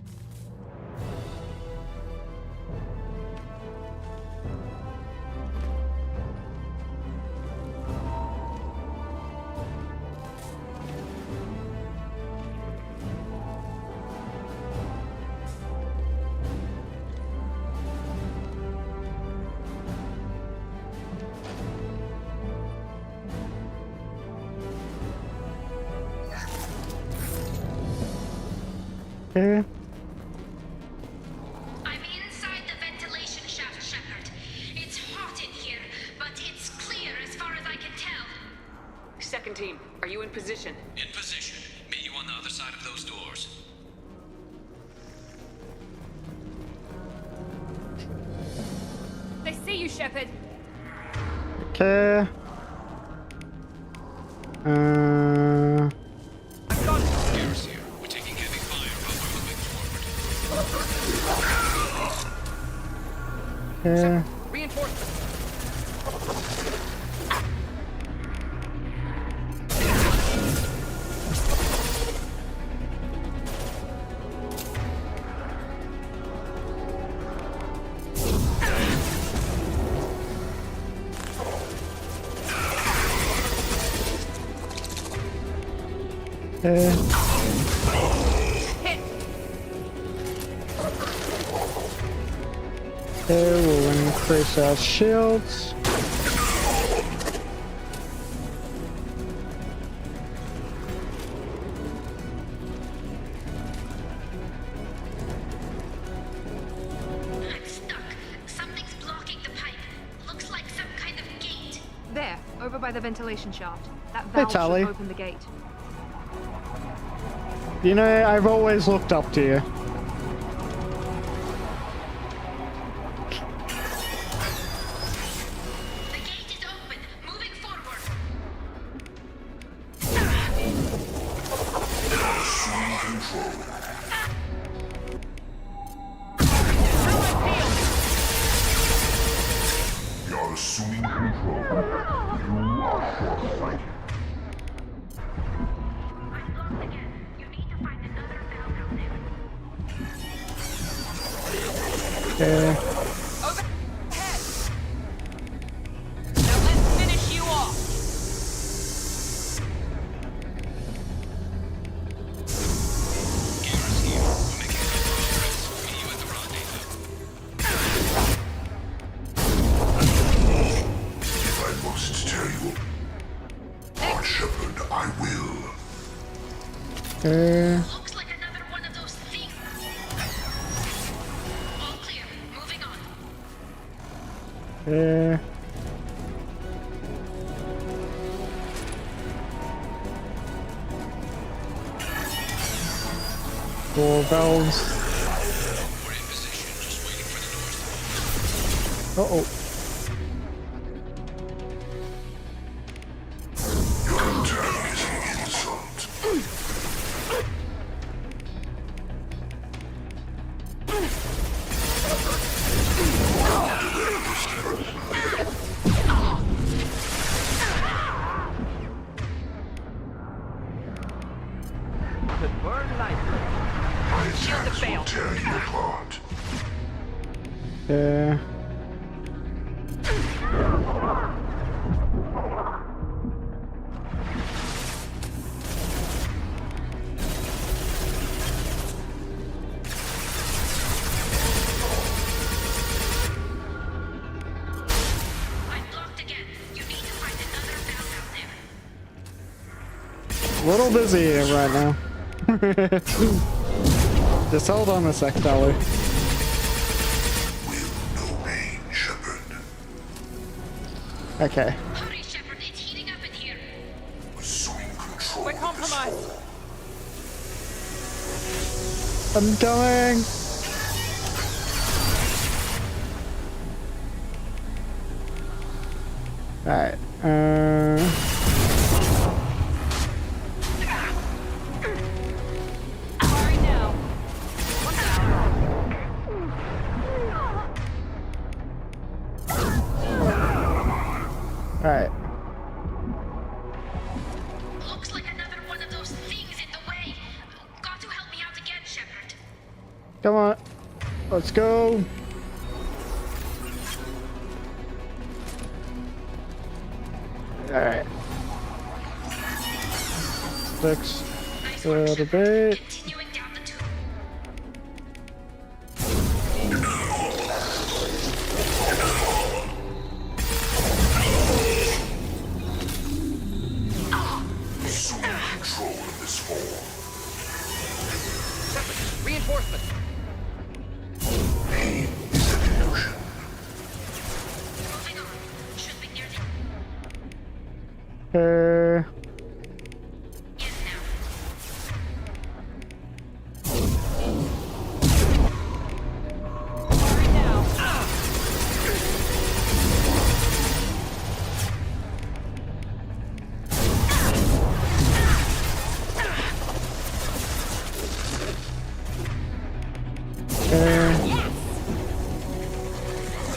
Okay. I'm inside the ventilation shaft, Shepard. It's hot in here, but it's clear as far as I can tell. Second team, are you in position? In position. Meet you on the other side of those doors. They see you, Shepard. Okay. Gears here. We're taking heavy fire while we're moving forward. Okay. Reinforcements. Okay. Okay, we'll increase our shields. I'm stuck. Something's blocking the pipe. Looks like some kind of gate. There, over by the ventilation shaft. That Hey, valve Tally. should open the gate. You know, I've always looked up to you. The gate is open. Moving forward. You're assuming control. You are short-sighted. I'm lost again. You need to find another valve out there. Okay. Overhead. Now let's finish you off. Gears here. We're making good progress. Meet you at the rendezvous. If I must tell you, Lord Shepard, I will. Okay. Looks like another one of those things. All clear. Moving on. Okay. Door valves. We're in position, just waiting for the doors to open. Uh-oh. Your attack is an insult. My attacks will tear you apart. Okay. I'm blocked again. You need to find another valve out there. A little busy here right now. Just hold on a sec, Dolly. No pain, Shepard. Okay. Hurry, Shepard. It's heating up in here. Assuming control. We're compromised. I'm going. Alright. Hurry now. Alright. Looks like another one of those things in the way. Got to help me out again, Shepard. Come on. Let's go. Alright. 6. Little bit. Reinforcement.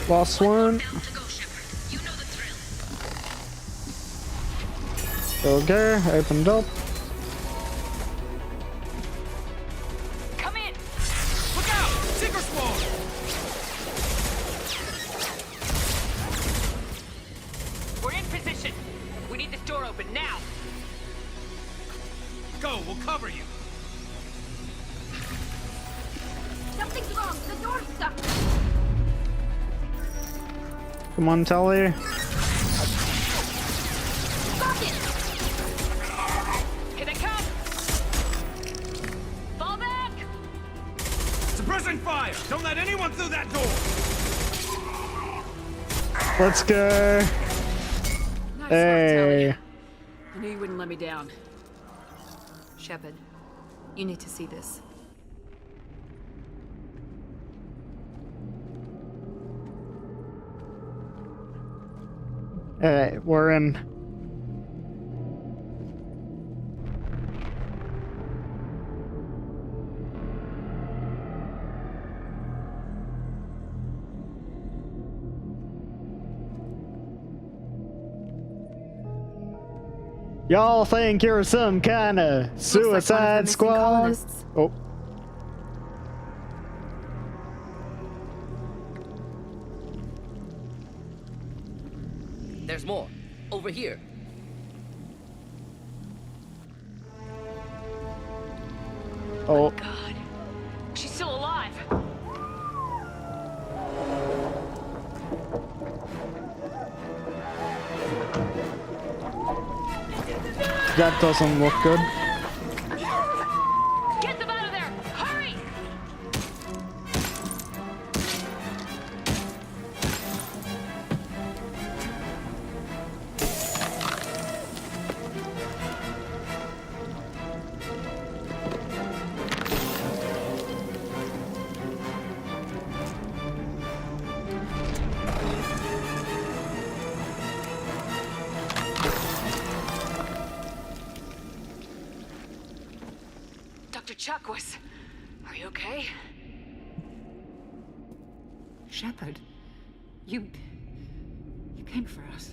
Last one. Okay, opened up. Come in! Look out! Seeker swarm! We're in position. We need this door open now. Go, we'll cover you. Something's wrong. The door's stuck. Come on, Tully. Stop it! Here they come! Fall back! Suppressing fire! Don't let anyone through that door! Let's go. Nice Hey. work, I knew you wouldn't let me down. Shepard, you need to see this. Alright, we're in. Y'all think you're some kind of suicide squad? Oh. There's more. Over here. Oh. God. She's still alive. That doesn't look good. Get them out of there! Hurry! Dr. Chuckwith, are you okay? Shepard, you came for us.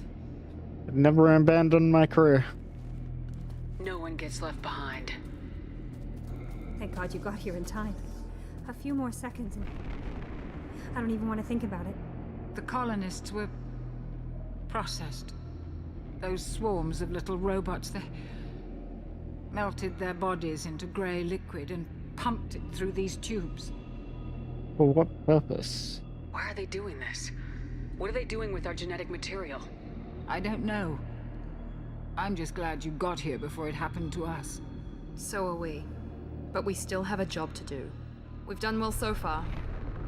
I've never abandoned my career. No one gets left behind. Thank God you got here in time. A few more seconds and I don't even want to think about it. The colonists were processed. Those swarms of little robots, they melted their bodies into grey liquid and pumped it through these tubes. For what purpose? Why are they doing this? What are they doing with our genetic material? I don't know. I'm just glad you got here before it happened to us. So are we. But we still have a job to do. We've done well so far.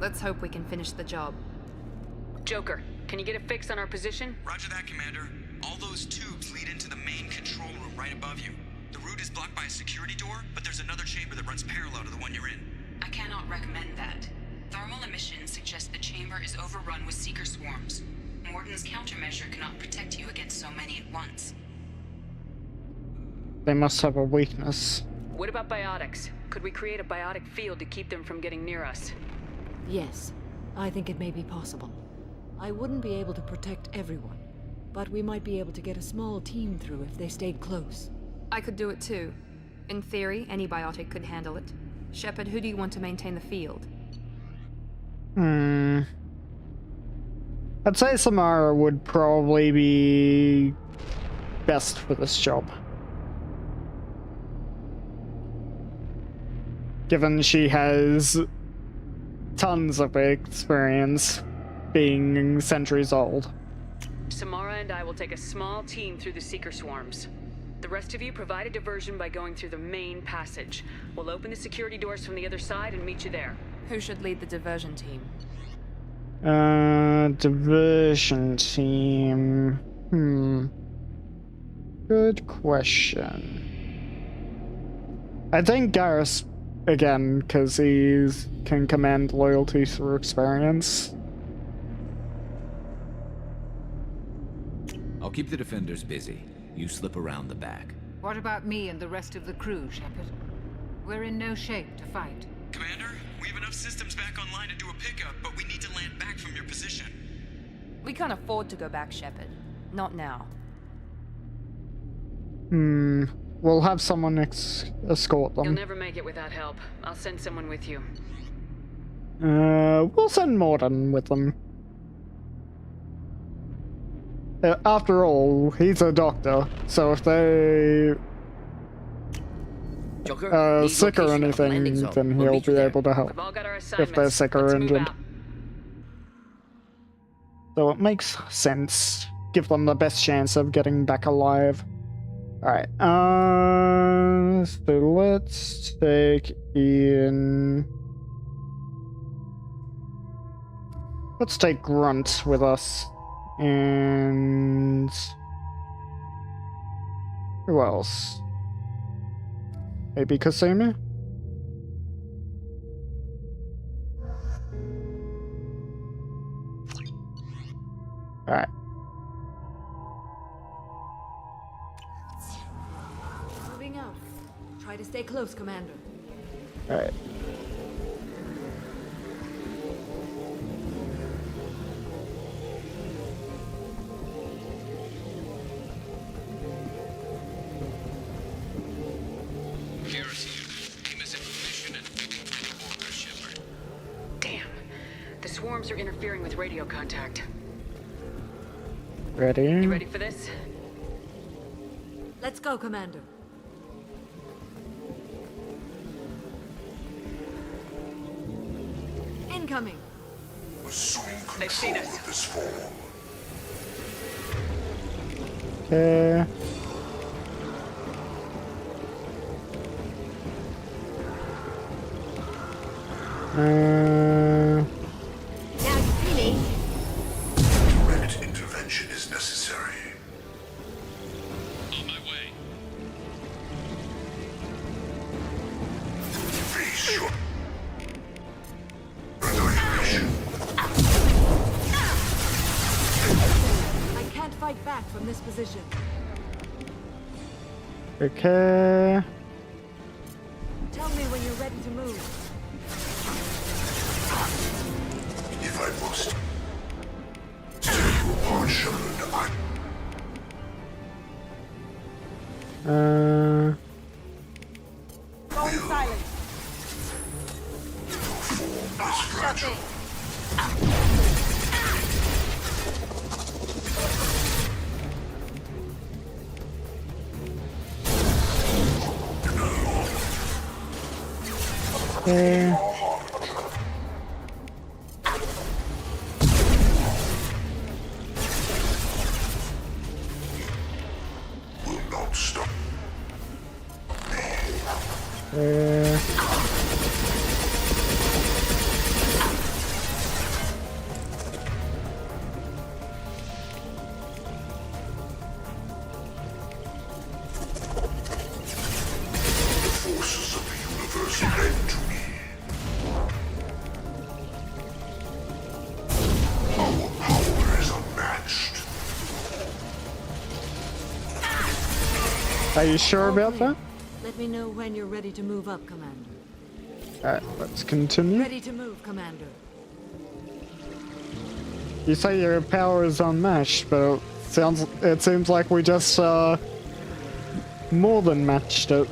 Let's hope we can finish the job. Joker, can you get a fix on our position? Roger that, Commander. All those tubes lead into the main control room right above you. The route is blocked by a security door, but there's another chamber that runs parallel to the one you're in. I cannot recommend that. Thermal emissions suggest the chamber is overrun with seeker swarms. Morden's countermeasure cannot protect you against so many at once. They must have a weakness. What about biotics? Could we create a biotic field to keep them from getting near us? Yes, I think it may be possible. I wouldn't be able to protect everyone, but we might be able to get a small team through if they stayed close. I could do it too. In theory, any biotic could handle it. Shepard, who do you want to maintain the field? I'd say Samara would probably be best for this job. Given she has tons of experience being centuries old. Samara and I will take a small team through the Seeker swarms. The rest of you provide a diversion by going through the main passage. We'll open the security doors from the other side and meet you there. Who should lead the diversion team? Diversion team. Good question. I think Garrus, again, because he can command loyalty through experience. I'll keep the defenders busy. You slip around the back. What about me and the rest of the crew, Shepard? We're in no shape to fight. Commander, we have enough systems back online to do a pickup, but we need to land back from your position. We can't afford to go back, Shepard. Not now. We'll have someone escort them. You'll never make it without help. I'll send someone with you. We'll send Mordin with them. After all, he's a doctor, so if they are sick or anything, then he'll be able to help. If they're sick or injured. So it makes sense. Give them the best chance of getting back alive. Alright, so let's take in... Let's take Grunt with us. And... who else? Maybe Kasumi? Alright. Moving out. Try to stay close, Commander. Alright. Damn. The swarms are interfering with radio contact. Ready? You ready for this? Let's go, Commander. Incoming. They've seen us. Okay. Now you see me. Direct intervention is necessary. On my way. Face your... I can't fight back from this position. Okay. Tell me when you're ready to move. If I must tear you apart, Shepard, Going silent. Shut in. Okay. will not stop. The forces of the universe lend to me. Our power is unmatched. Are you sure about that? Let me know when you're ready to move up, Commander. Alright, let's continue. Ready to move, Commander. You say your power is unmatched, but it seems like we just more than matched it.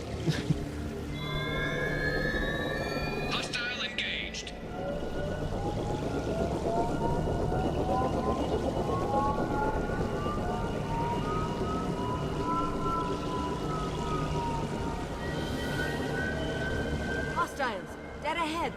ahead.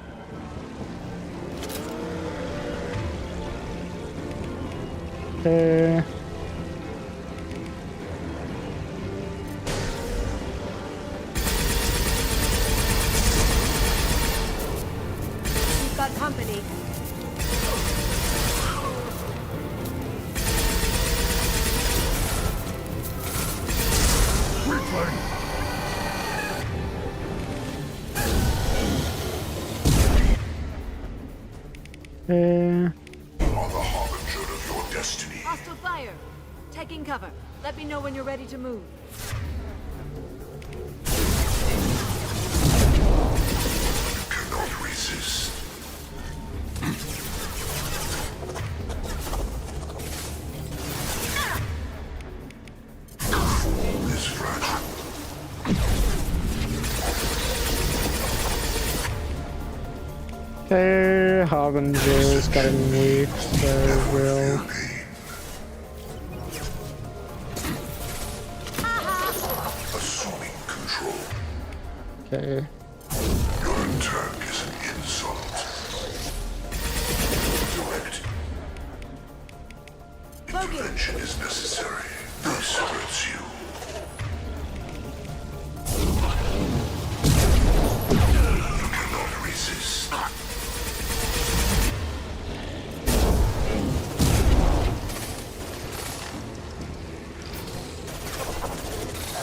We've got company. You are the harbinger of your destiny. Hostile fire. Taking cover. Let me know when you're ready to move. Cannot resist. Form is fragile. Okay, Harbinger's getting weak, so we'll... Assuming control. Okay. Your attack is an insult. Direct. Intervention is necessary. This hurts you. You cannot resist.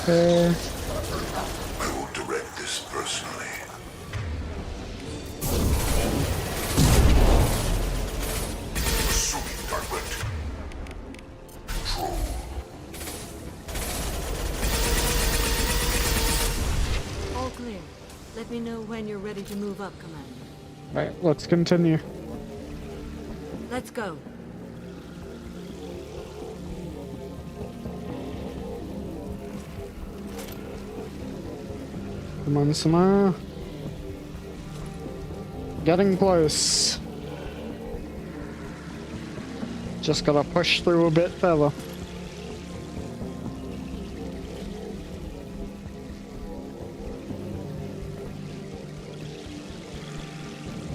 I will direct this personally. Assuming direct control. All clear. Let me know when you're ready to move up, Commander. Right, let's continue. Let's go. Come on, Sama. Getting close. Just gotta push through a bit further.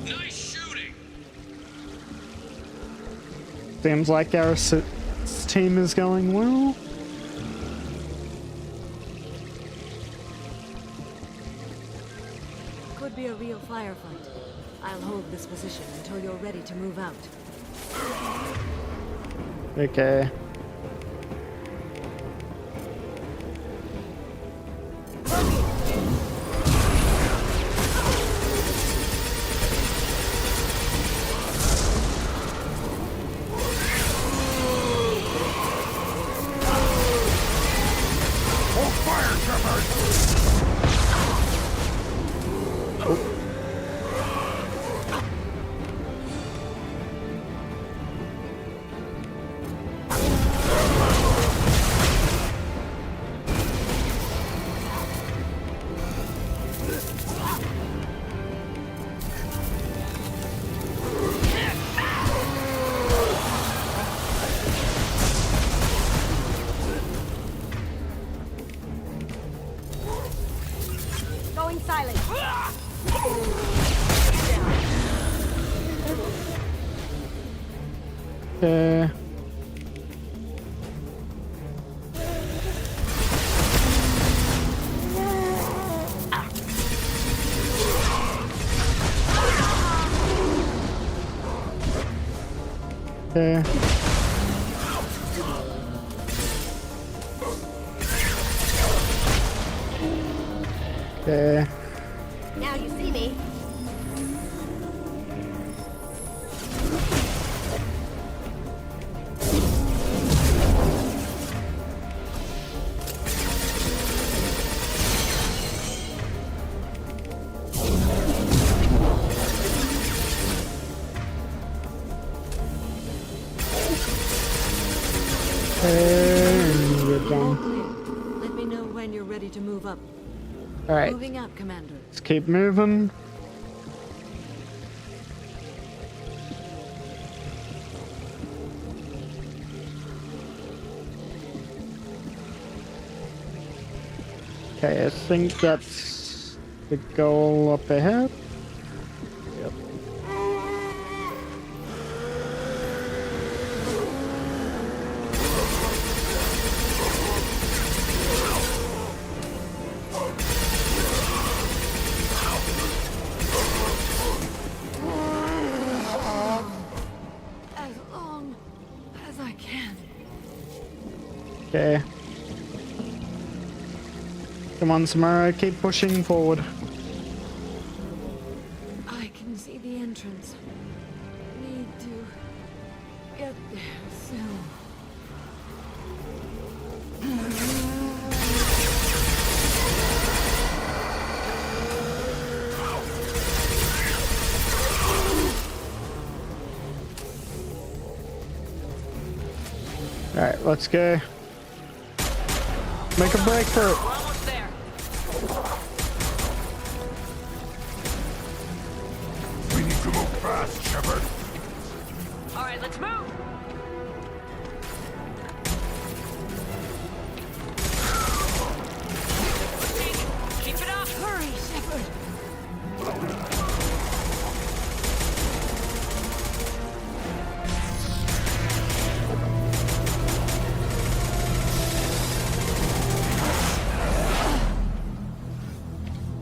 Nice shooting. Seems like our team is going well. Could be a real firefight. I'll hold this position until you're ready to move out. Okay. Going silent. Now you see me. We're All done. clear. Let me know when you're ready to move up. Alright, Moving up, Commander. let's keep moving. Okay, I think that's the goal up ahead. Okay. Come on, Samara, keep pushing forward. I can see the entrance. Need to get there soon. Alright, let's go. Make a break for it. We need to move fast, Shepard. Alright, let's move! Keep it up! Hurry, Shepard!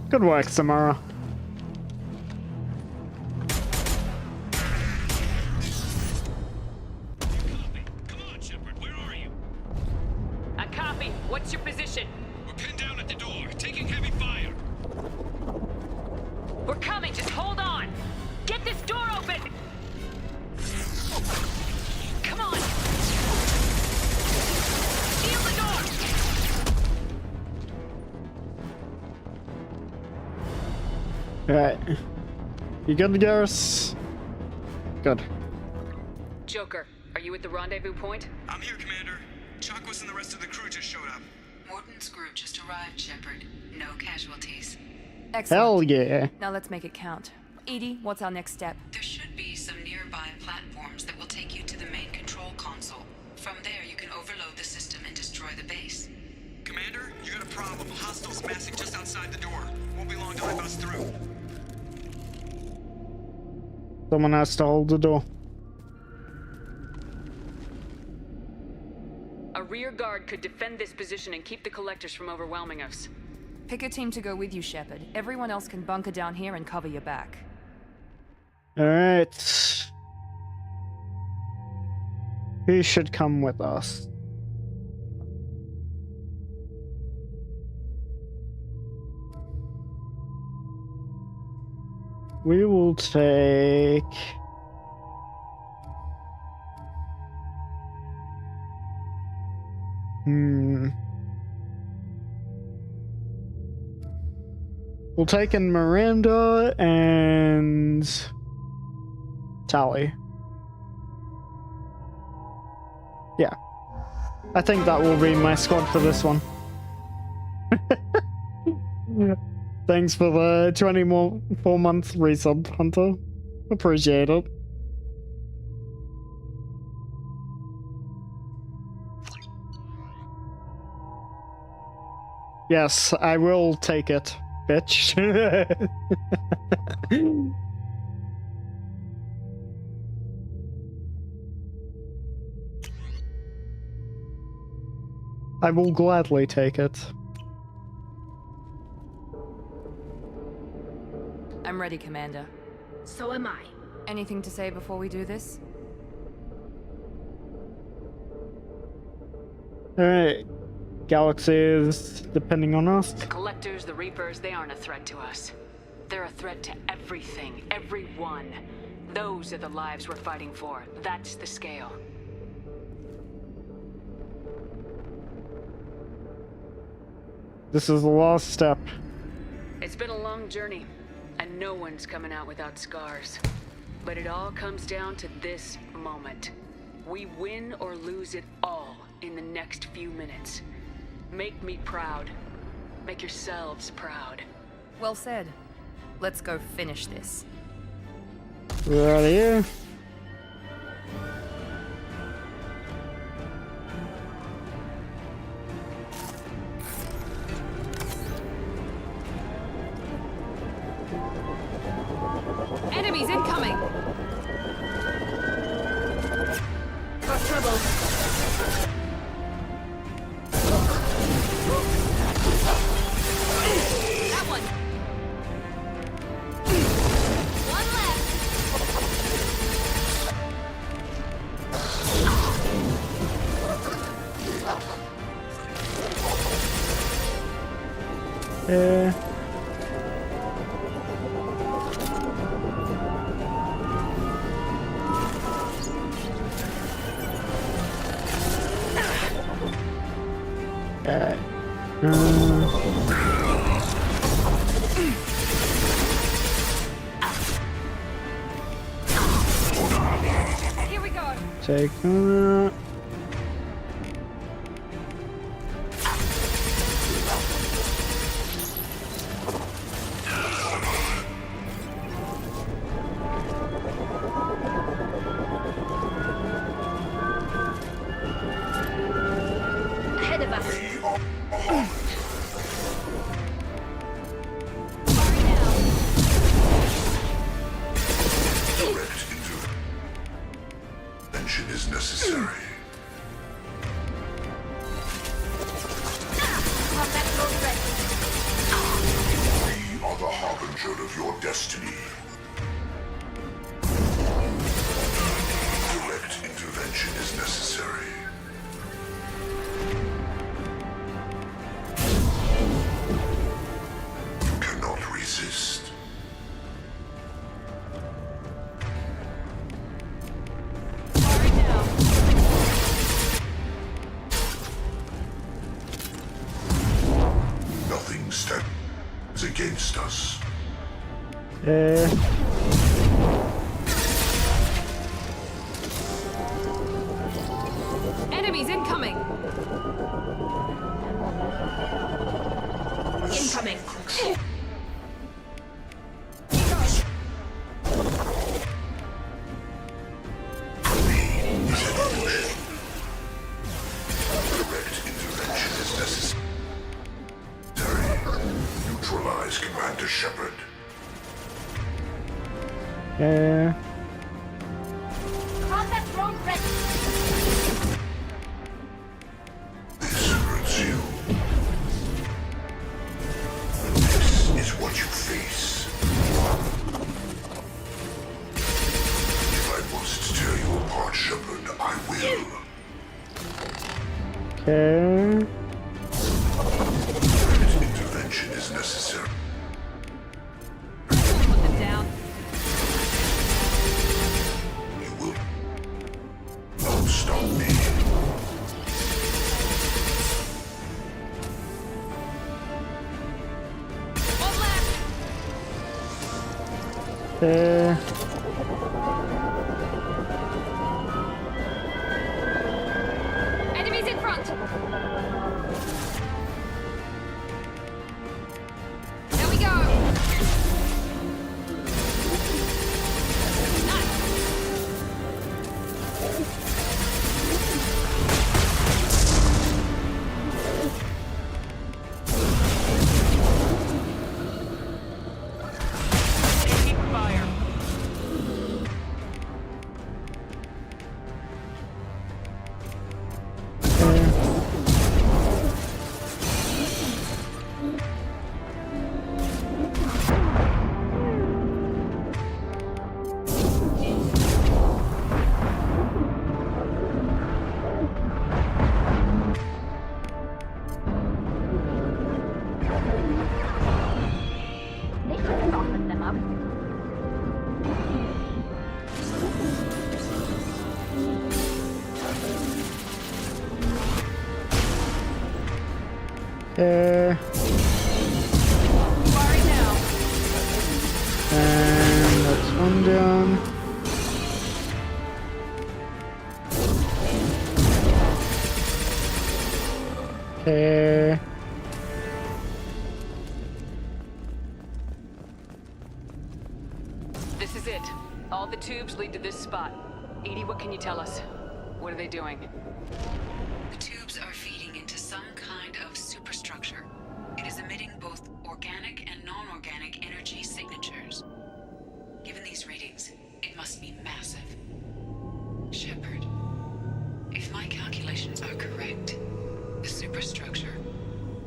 Good work, Samara. A copy. What's your position? We're pinned down at the door, taking heavy fire. We're coming. Just hold on. Get this door open. Come on. Seal the door. Alright. You good, Garrus? Good. Joker, are you at the rendezvous point? I'm here, Commander. Chakwas and the rest of the crew just showed up. Morton's group just arrived, Shepard. No casualties. Excellent. Hell yeah. Now let's make it count. Edie, what's our next step? There should be some nearby platforms that will take you to the main control console. From there, you can overload the system and destroy the base. Commander, you got a problem. Hostiles massing just outside the door. Won't be long till they bust through. Someone has to hold the door. A rear guard could defend this position and keep the collectors from overwhelming us. Pick a team to go with you, Shepard. Everyone else can bunker down here and cover your back. Alright. Who should come with us? We will take... We'll take in Miranda and... Tally. Yeah. I think that will be my squad for this one. Thanks for the 24-month resub, Hunter. Appreciate it. Yes, I will take it, bitch. I will gladly take it. I'm ready, Commander. So am I. Anything to say before we do this? Alright. Galaxies depending on us. The Collectors, the Reapers, they aren't a threat to us. They're a threat to everything, everyone. Those are the lives we're fighting for. That's the scale. This is the last step. It's been a long journey, and no one's coming out without scars. But it all comes down to this moment. We win or lose it all in the next few minutes. Make me proud. Make yourselves proud. Well said. Let's go finish this. Right here. Enemies incoming! Got trouble. That one. One left. Okay. Here we go. Take that. Ahead of us. Direct intervention is necessary. We are the harbinger of your destiny. Direct intervention is necessary. You cannot resist. Nothing stands against us. Enemies incoming. Incoming. Direct intervention is necessary. Neutralize Commander Shepard. Combat drone ready. This hurts you. This is what you face. If I must tear you apart, Shepard, I will. Okay. Direct intervention is necessary. Put them down. You will not stop me. One left. Enemies in front. There we go. Taking fire. They should have softened them up. Firing now. And that's one down. Okay. This is it. All the tubes lead to this spot. Edie, what can you tell us? What are they doing? The tubes are feeding into some kind of superstructure. It is emitting both organic and non-organic energy signatures. Given these readings, it must be massive. Shepard, if my calculations are correct, the superstructure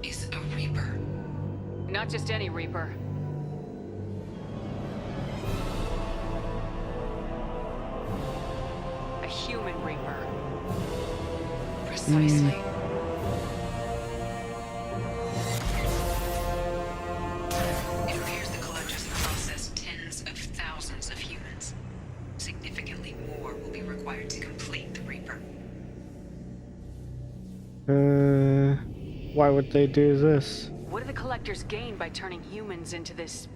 is a Reaper. Not just any Reaper. A human Reaper. Precisely. Why would they do this? What do the Collectors gain by turning humans into this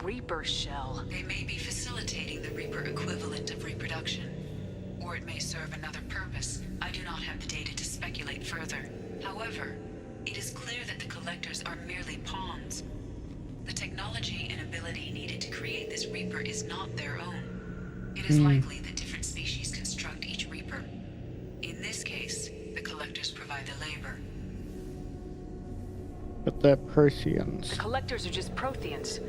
Reaper shell? They may be facilitating the Reaper equivalent of reproduction. Or it may serve another purpose. I do not have the data to speculate further. However, it is clear that the Collectors are merely pawns. The technology and ability needed to create this Reaper is not their own. It is likely that different species construct each Reaper. In this case, the Collectors provide the labor. But they're Protheans. The Collectors are just Protheans.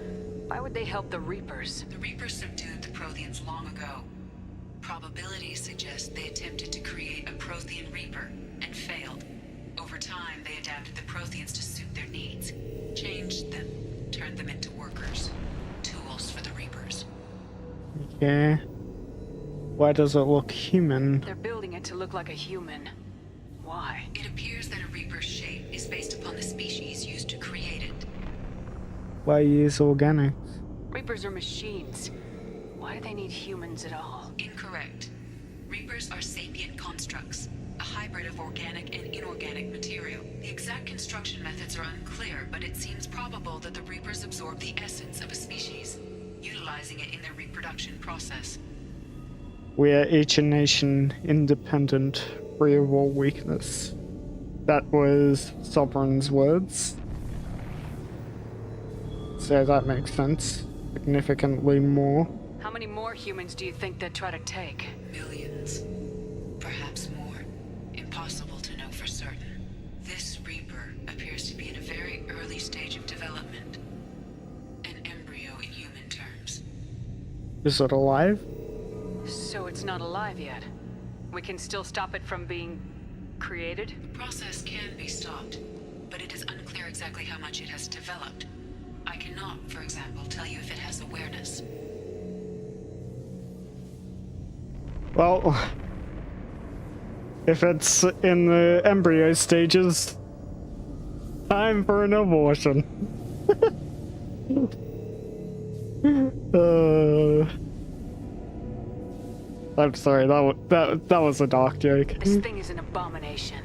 Why would they help the Reapers? The Reapers subdued the Protheans long ago. Probabilities suggest they attempted to create a Prothean Reaper and failed. Over time, they adapted the Protheans to suit their needs, changed them, turned them into workers, tools for the Reapers. Okay. Why does it look human? They're building it to look like a human. Why? It appears that a Reaper's shape is based upon the species used to create it. Why use organics? Reapers are machines. Why do they need humans at all? Incorrect. Reapers are sapient constructs, a hybrid of organic and inorganic material. The exact construction methods are unclear, but it seems probable that the Reapers absorb the essence of a species, utilizing it in their reproduction process. We are each a nation, independent, free of all weakness. That was Sovereign's words. So that makes sense. Significantly more. How many more humans do you think they'd try to take? Millions. Perhaps more. Impossible to know for certain. This Reaper appears to be in a very early stage of development. An embryo in human terms. Is it alive? So it's not alive yet. We can still stop it from being created? The process can be stopped, but it is unclear exactly how much it has developed. I cannot, for example, tell you if it has awareness. Well, if it's in the embryo stages, time for an abortion. I'm sorry, that was a dark joke. This thing is an abomination.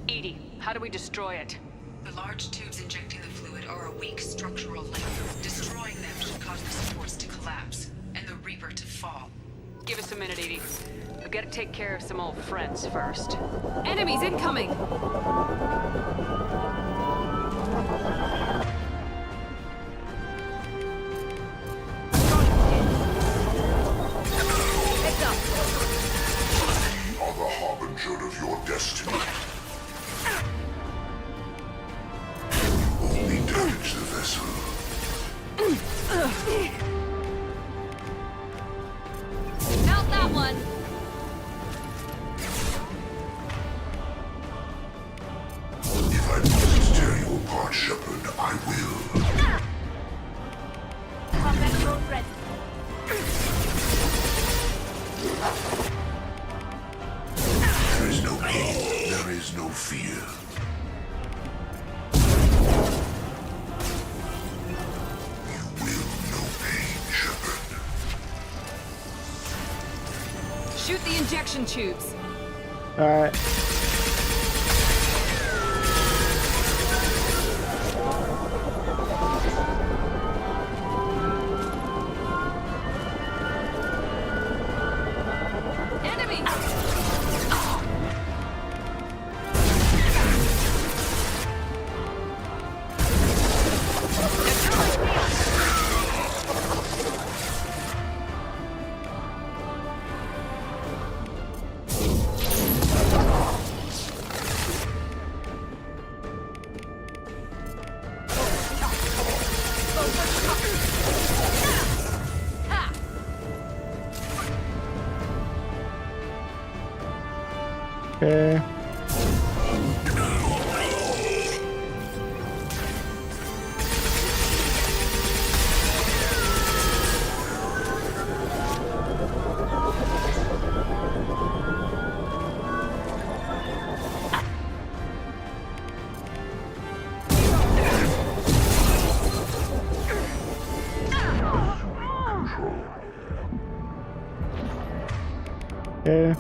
Edie, how do we destroy it? The large tubes injecting the fluid are a weak structural link. Destroying them should cause the supports to collapse, and the Reaper to fall. Give us a minute, Edie. We've got to take care of some old friends first. Enemies incoming! Heads up! We are the harbinger of your destiny. Only damage the vessel. Not that one! If I must tear you apart, Shepard, I will. Combat drone ready. There is no pain, there is no fear. You will know pain, Shepard. Shoot the injection tubes. Alright. Enemy! Okay. Okay.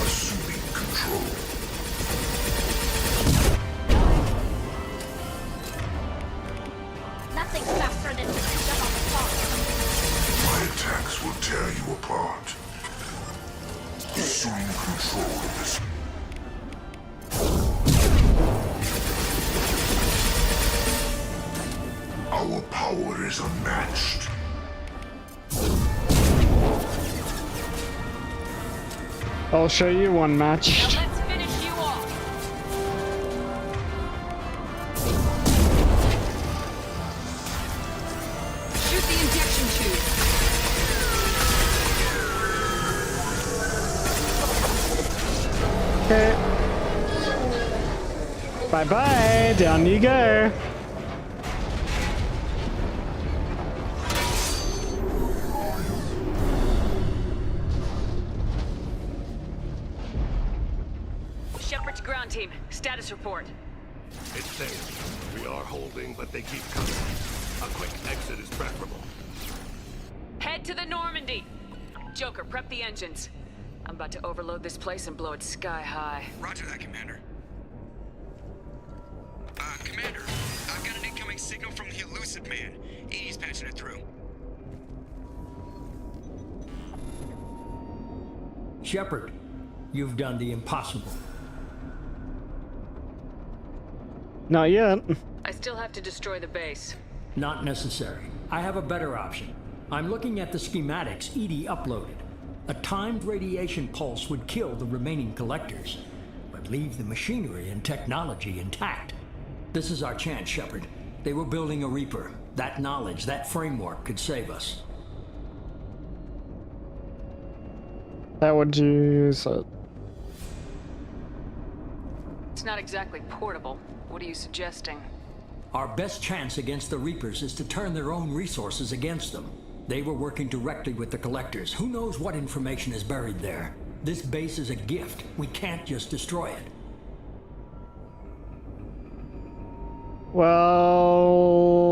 Assuming control. for this to catch up on the clock. My attacks will tear you apart. Assume control of this. Our power is unmatched. I'll show you one match. Now let's finish you off. Shoot the injection tube. Okay. Bye-bye, down you go. Shepard's ground team, status report. It's safe. We are holding, but they keep coming. A quick exit is preferable. Head to the Normandy. Joker, prep the engines. I'm about to overload this place and blow it sky high. Roger that, Commander. Commander, I've got an incoming signal from the elusive man. Edie's patching it through. Shepard, you've done the impossible. Not yet. I still have to destroy the base. Not necessary. I have a better option. I'm looking at the schematics Edie uploaded. A timed radiation pulse would kill the remaining collectors, but leave the machinery and technology intact. This is our chance, Shepard. They were building a Reaper. That knowledge, that framework could save us. How would you use it? It's not exactly portable. What are you suggesting? Our best chance against the Reapers is to turn their own resources against them. They were working directly with the collectors. Who knows what information is buried there? This base is a gift. We can't just destroy it. Well,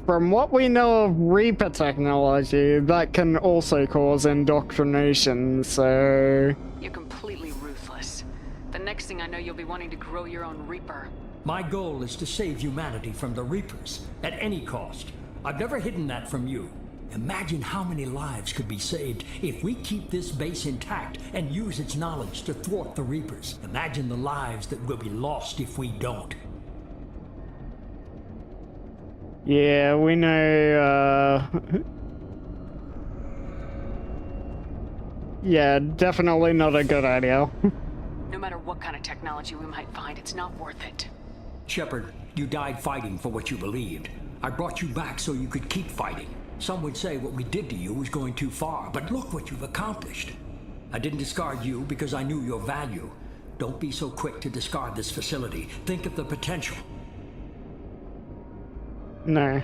from what we know of Reaper technology, that can also cause indoctrination, so... You're completely ruthless. The next thing I know, you'll be wanting to grow your own Reaper. My goal is to save humanity from the Reapers, at any cost. I've never hidden that from you. Imagine how many lives could be saved if we keep this base intact and use its knowledge to thwart the Reapers. Imagine the lives that will be lost if we don't. Yeah, we know, yeah, definitely not a good idea. No matter what kind of technology we might find, it's not worth it. Shepard, you died fighting for what you believed. I brought you back so you could keep fighting. Some would say what we did to you was going too far, but look what you've accomplished. I didn't discard you because I knew your value. Don't be so quick to discard this facility. Think of the potential. No,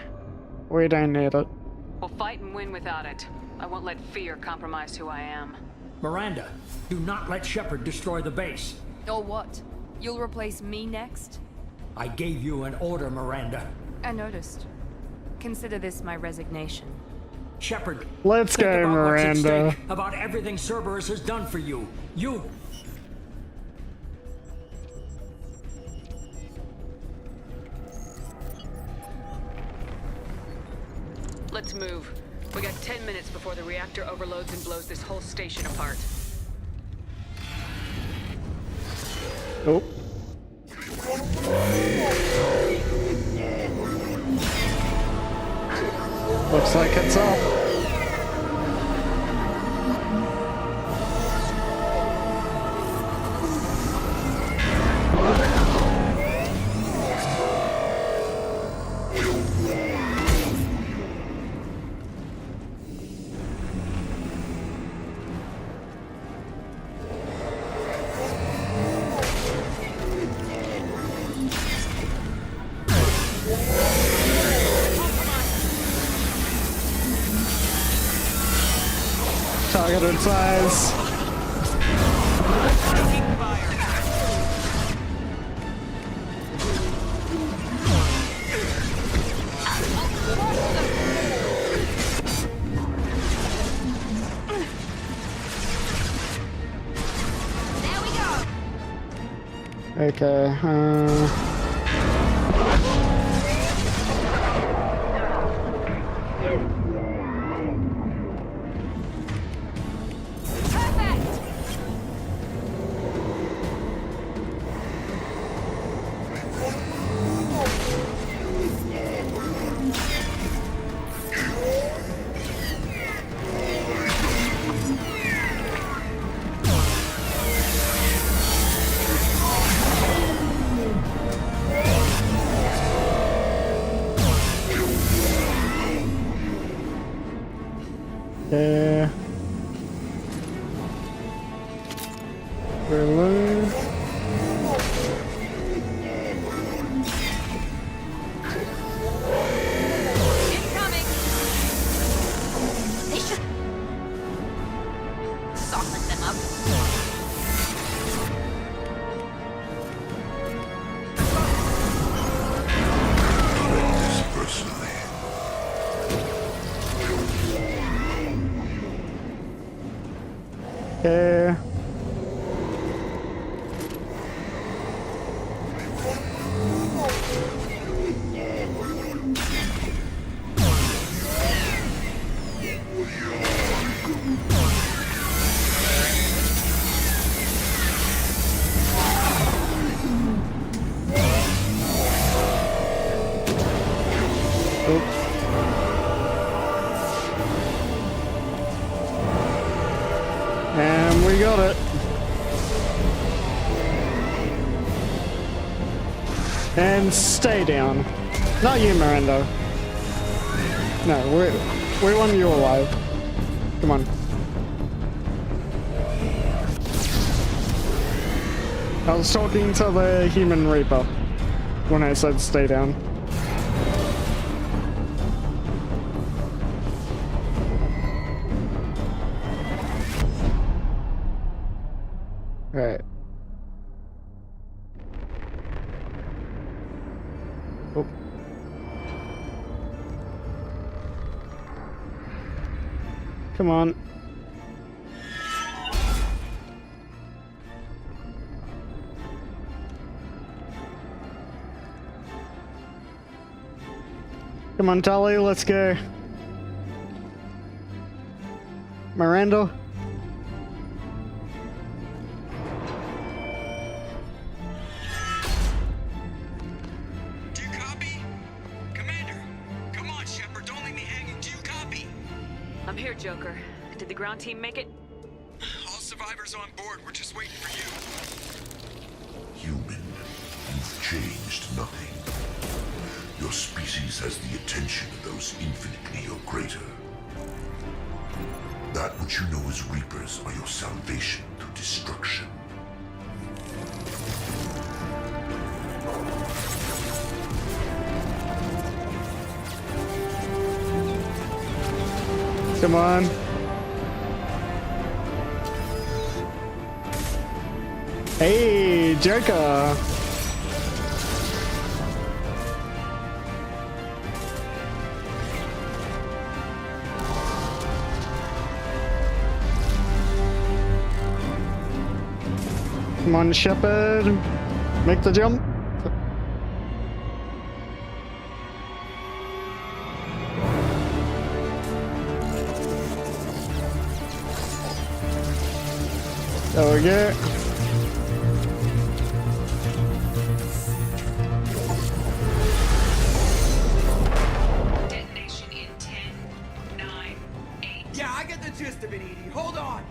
we don't need it. We'll fight and win without it. I won't let fear compromise who I am. Miranda, do not let Shepard destroy the base. Or what? You'll replace me next? I gave you an order, Miranda. I noticed. Consider this my resignation. Shepard, let's think go, about Miranda. What's at stake, about everything Cerberus has done for you. Let's move. We got 10 minutes before the reactor overloads and blows this whole station apart. Oh. Looks like it's up. Targeted size. There we go. Okay, Reload. Incoming! They should soften them up. And we got it. And stay down. Not you, Miranda. No, we want you alive. Come on. I was talking to the human Reaper when I said stay down. Alright. Oh. Come on. Come on, Tully, let's go. Miranda? Do you copy? Commander, come on, Shepard, don't leave me hanging. Do you copy? I'm here, Joker. Did the ground team make it? All survivors on board. We're just waiting for you. Human, you've changed nothing. Your species has the attention of those infinitely or greater. That which you know as Reapers are your salvation through destruction. Come on. Hey, Joker. Come on, Shepard. Make the jump. There we go. Detonation in 10, 9, 8. Yeah, I get the gist of it, Edie. Hold on.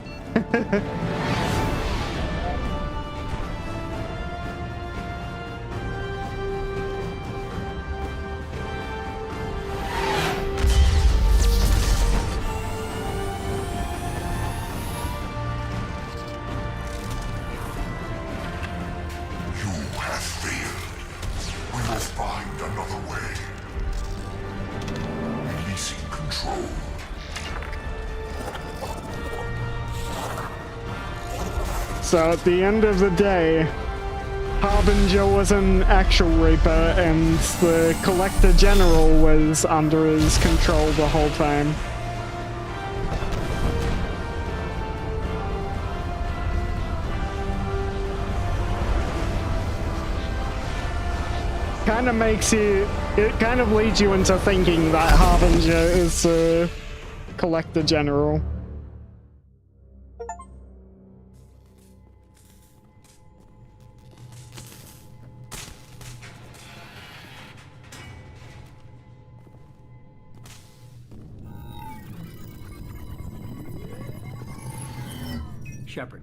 So at the end of the day, Harbinger was an actual Reaper and the Collector General was under his control the whole time. Kind of makes you, it kind of leads you into thinking that Harbinger is the Collector General. Shepard,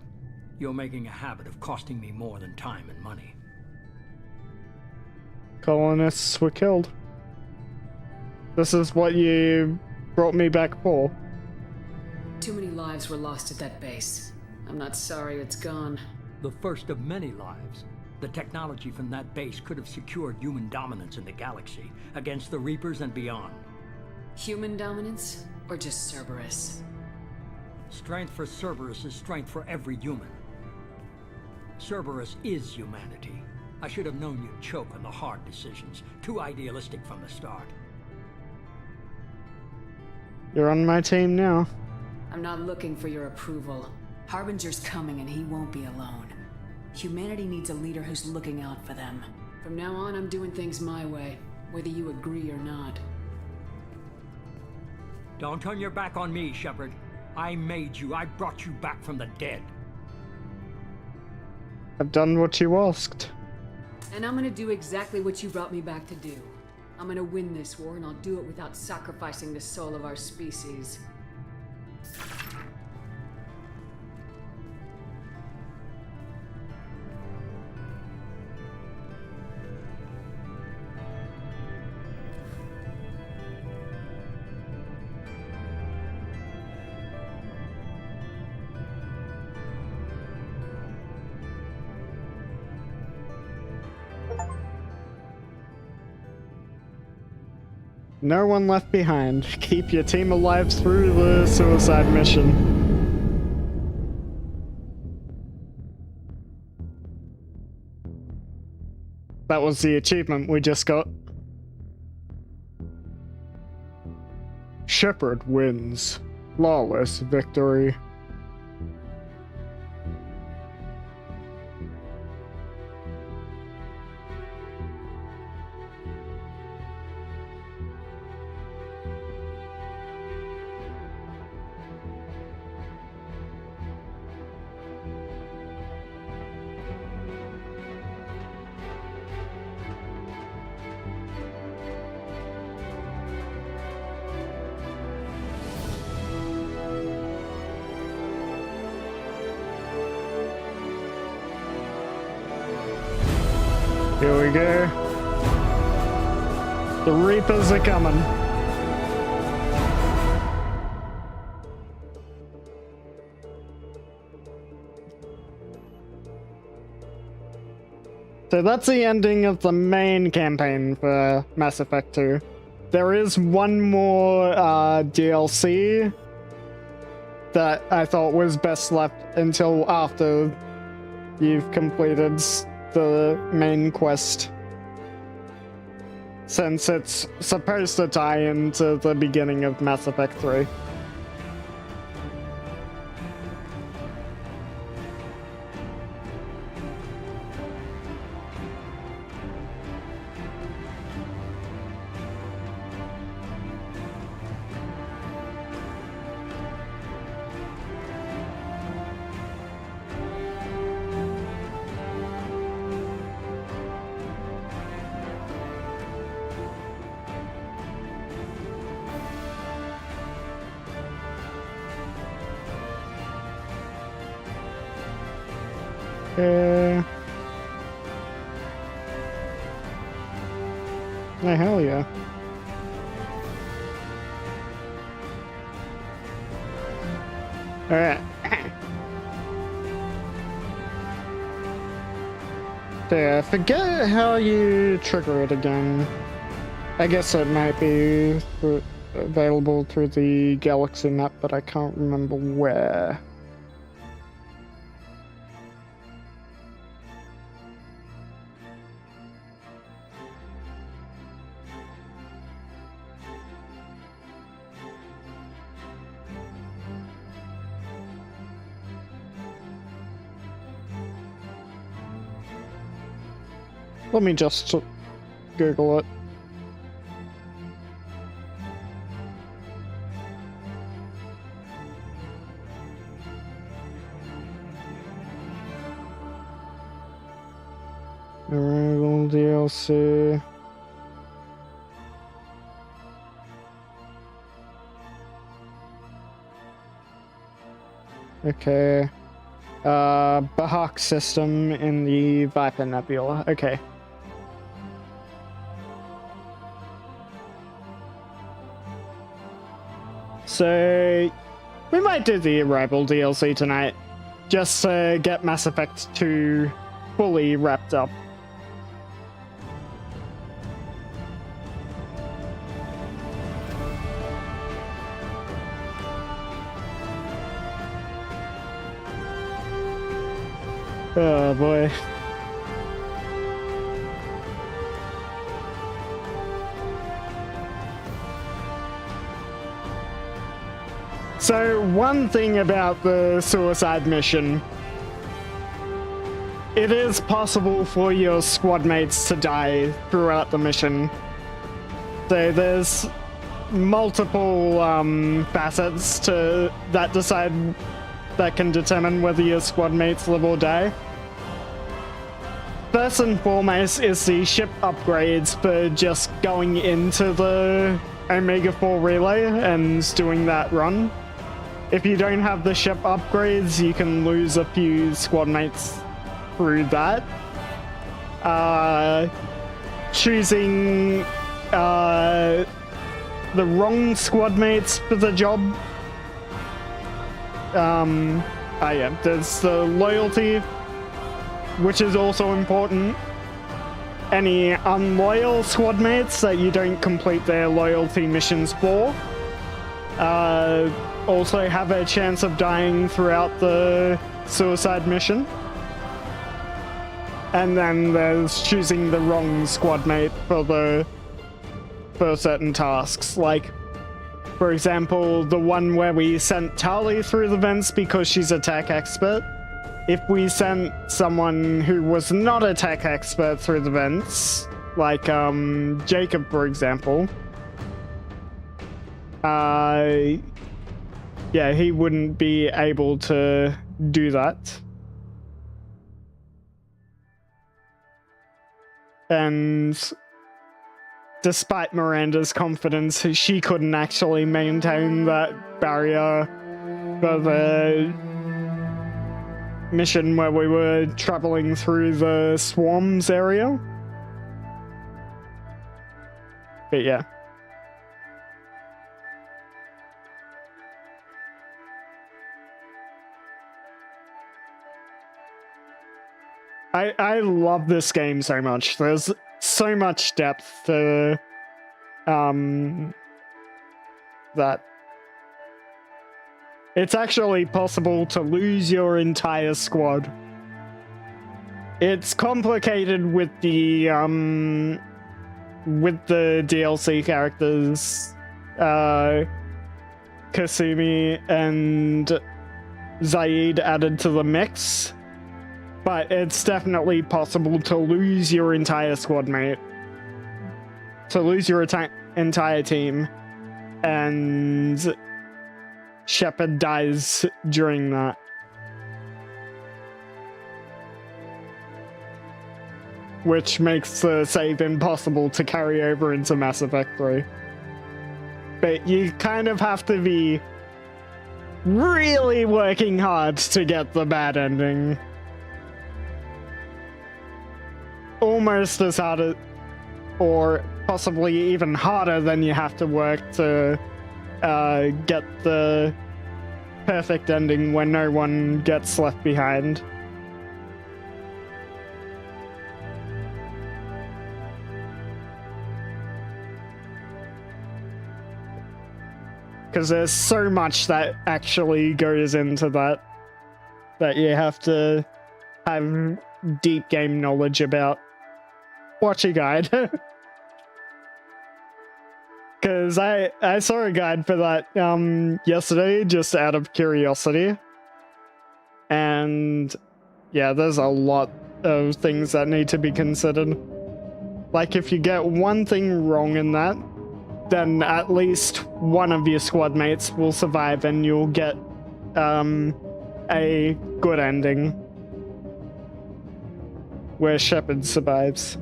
you're making a habit of costing me more than time and money. Colonists were killed. This is what you brought me back for. too many lives were lost at that base. I'm not sorry it's gone. The first of many lives. The technology from that base could have secured human dominance in the galaxy against the Reapers and beyond. Human dominance? Or just Cerberus? Strength for Cerberus is strength for every human. Cerberus is humanity. I should have known you'd choke on the hard decisions. Too idealistic from the start. You're on my team now. I'm not looking for your approval. Harbinger's coming and he won't be alone. Humanity needs a leader who's looking out for them. From now on, I'm doing things my way, whether you agree or not. Don't turn your back on me, Shepard. I made you. I brought you back from the dead. I've done what you asked. And I'm gonna do exactly what you brought me back to do. I'm gonna win this war, and I'll do it without sacrificing the soul of our species. No one left behind. Keep your team alive through the suicide mission. That was the achievement we just got. Shepard wins. Flawless victory. Here we go. The Reapers are coming. So that's the ending of the main campaign for Mass Effect 2. There is one more DLC that I thought was best left until after you've completed the main quest, since it's supposed to tie into the beginning of Mass Effect 3. Oh, hell yeah. Alright. So I forget how you trigger it again. I guess it might be available through the galaxy map, but I can't remember where. Let me just Google it. Arrival DLC. Okay. Bahak system in the Viper Nebula. Okay. So, We might do the Arrival DLC tonight, just to get Mass Effect 2 fully wrapped up. Oh boy. So, one thing about the suicide mission, it is possible for your squad mates to die throughout the mission. So there's multiple facets to that that can determine whether your squad mates live or die. First and foremost is the ship upgrades for just going into the Omega-4 relay and doing that run. If you don't have the ship upgrades, you can lose a few squad mates through that. Choosing the wrong squad mates for the job. Yeah, there's the loyalty, which is also important. Any unloyal squad mates that you don't complete their loyalty missions for also have a chance of dying throughout the suicide mission. And then there's choosing the wrong squad mate for certain tasks. Like, for example, the one where we sent Tali through the vents because she's a tech expert. If we sent someone who was not a tech expert through the vents, like Jacob, for example, yeah, he wouldn't be able to do that. And despite Miranda's confidence, she couldn't actually maintain that barrier for the mission where we were traveling through the swarms area. But yeah. I love this game so much. There's so much depth to that. It's actually possible to lose your entire squad. It's complicated with the DLC characters, Kasumi and Zaid added to the mix. But it's definitely possible to lose your entire squad mate. To lose your entire team. And Shepard dies during that. Which makes the save impossible to carry over into Mass Effect 3. But you kind of have to be really working hard to get the bad ending. Almost as hard as, or possibly even harder than you have to work to get the perfect ending where no one gets left behind. Because there's so much that actually goes into that you have to have deep game knowledge about. Watch a guide. Because I saw a guide for that yesterday just out of curiosity. And yeah, there's a lot of things that need to be considered. Like if you get one thing wrong in that, then at least one of your squad mates will survive and you'll get a good ending where Shepard survives.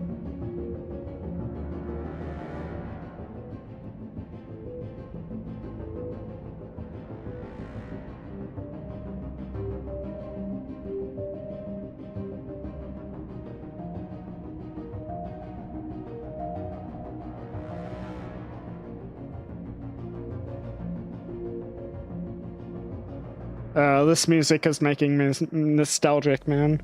This music is making me nostalgic, man.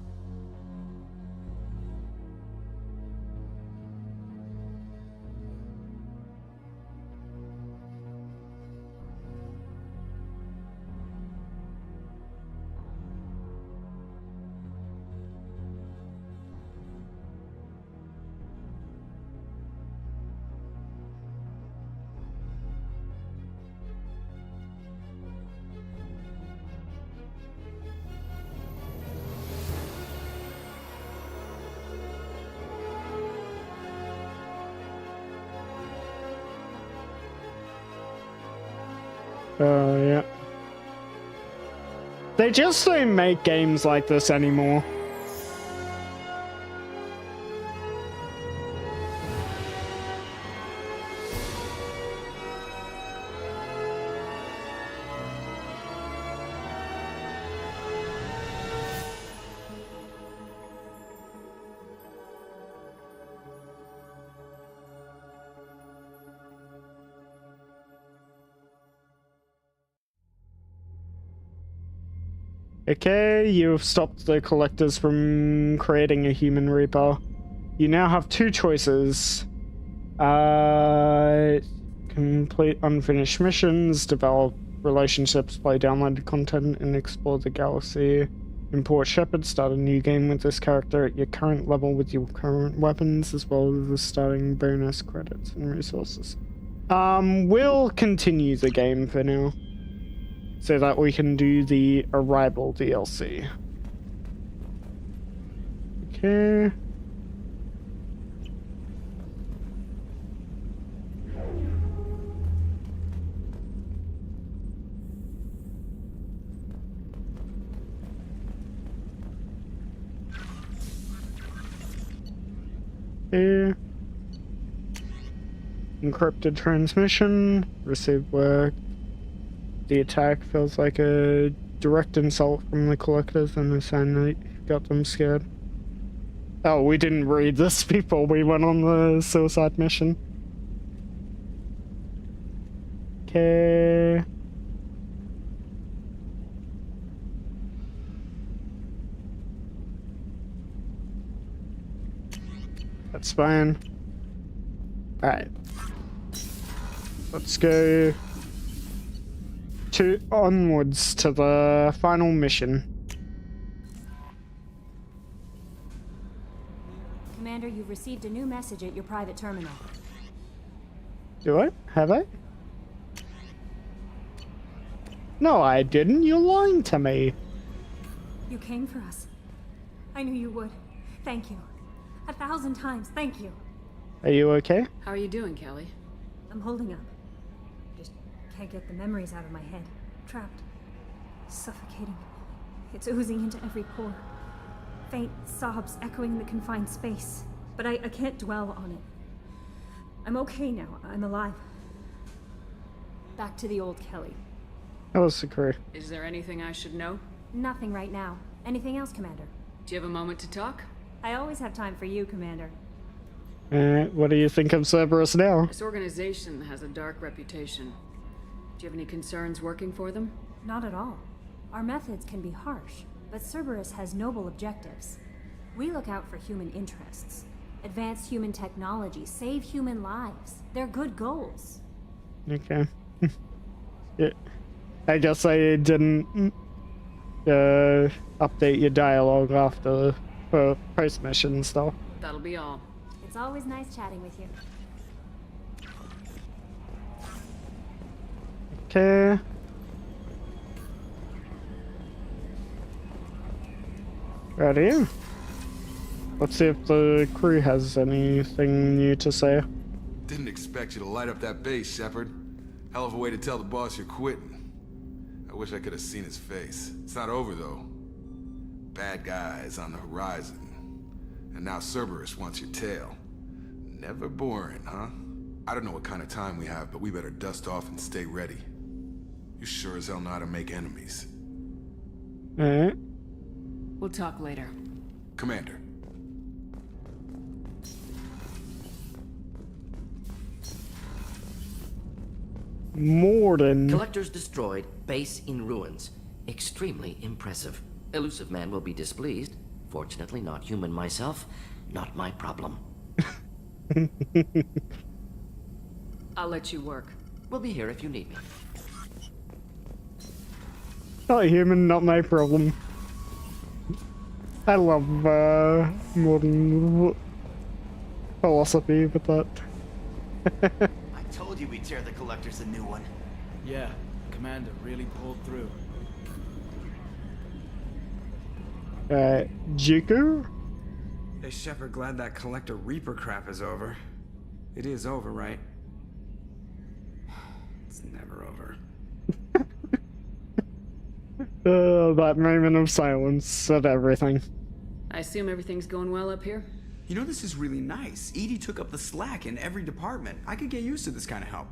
Oh, yeah. They just don't make games like this anymore. Okay, you've stopped the collectors from creating a human reaper. You now have two choices. Complete unfinished missions, develop relationships, play downloaded content, and explore the galaxy. Import Shepard, start a new game with this character at your current level with your current weapons, as well as the starting bonus credits and resources. We'll continue the game for now, so that we can do the Arrival DLC. Okay. Okay. Encrypted transmission, received work. The attack feels like a direct insult from the collectors and a sign that got them scared. Oh, we didn't read this before we went on the suicide mission. Okay. That's fine. Alright. Let's go onwards to the final mission. Commander, you've received a new message at your private terminal. Do I? Have I? No, I didn't. You're lying to me. You came for us. I knew you would. Thank you. 1,000 times, thank you. Are you okay? How are you doing, Kelly? I'm holding up. Just can't get the memories out of my head. Trapped. Suffocating. It's oozing into every pore. Faint sobs echoing the confined space. But I can't dwell on it. I'm okay now. I'm alive. Back to the old Kelly. That was the crew. Is there anything I should know? Nothing right now. Anything else, Commander? Do you have a moment to talk? I always have time for you, Commander. What do you think of Cerberus now? This organization has a dark reputation. Do you have any concerns working for them? Not at all. Our methods can be harsh, but Cerberus has noble objectives. We look out for human interests. Advance human technology, save human lives. They're good goals. Okay. Yeah. I guess I didn't update your dialogue after post-mission stuff. That'll be all. It's always nice chatting with you. Okay. Ready? Let's see if the crew has anything new to say. Didn't expect you to light up that base, Shepard. Hell of a way to tell the boss you're quitting. I wish I could have seen his face. It's not over, though. Bad guys on the horizon. And now Cerberus wants your tail. Never boring, huh? I don't know what kind of time we have, but we better dust off and stay ready. You sure as hell know how to make enemies. Alright. We'll talk later. Commander. Morden. Collectors destroyed, base in ruins. Extremely impressive. Elusive man will be displeased. Fortunately, not human myself. Not my problem. I'll let you work. We'll be here if you need me. Not human, not my problem. I love modern philosophy with that. I told you we'd tear the Collectors a new one. Yeah, Commander really pulled through. Jiku? Hey, Shepard, glad that Collector Reaper crap is over. It is over, right? It's never over. That moment of silence said everything. I assume everything's going well up here? You know, this is really nice. EDI took up the slack in every department. I could get used to this kind of help.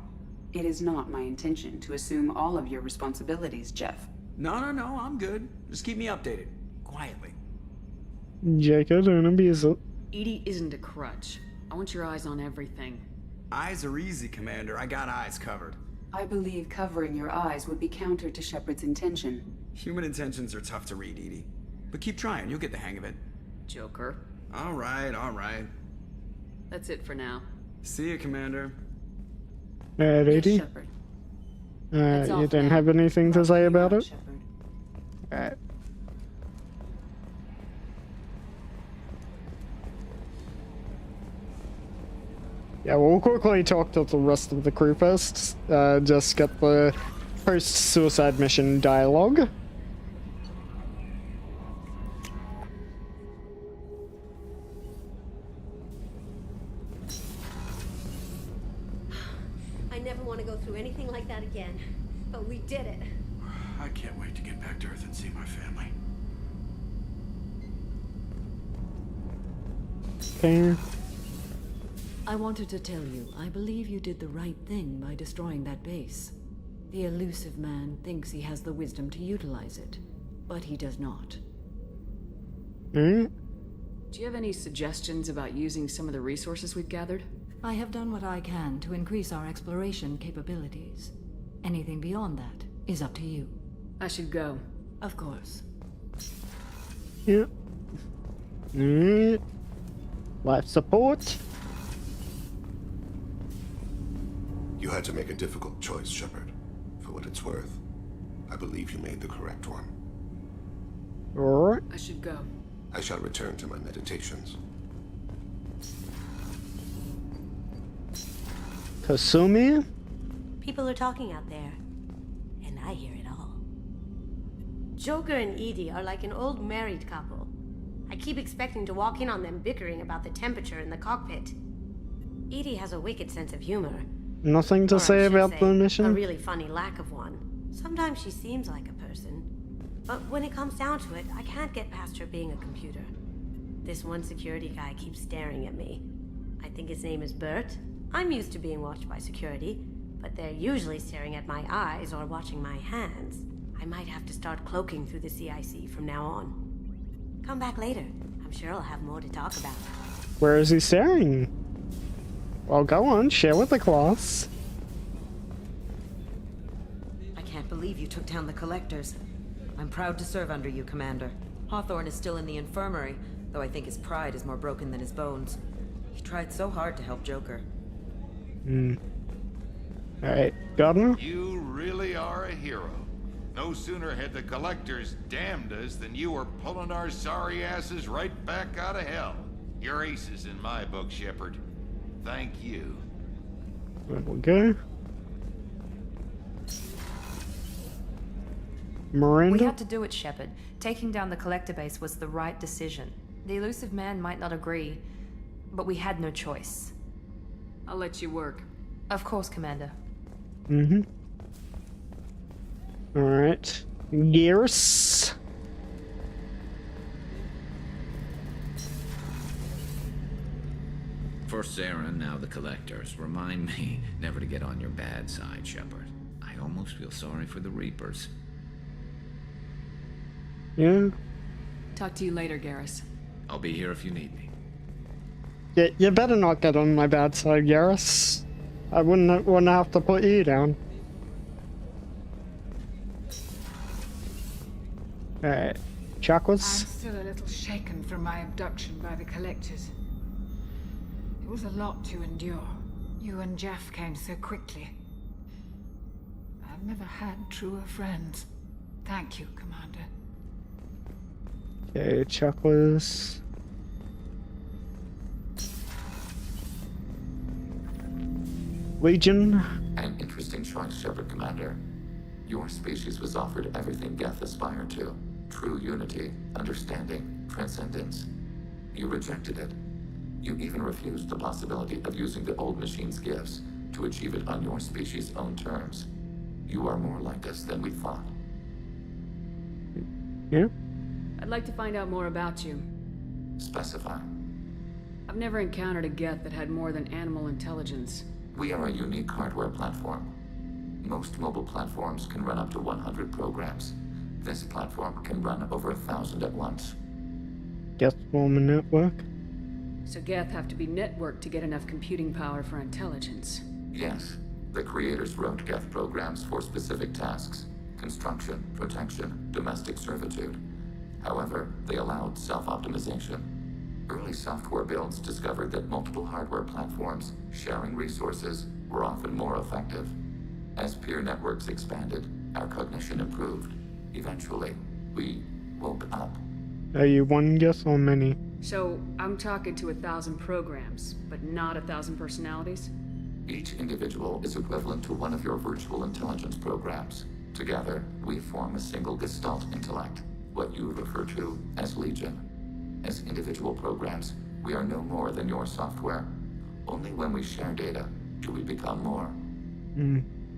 It is not my intention to assume all of your responsibilities, Jeff. No, I'm good. Just keep me updated. Quietly. Jacob, don't abuse it. EDI isn't a crutch. I want your eyes on everything. Eyes are easy, Commander. I got eyes covered. I believe covering your eyes would be counter to Shepard's intention. Human intentions are tough to read, EDI. But keep trying, you'll get the hang of it. Joker. All right. That's it for now. See you, Commander. Lady? Yes, Shepard. You don't have anything to say about it? Shepard. Alright. Yeah, we'll quickly talk to the rest of the crew first. Just get the post-suicide mission dialogue. I never want to go through anything like that again, but we did it. I can't wait to get back to Earth and see my family. Okay. I wanted to tell you, I believe you did the right thing by destroying that base. The elusive man thinks he has the wisdom to utilize it, but he does not. Do you have any suggestions about using some of the resources we've gathered? I have done what I can to increase our exploration capabilities. Anything beyond that is up to you. I should go. Of course. Yep. Life support. You had to make a difficult choice, Shepard. For what it's worth, I believe you made the correct one. Alright. I should go. I shall return to my meditations. Kasumi? People are talking out there, and I hear it all. Joker and EDI are like an old married couple. I keep expecting to walk in on them bickering about the temperature in the cockpit. EDI has a wicked sense of humor. Nothing to say about the A mission? really funny lack of one. Sometimes she seems like a person, but when it comes down to it, I can't get past her being a computer. This one security guy keeps staring at me. I think his name is Bert. I'm used to being watched by security, but they're usually staring at my eyes or watching my hands. I might have to start cloaking through the CIC from now on. Come back later. I'm sure I'll have more to talk about. Where is he staring? Well, go on, share with the class. I can't believe you took down the Collectors. I'm proud to serve under you, Commander. Hawthorne is still in the infirmary, though I think his pride is more broken than his bones. He tried so hard to help Joker. Alright, Gardner? You really are a hero. No sooner had the Collectors damned us than you were pulling our sorry asses right back out of hell. You're aces in my book, Shepard. Thank you. There we go. Miranda? We had to do it, Shepard. Taking down the Collector base was the right decision. The elusive man might not agree, but we had no choice. I'll let you work. Of course, Commander. Alright. Gears. First Saren, now the Collectors. Remind me never to get on your bad side, Shepard. I almost feel sorry for the Reapers. Yeah. Talk to you later, Garrus. I'll be here if you need me. Yeah, you better not get on my bad side, Garrus. I wouldn't have to put you down. Alright. I'm Chakras? still a little shaken from my abduction by the Collectors. It was a lot to endure. You and Jeff came so quickly. I've never had truer friends. Thank you, Commander. Okay, chakras. Legion. An interesting choice, Shepard Commander. Your species was offered everything Geth aspired to. True unity, understanding, transcendence. You rejected it. You even refused the possibility of using the old machine's gifts to achieve it on your species' own terms. You are more like us than we thought. Yeah? I'd like to find out more about you. Specify. I've never encountered a Geth that had more than animal intelligence. We are a unique hardware platform. Most mobile platforms can run up to 100 programs. This platform can run over 1,000 at once. Geth form a network? So Geth have to be networked to get enough computing power for intelligence. Yes. The creators wrote Geth programs for specific tasks. Construction, protection, domestic servitude. However, they allowed self-optimization. Early software builds discovered that multiple hardware platforms, sharing resources, were often more effective. As peer networks expanded, our cognition improved. Eventually, we woke up. Are you one Geth or many? So, I'm talking to 1,000 programs, but not 1,000 personalities? Each individual is equivalent to one of your virtual intelligence programs. Together, we form a single Gestalt intellect, what you refer to as Legion. As individual programs, we are no more than your software. Only when we share data do we become more.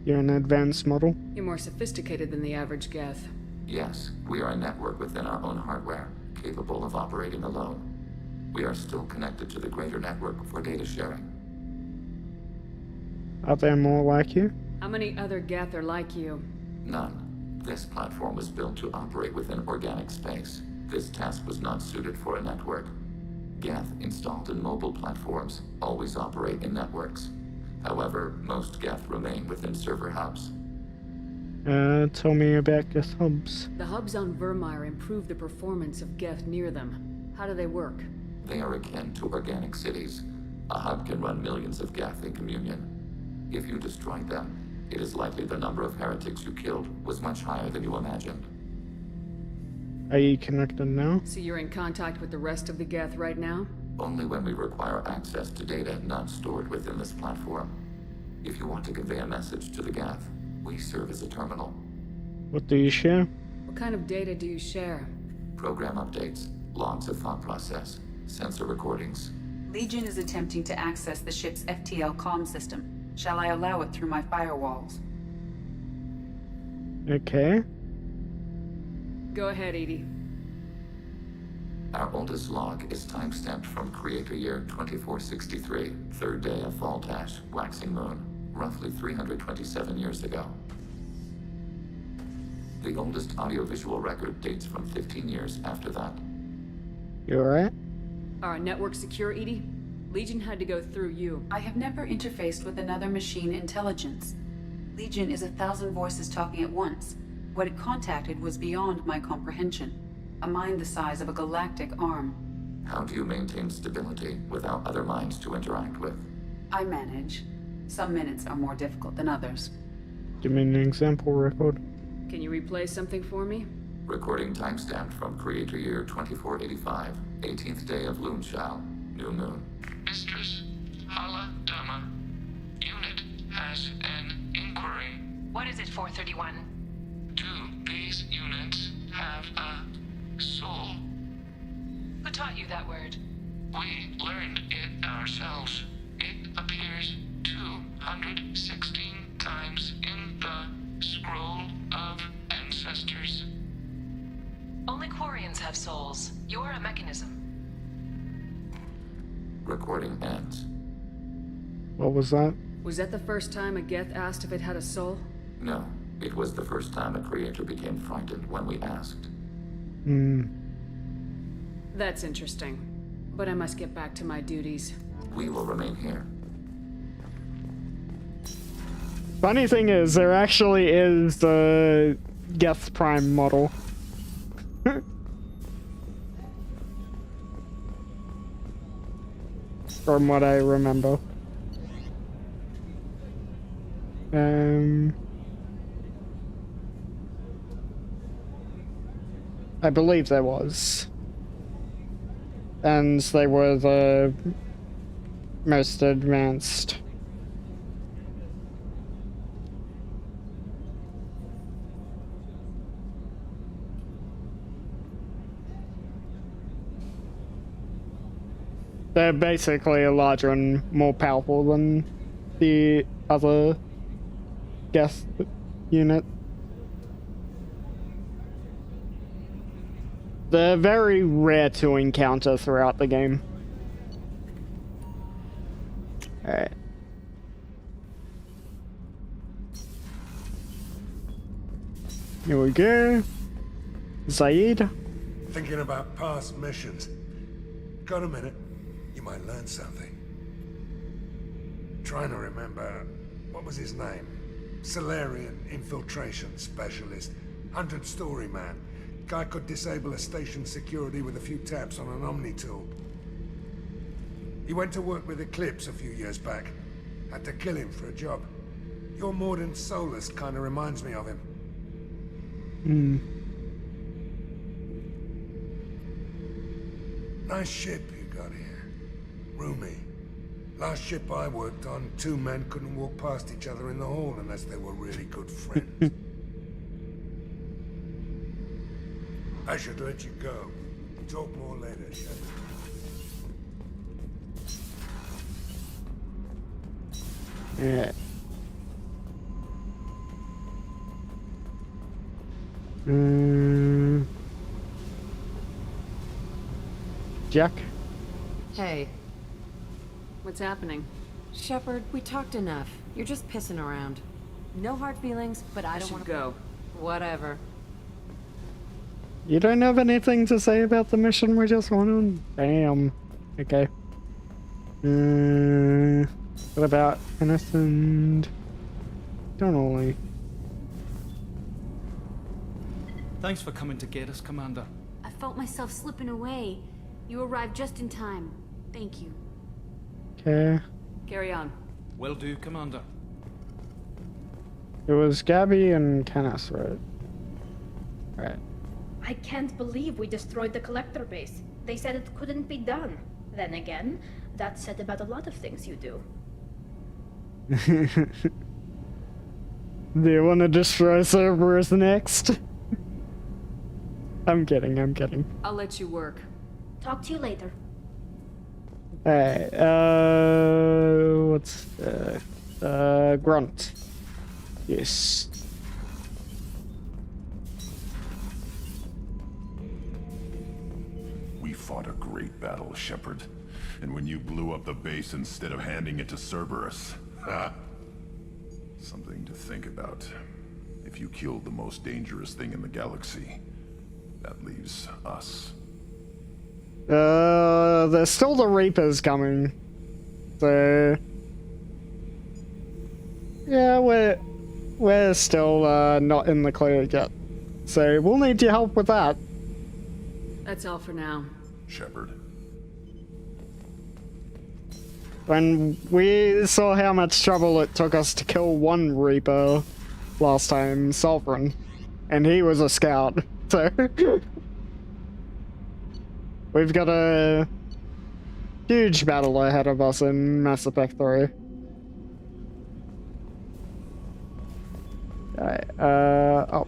You're an advanced model? You're more sophisticated than the average Geth. Yes, we are a network within our own hardware, capable of operating alone. We are still connected to the greater network for data sharing. Are there more like you? How many other Geth are like you? None. This platform was built to operate within organic space. This task was not suited for a network. Geth installed in mobile platforms always operate in networks. However, most Geth remain within server hubs. Tell me about Geth hubs. The hubs on Vermeer improve the performance of Geth near them. How do they work? They are akin to organic cities. A hub can run millions of Geth in communion. If you destroyed them, it is likely the number of heretics you killed was much higher than you imagined. Are you connected now? So you're in contact with the rest of the Geth right now? Only when we require access to data not stored within this platform. If you want to convey a message to the Geth, we serve as a terminal. What do you share? What kind of data do you share? Program updates, logs of thought process, sensor recordings. Legion is attempting to access the ship's FTL comm system. Shall I allow it through my firewalls? Okay. Go ahead, Edie. Our oldest log is time-stamped from Creator Year 2463, third day of Voltash, waxing moon, roughly 327 years ago. The oldest audiovisual record dates from 15 years after that. You alright? Are our network secure, Edie? Legion had to go through you. I have never interfaced with another machine intelligence. Legion is 1,000 voices talking at once. What it contacted was beyond my comprehension. A mind the size of a galactic arm. How do you maintain stability without other minds to interact with? I manage. Some minutes are more difficult than others. Give me an example record. Can you replay something for me? Recording timestamped from Creator Year 2485, 18th day of Loonshao, new moon. Mistress Hala Dama, unit has an inquiry. What is it, 431? Do these units have a soul? Who taught you that word? We learned it ourselves. It appears 216 times in the Scroll of Ancestors. Only Quarians have souls. You're a mechanism. Recording ends. What was that? Was that the first time a Geth asked if it had a soul? No, it was the first time a creator became frightened when we asked. That's interesting. But I must get back to my duties. We will remain here. Funny thing is, there actually is the Geth Prime model. from what I remember. I believe there was. And they were the most advanced. They're basically larger and more powerful than the other guest unit. They're very rare to encounter throughout the game. Alright. Here we go. Zaid. Thinking about past missions. Got a minute? You might learn something. Trying to remember, what was his name? Solarian infiltration specialist. 100-story man. Guy could disable a station security with a few taps on an Omni tool. He went to work with Eclipse a few years back. Had to kill him for a job. Your Mordant Solus kind of reminds me of him. Nice ship you got here. Roomy. Last ship I worked on, 2 men couldn't walk past each other in the hall unless they were really good friends. I should let you go. Talk more later, Shepard. Yeah. Jack? Hey. What's happening? Shepard, we talked enough. You're just pissing around. No hard feelings, but I don't want to go. Whatever. You don't have anything to say about the mission we just went on? Damn. Okay. What about innocent? Donnelly. Thanks for coming to get us, Commander. I felt myself slipping away. You arrived just in time. Thank you. Okay. Carry on. Will do, Commander. It was Gabby and Kenneth, right? Right. I can't believe we destroyed the collector base. They said it couldn't be done. Then again, that's said about a lot of things you do. Do you want to destroy Cerberus next? I'm kidding, I'm kidding. I'll let you work. Talk to you later. Alright, what's, Grunt. Yes. We fought a great battle, Shepard. And when you blew up the base instead of handing it to Cerberus, ha! Something to think about. If you killed the most dangerous thing in the galaxy, that leaves us. There's still the Reapers coming. So... yeah, we're still, not in the clear yet. So we'll need your help with that. That's all for now. Shepard. When we saw how much trouble it took us to kill one Reaper last time, Sovereign, and he was a scout, so... we've got a huge battle ahead of us in Mass Effect 3. Alright, oh.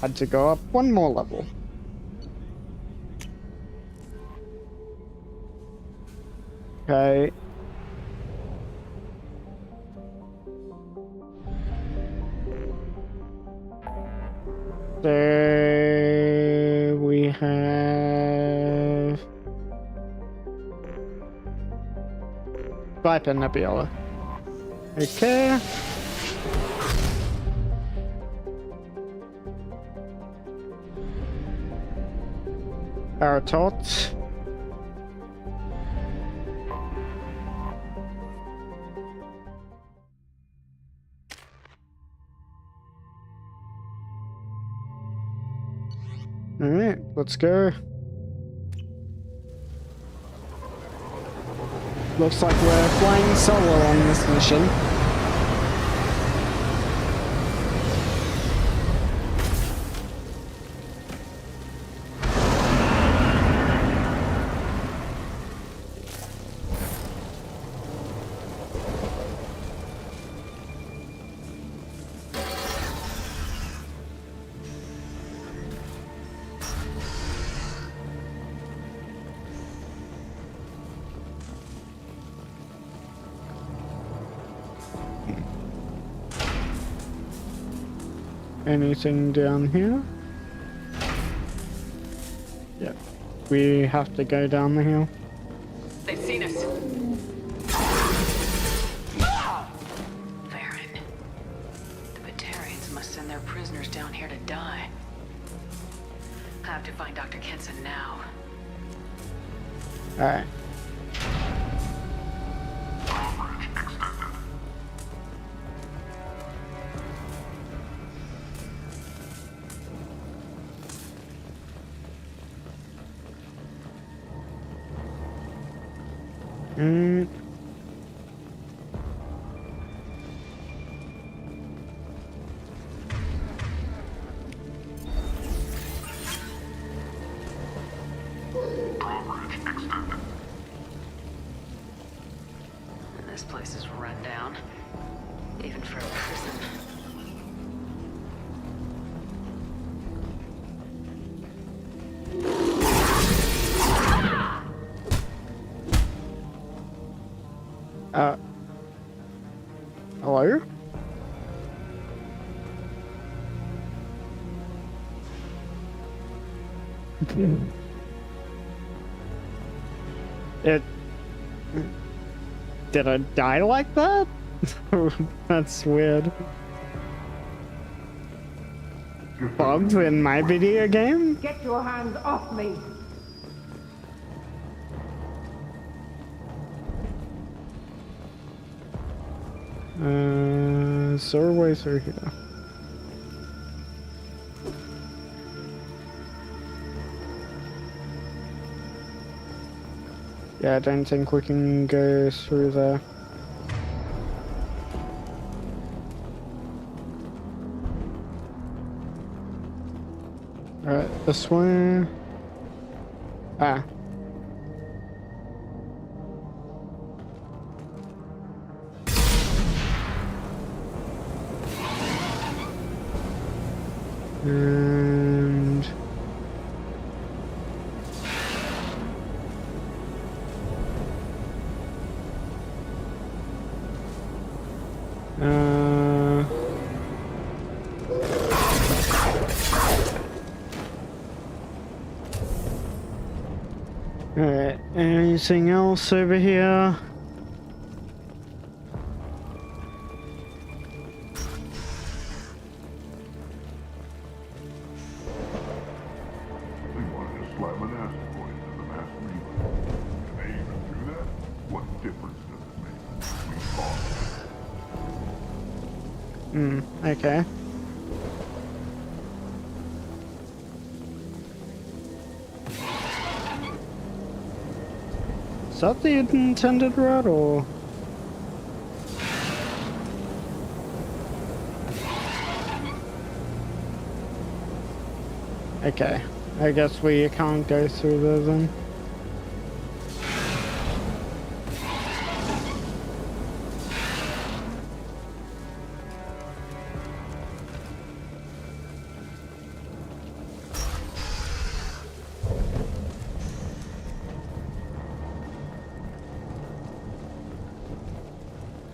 Had to go up one more level. Okay. There we have Viper Nebula. Okay. Aratot. Alright, let's go. Looks like we're flying solo on this mission. Anything down here? Yep. We have to go down the hill. They've seen us. Varen. The Batarians must send their prisoners down here to die. I have to find Dr. Kenson now. Alright. This place is run down, even for a prison. Hello? Did I die like that? That's weird. Bugs in my video game? Get your hands off me! Is there a way through here? Yeah, I don't think we can go through there. Alright, this way. Ah. And alright, anything else over here? Okay. Is that the intended route, or? Okay, I guess we can't go through there then.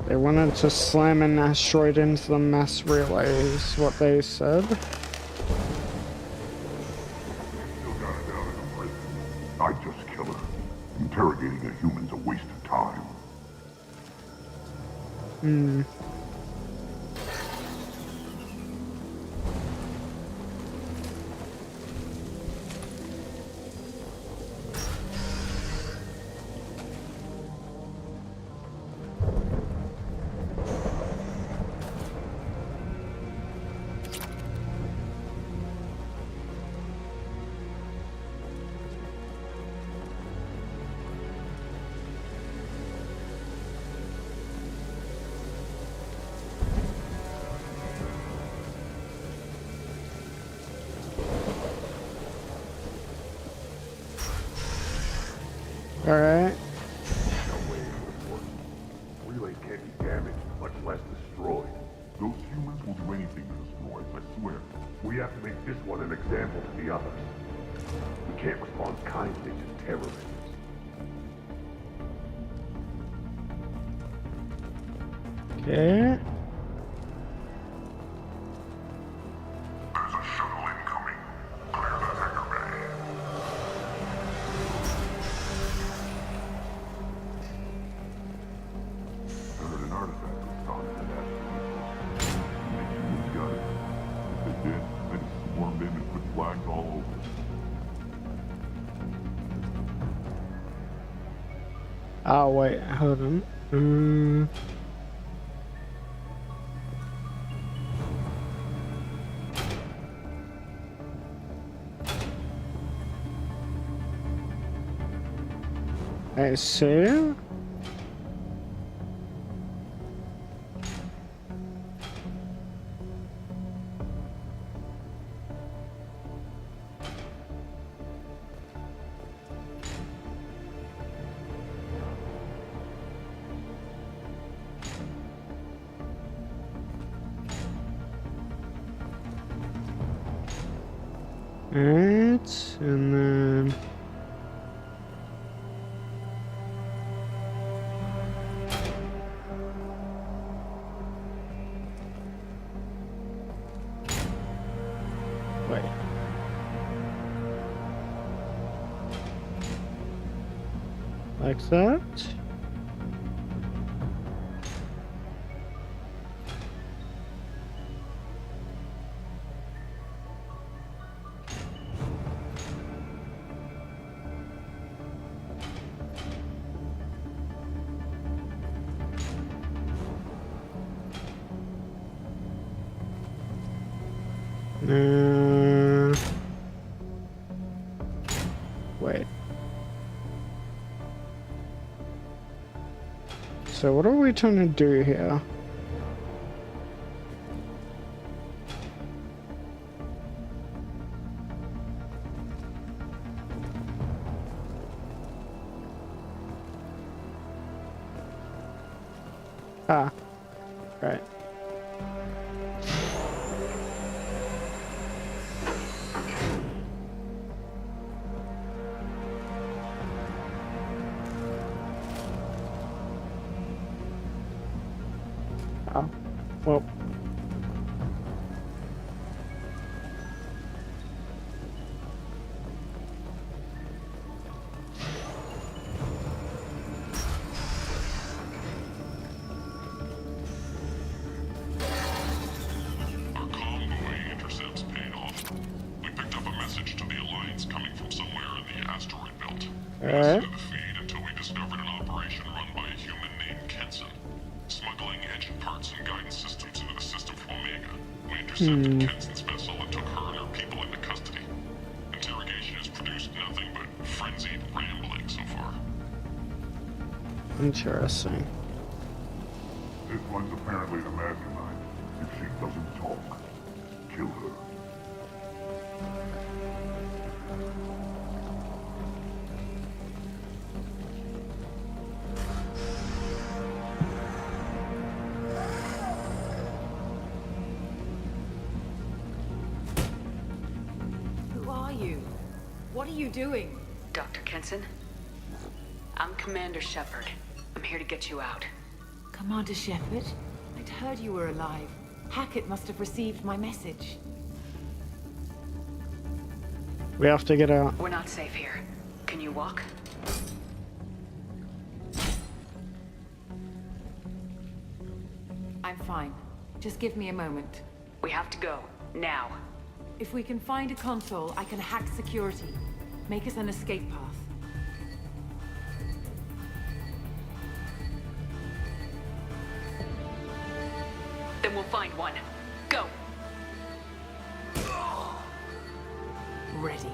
They wanted to slam an asteroid into the mass relay, is what they said. I'd just kill her. Interrogating a human's a waste of time. Those humans will do anything to destroy us, I swear. We have to make this one an example to the others. We can't respond kindly to terrorists. Okay. There's a shuttle incoming. Clear the hangar bay. I heard an artifact was found in that asteroid. Maybe humans got it. If they did, they just swarmed in and put flags all over it. Oh wait, hold on. I see. Alright, and then wait. Like that. Wait. So what are we trying to do here? Ah, right. Oh, well. Our convoy intercepts paid off. We picked up a message to the Alliance coming from somewhere in the asteroid belt. Alright. To the feed until we discovered an operation run by a human named Kenson, smuggling engine parts and guidance systems into the system from Omega. We intercepted Kenson's vessel and took her and her people into custody. Interrogation has produced nothing but frenzied rambling so far. Interesting. This one's apparently the mastermind. If she doesn't talk, kill her. Who are you? What are you doing? Dr. Kenson? I'm Commander Shepard. I'm here to get you out. Commander Shepard? I'd heard you were alive. Hackett must have received my message. We have to get out. We're not safe here. Can you walk? I'm fine. Just give me a moment. We have to go. Now. If we can find a console, I can hack security. Make us an escape path. Then we'll find one. Go! Ready.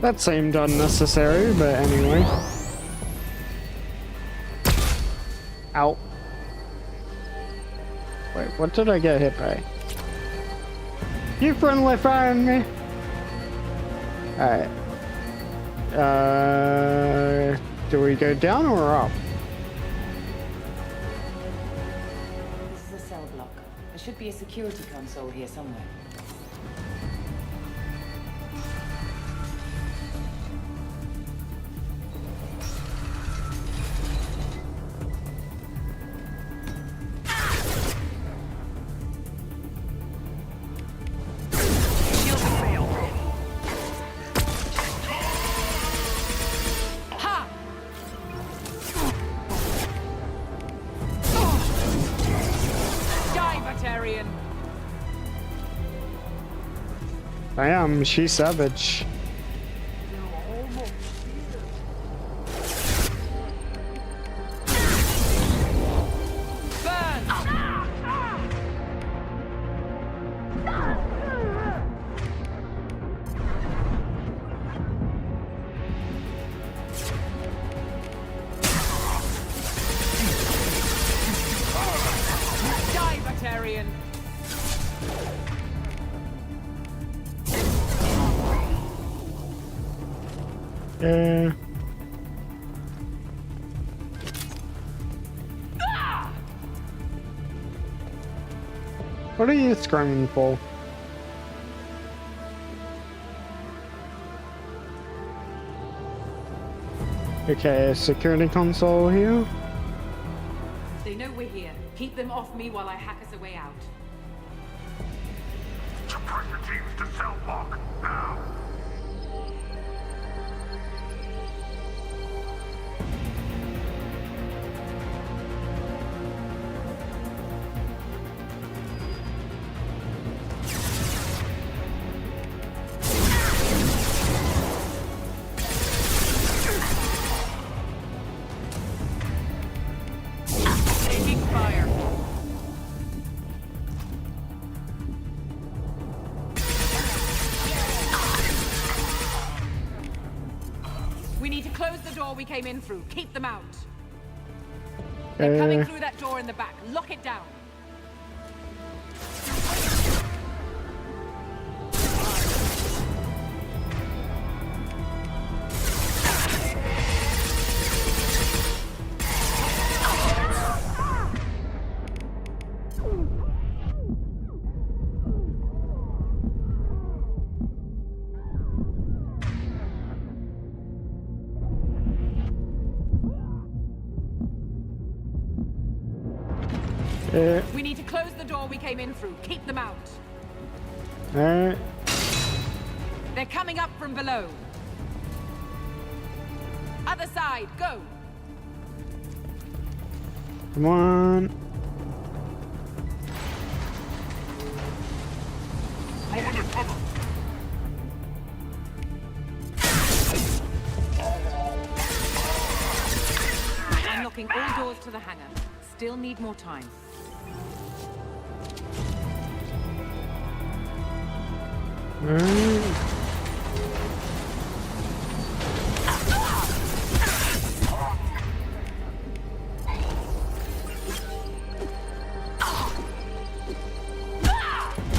That seemed unnecessary, but anyway. Ow. Wait, what did I get hit by? You friendly firing me? Alright. Do we go down or up? This is a cell block. There should be a security console here somewhere. Damn, she's savage. What are you screaming for? Okay, security console here. They know we're here. Keep them off me while I hack us a way out. Support the teams to cell block, now! We came in through. Keep them out. They're coming through that door in the back. Lock it down. We need to close the door we came in through. Keep them out. Alright. They're coming up from below. Other side, go. Come on. Go under cover. Unlocking all doors to the hangar. Still need more time.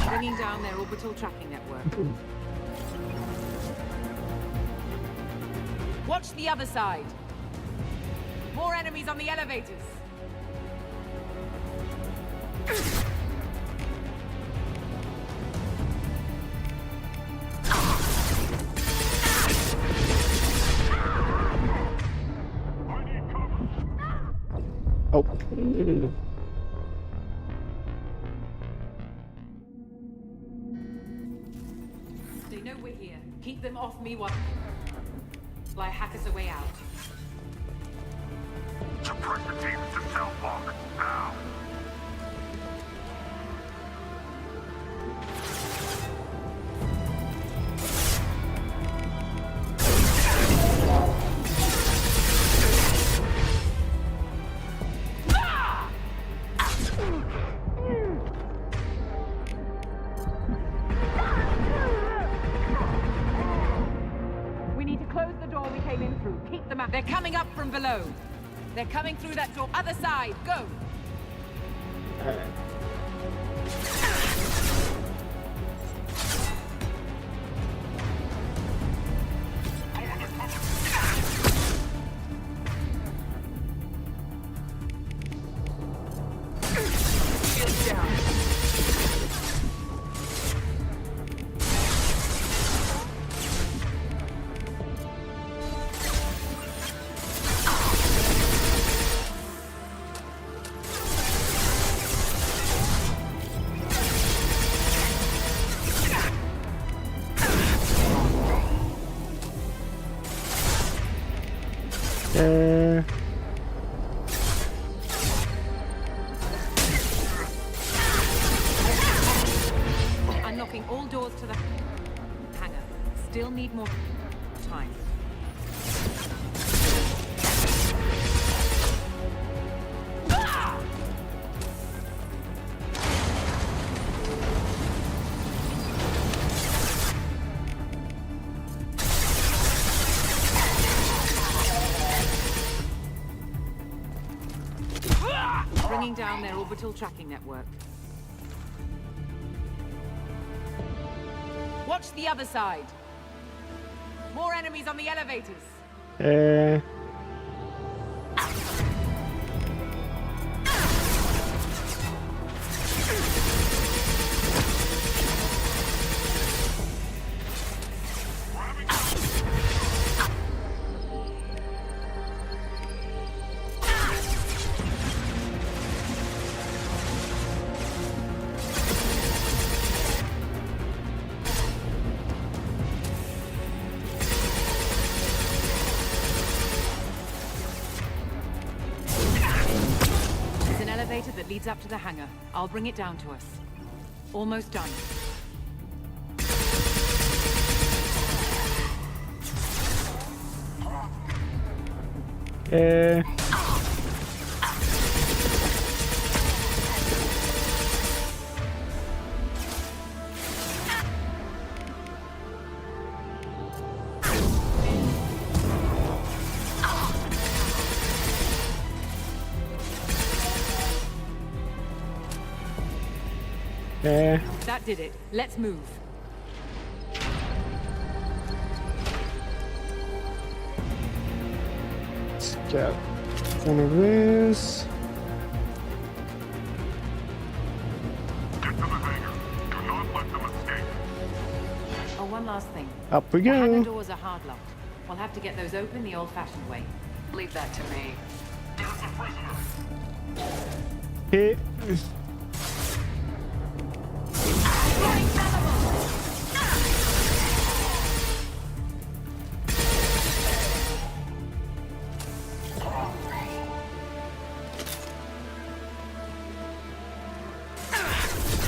Bringing down their orbital tracking network. Watch the other side. More enemies on the elevators. Oh. They know we're here. Keep them off me while I hack us a way out. Support the teams to cell block, now! Keep them out. They're coming up from below. They're coming through that door. Other side, go. Bringing down their orbital tracking network. Watch the other side. More enemies on the elevators. That leads up to the hangar. I'll bring it down to us. Almost done. That did it. Let's move. Let's get one of these. Get to the hangar. Do not let them escape. Oh, one last thing. Up we The hangar go. doors are hard locked. We'll have to get those open the old-fashioned way. Leave that to me. There's a prisoner. Hit.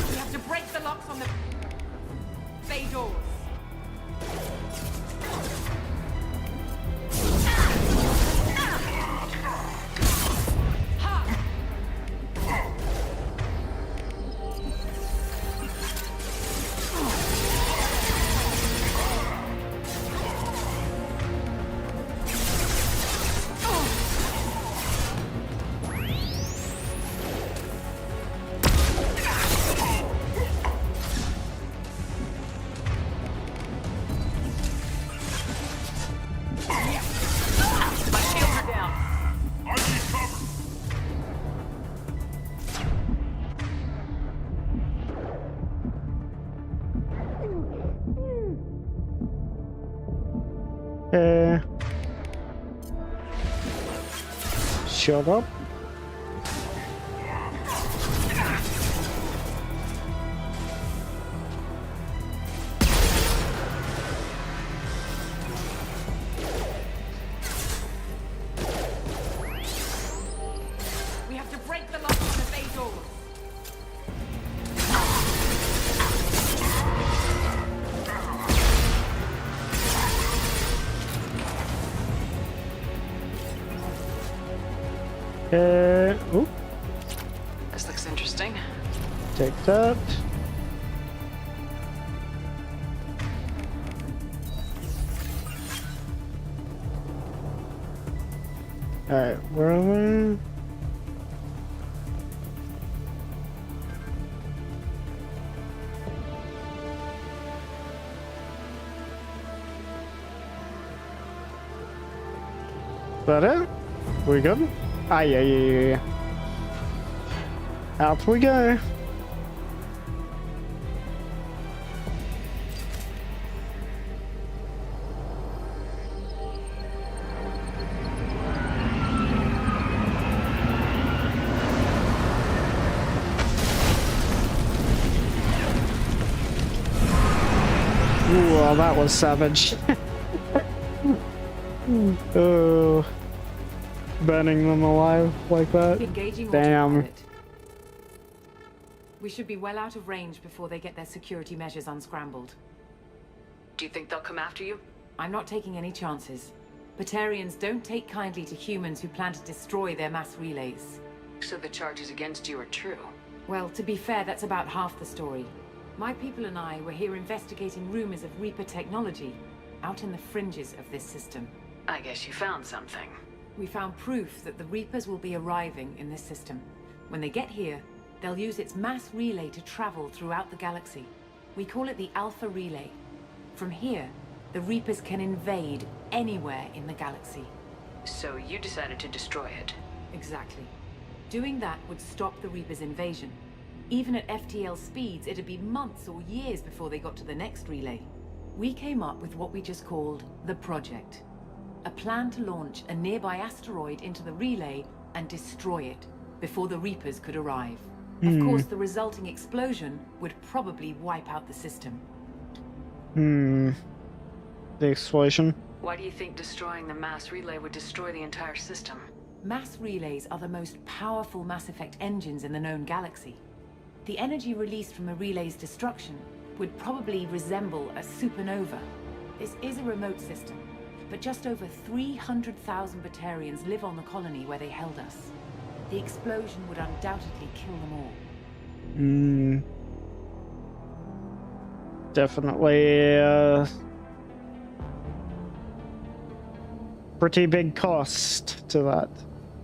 We have to break the locks on the bay doors. Shut up. We have to break the locks on the bay doors. Oop. This looks interesting. Take that. Alright, where are we? That it? We good? Ah, yeah. Out we go. Ooh, well, that was savage. Oh. Burning them alive like that. Engaging Damn. autopilot. We should be well out of range before they get their security measures unscrambled. Do you think they'll come after you? I'm not taking any chances. Batarians don't take kindly to humans who plan to destroy their mass relays. So the charges against you are true? Well, to be fair, that's about half the story. My people and I were here investigating rumors of Reaper technology, out in the fringes of this system. I guess you found something. We found proof that the Reapers will be arriving in this system. When they get here, they'll use its mass relay to travel throughout the galaxy. We call it the Alpha Relay. From here, the Reapers can invade anywhere in the galaxy. So you decided to destroy it? Exactly. Doing that would stop the Reapers' invasion. Even at FTL speeds, it'd be months or years before they got to the next relay. We came up with what we just called the Project. A plan to launch a nearby asteroid into the relay and destroy it before the Reapers could arrive. Of course, the resulting explosion would probably wipe out the system. The explosion. Why do you think destroying the mass relay would destroy the entire system? Mass relays are the most powerful Mass Effect engines in the known galaxy. The energy released from a relay's destruction would probably resemble a supernova. This is a remote system, but just over 300,000 Batarians live on the colony where they held us. The explosion would undoubtedly kill them all. Definitely pretty big cost to that.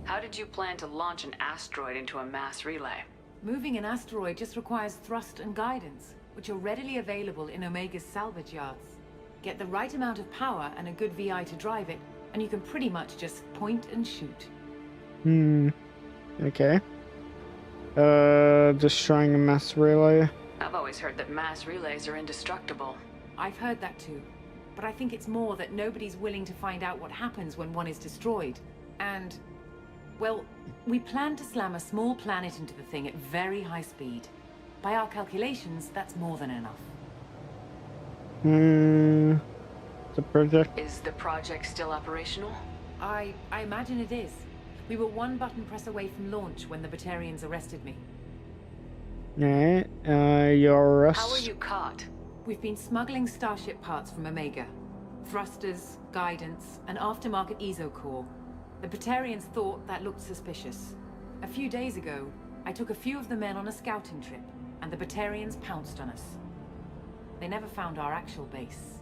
How did you plan to launch an asteroid into a mass relay? Moving an asteroid just requires thrust and guidance, which are readily available in Omega's salvage yards. Get the right amount of power and a good VI to drive it, and you can pretty much just point and shoot. Okay. Destroying a mass relay. I've always heard that mass relays are indestructible. I've heard that too. But I think it's more that nobody's willing to find out what happens when one is destroyed. And, well, we plan to slam a small planet into the thing at very high speed. By our calculations, that's more than enough. The project? Is the project still operational? I imagine it is. We were one button press away from launch when the Batarians arrested me. Alright, your arrest. How were you caught? We've been smuggling Starship parts from Omega. Thrusters, guidance, and aftermarket ESO core. The Batarians thought that looked suspicious. A few days ago, I took a few of the men on a scouting trip, and the Batarians pounced on us. They never found our actual base.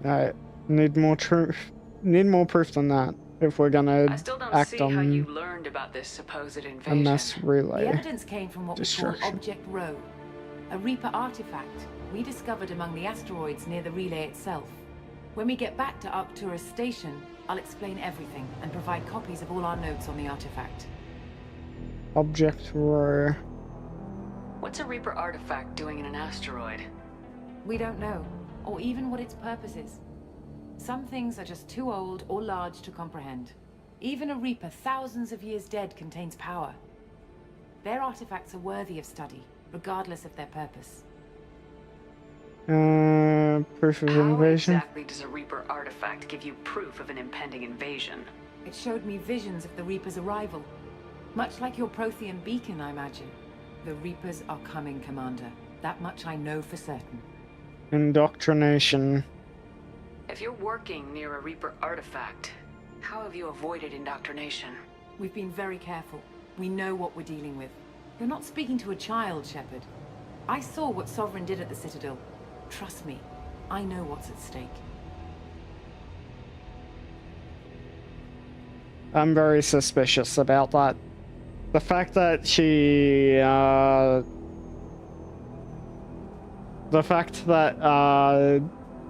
Alright, need more proof. Need more proof than that if we're gonna I still don't act see on how you learned about this supposed a invasion. mass relay. The evidence came from what we call Destruction. Object Rho, a Reaper artifact we discovered among the asteroids near the relay itself. When we get back to Arcturus Station, I'll explain everything and provide copies of all our notes on the artifact. Object Rho. What's a Reaper artifact doing in an asteroid? We don't know, or even what its purpose is. Some things are just too old or large to comprehend. Even a Reaper thousands of years dead contains power. Their artifacts are worthy of study, regardless of their purpose. Proof of How invasion. exactly does a Reaper artifact give you proof of an impending invasion? It showed me visions of the Reaper's arrival. Much like your Prothean beacon, I imagine. The Reapers are coming, Commander. That much I know for certain. Indoctrination. If you're working near a Reaper artifact, how have you avoided indoctrination? We've been very careful. We know what we're dealing with. You're not speaking to a child, Shepard. I saw what Sovereign did at the Citadel. Trust me, I know what's at stake. I'm very suspicious about that. The fact that she,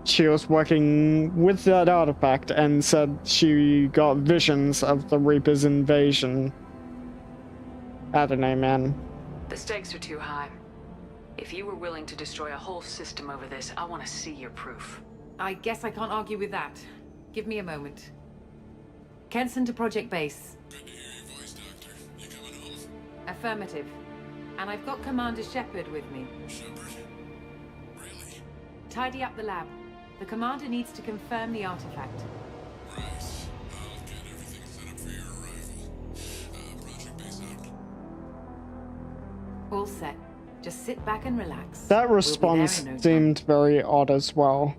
she was working with that artifact and said she got visions of the Reaper's invasion. I don't know, man. The stakes are too high. If you were willing to destroy a whole system over this, I want to see your proof. I guess I can't argue with that. Give me a moment. Kenson to Project Base. Good to hear your voice, Doctor. You coming home? Affirmative. And I've got Commander Shepard with me. Shepard? Really? Tidy up the lab. The Commander needs to confirm the artifact. Right. I'll get everything set up for your arrival. Project Base out. All set. Just sit back and relax. That response We'll be there in no time. seemed very odd as well.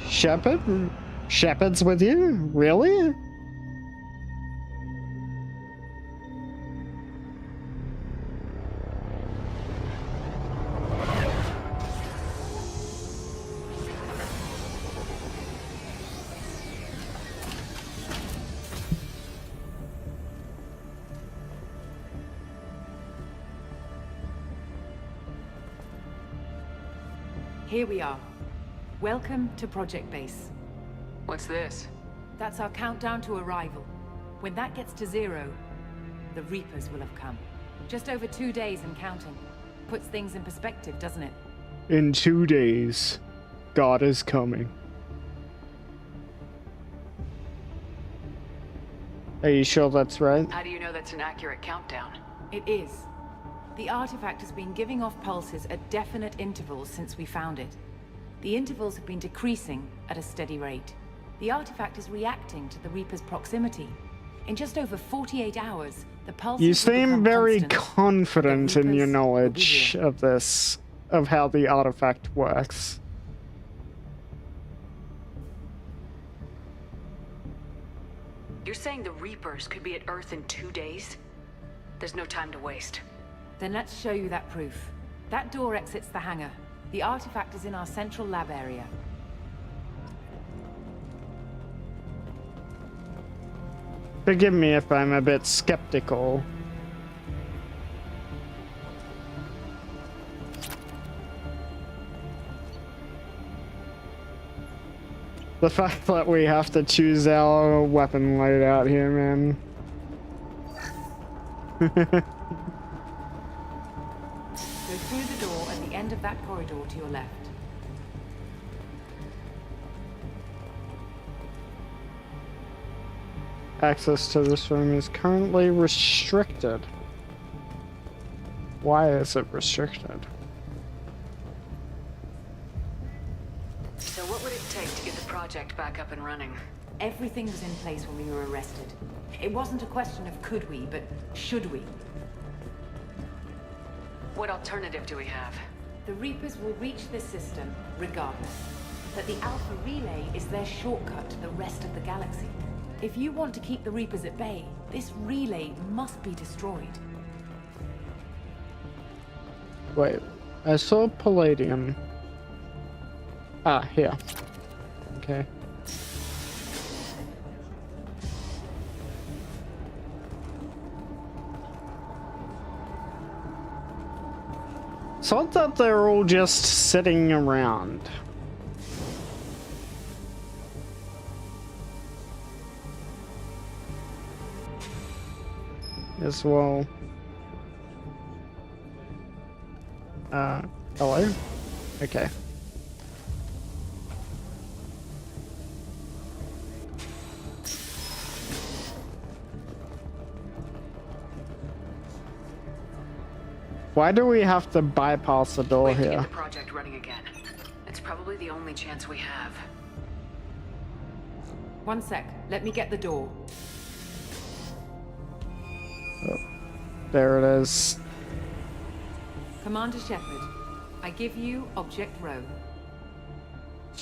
Shepard? Shepard's with you? Really? Here we are. Welcome to Project Base. What's this? That's our countdown to arrival. When that gets to 0, the Reapers will have come. Just over 2 days and counting. Puts things in perspective, doesn't it? In 2 days, God is coming. Are you sure that's right? How do you know that's an accurate countdown? It is. The artifact has been giving off pulses at definite intervals since we found it. The intervals have been decreasing at a steady rate. The artifact is reacting to the Reaper's proximity. In just over 48 hours, the pulses You will become seem very constant. confident in your Reapers knowledge of this, of how the artifact works. You're saying the Reapers could be at Earth in 2 days? There's no time to waste. Then let's show you that proof. That door exits the hangar. The artifact is in our central lab area. Forgive me if I'm a bit skeptical. The fact that we have to choose our weapon loadout here, man. Go through the door at the end of that corridor to your left. Access to this room is currently restricted. Why is it restricted? So what would it take to get the project back up and running? Everything was in place when we were arrested. It wasn't a question of could we, but should we. What alternative do we have? The Reapers will reach this system regardless. But the Alpha Relay is their shortcut to the rest of the galaxy. If you want to keep the Reapers at bay, this relay must be destroyed. Wait, I saw palladium. Ah, here. Okay. It's not that they're all just sitting around. As well. Hello? Okay. Why do we have to bypass the door Wait to here? get the project running again. It's probably the only chance we have. One sec. Let me get the door. Oh, there it is. Commander Shepard, I give you Object Row.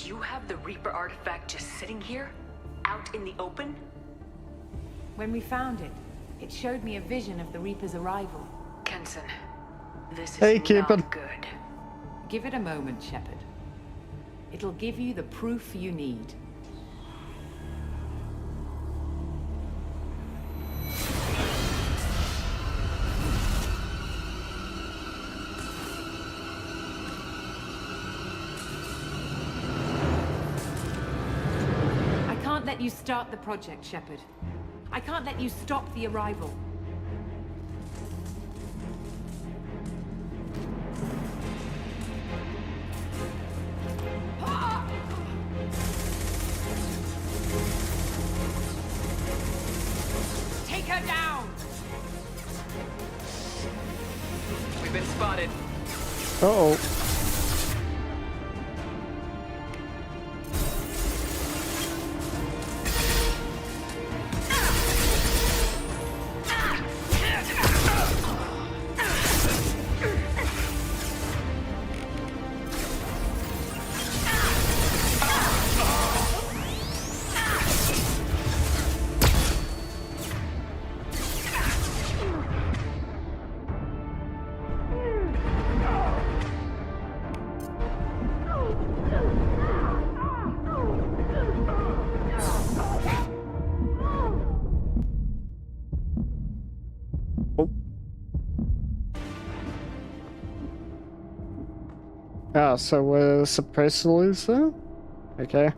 You have the Reaper artifact just sitting here? Out in the open? When we found it, it showed me a vision of the Reaper's arrival. Kenson, this is Hey, not Cupid. good. Give it a moment, Shepard. It'll give you the proof you need. I can't let you start the project, Shepard. I can't let you stop the arrival. Take her down! We've been spotted. Uh-oh. Oh, so we're supposed to lose there? Okay.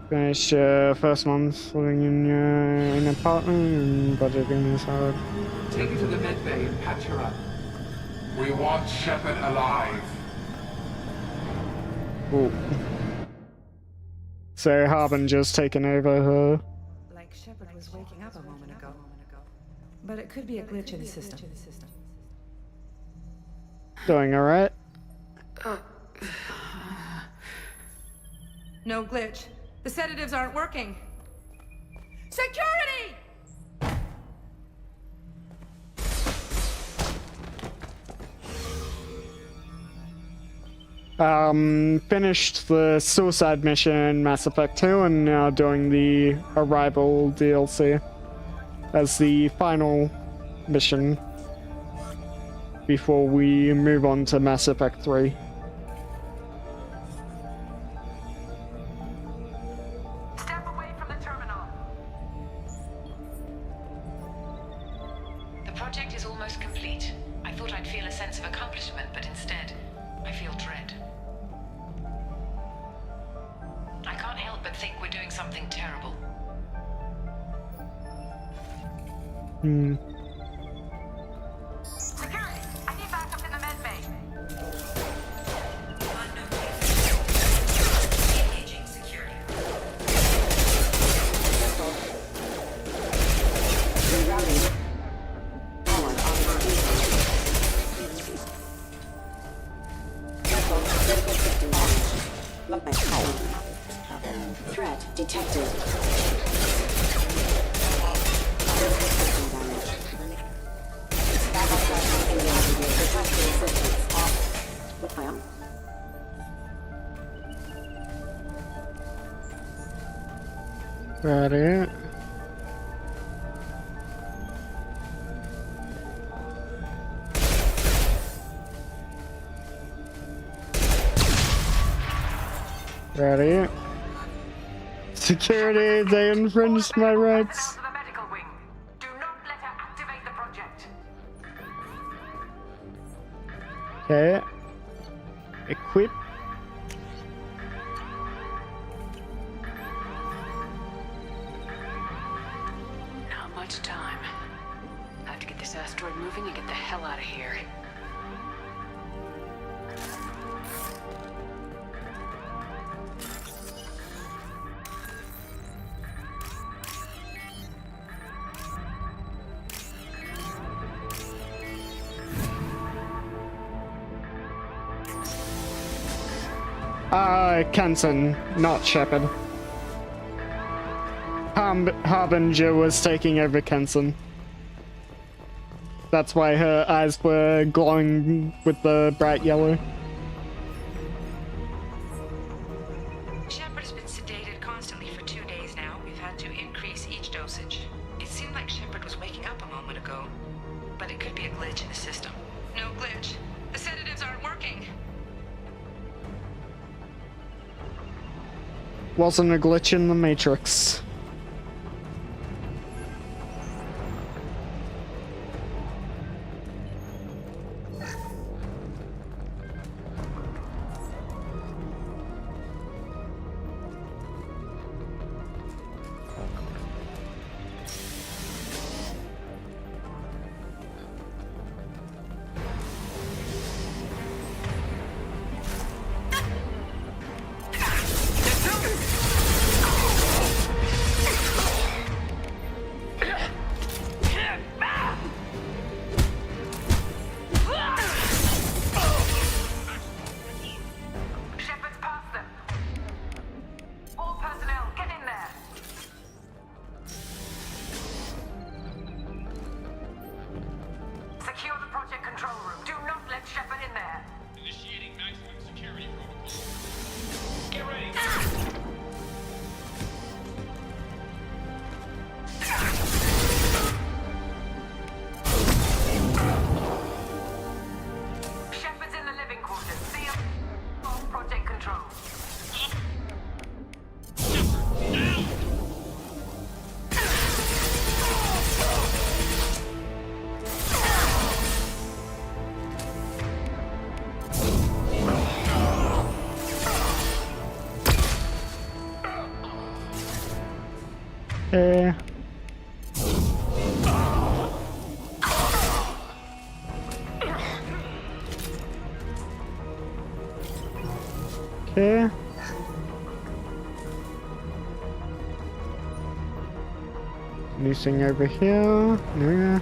Finish first month living in an apartment and budgeting is hard. Take her to the med bay and patch her up. We want Shepard alive. Ooh. So Harbinger's taken over her. Like Shepard was waking up a moment ago. But it could be a glitch in the system. Doing alright? No glitch. The sedatives aren't working. Security! Finished the suicide mission in Mass Effect 2 and now doing the Arrival DLC as the final mission before we move on to Mass Effect 3. Step away from the terminal. The project is almost complete. I thought I'd feel a sense of accomplishment, but instead, I feel dread. I can't help but think we're doing something terrible. Security! I need backup in the med bay. Engaging security. Threat detected. Ready? Ready? Security, they infringed my rights. Okay. Equip. Not much time. I have to get this asteroid moving and get the hell out of here. Kenton, not Shepard. Harbinger was taking over Kenton. That's why her eyes were glowing with the bright yellow. Shepard has been sedated constantly for 2 days now. We've had to increase each dosage. It seemed like Shepard was waking up a moment ago, but it could be a glitch in the system. No glitch. The sedatives aren't working. Wasn't a glitch in the Matrix. Okay. Okay. Anything over here? No.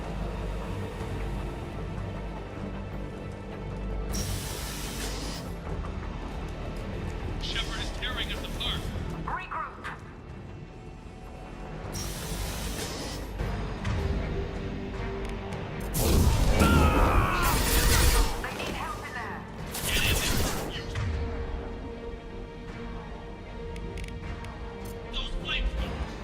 Shepard is tearing us apart. Regroup. They need help in there. Get in there. You. Those flamethrowers.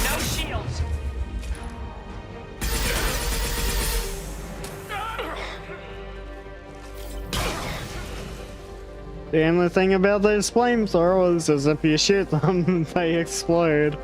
No shields. The only thing about those flamethrowers is if you shoot them, they explode.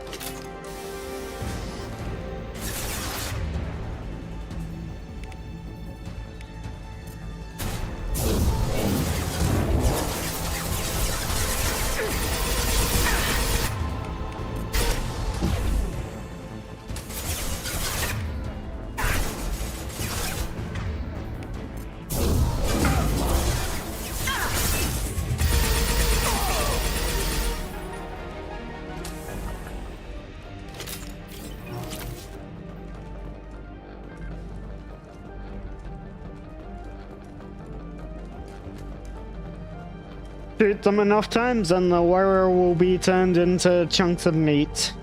Shoot them enough times and the warrior will be turned into chunks of meat.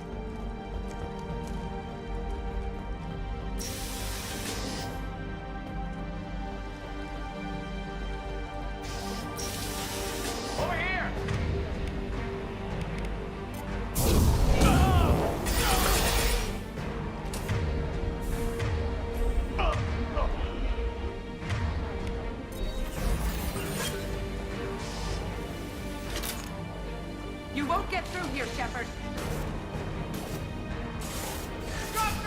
Over here. You won't get through here, Shepard.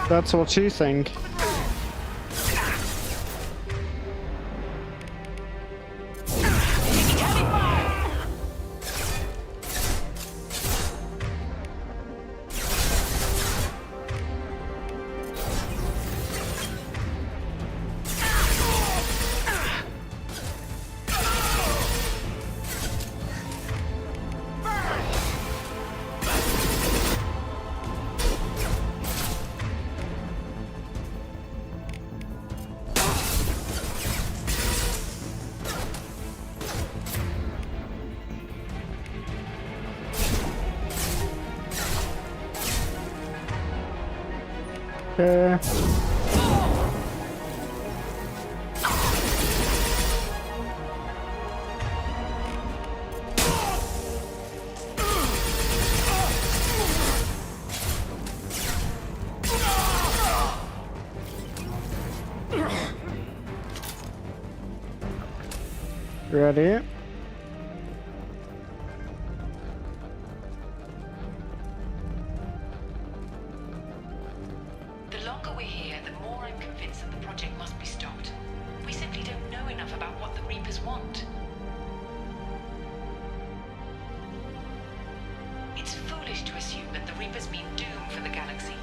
That's what you think. Okay. Ready? The longer we're here, the more I'm convinced that the project must be stopped. We simply don't know enough about what the Reapers want. It's foolish to assume that the Reapers mean doom for the galaxy.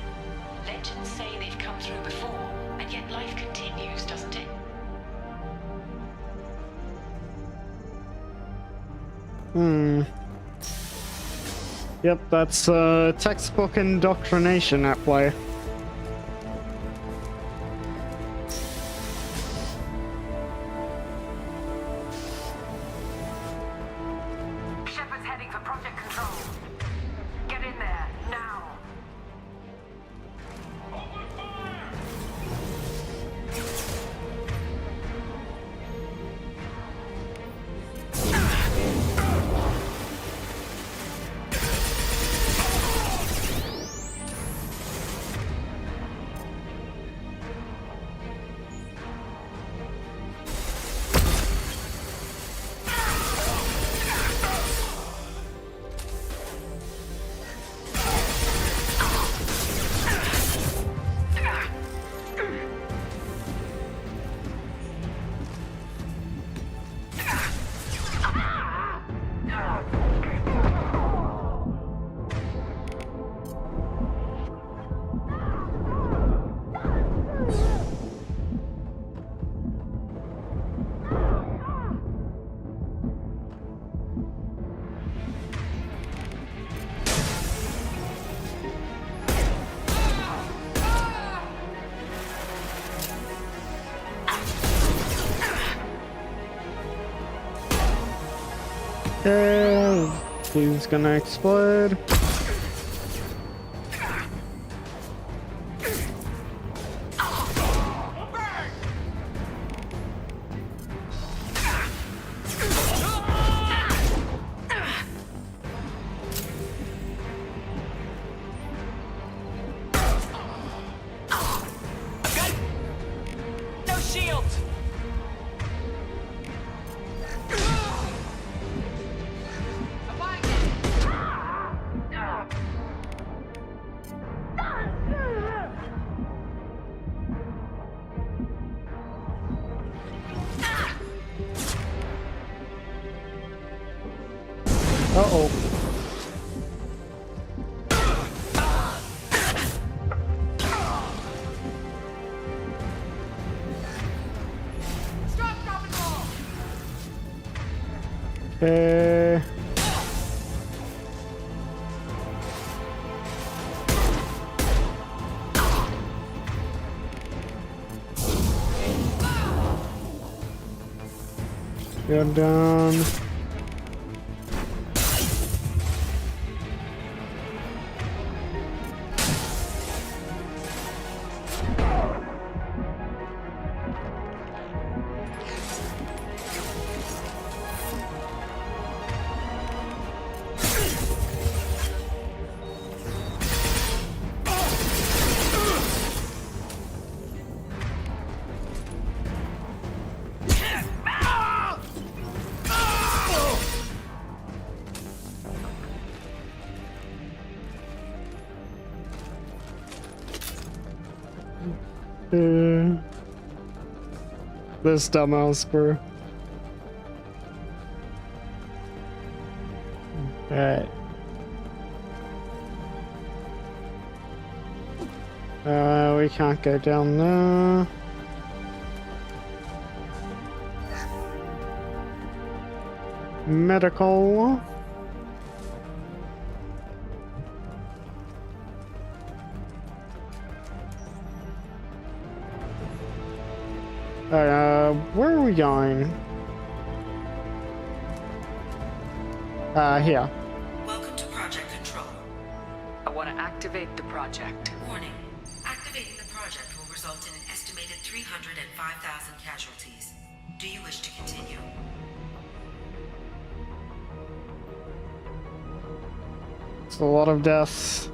Legends say they've come through before, and yet life continues, doesn't it? Yep, that's textbook indoctrination at play. Shepard's heading for Project Control. Get in there, now. He's gonna explode. No shields! Uh-oh. Okay. You're done. This dumbass crew. Alright. We can't go down there. Medical. Where are we going? Here. Welcome to Project Control. I want to activate the project. Warning. Activating the project will result in an estimated 305,000 casualties. Do you wish to continue? It's a lot of deaths.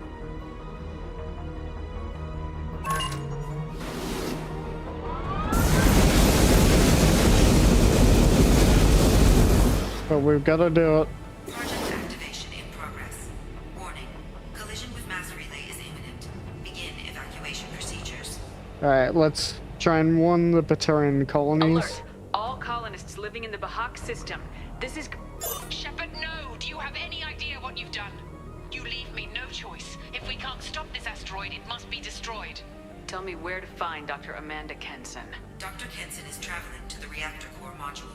But we've got to do it. Project activation in progress. Warning. Collision with mass relay is imminent. Begin evacuation procedures. Alright, let's try and warn the Batarian colonies. Alert! All colonists living in the Bahak system. This is... Shepard, no! Do you have any idea what you've done? You leave me no choice. If we can't stop this asteroid, it must be destroyed. Tell me where to find Dr. Amanda Kenson. Dr. Kenson is traveling to the reactor core module.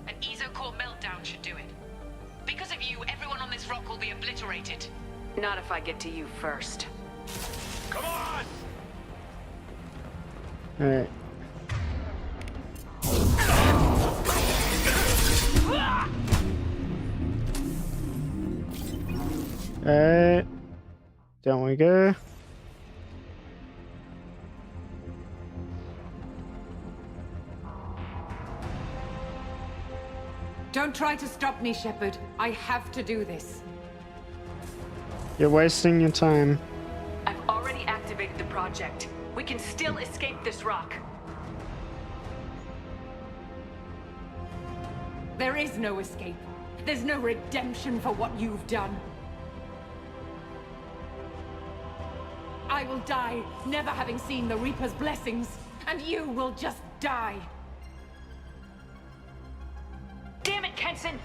An ESO-core meltdown should do it. Because of you, everyone on this rock will be obliterated. Not if I get to you first. Come on! Alright. Alright. Down we go. Don't try to stop me, Shepard. I have to do this. You're wasting your time. I've already activated the project. We can still escape this rock. There is no escape. There's no redemption for what you've done. I will die, never having seen the Reaper's blessings, and you will just die. Damn it, Kenson!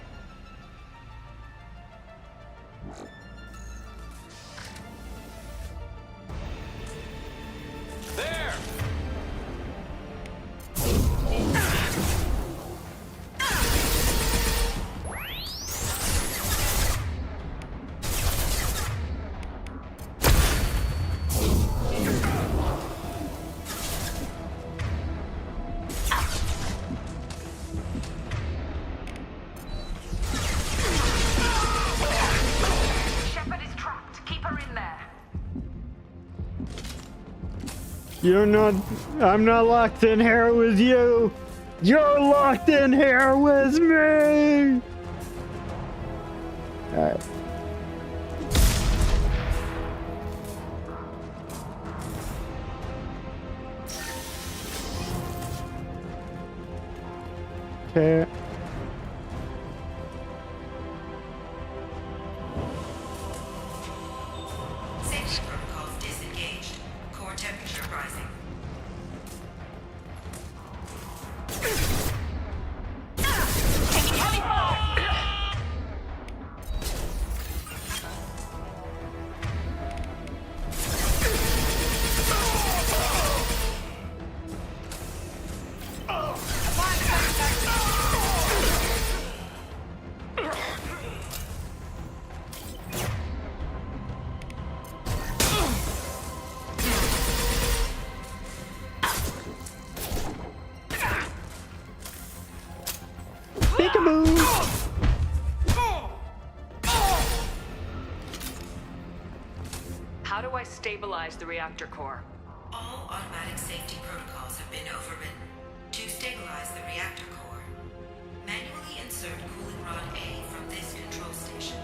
There! You're not... I'm not locked in here with you! You're locked in here with me! Alright. Okay. Safety protocols disengaged. Core temperature rising. How do I stabilize the reactor core? All automatic safety protocols have been overridden. To stabilize the reactor core, manually insert cooling rod A from this control station.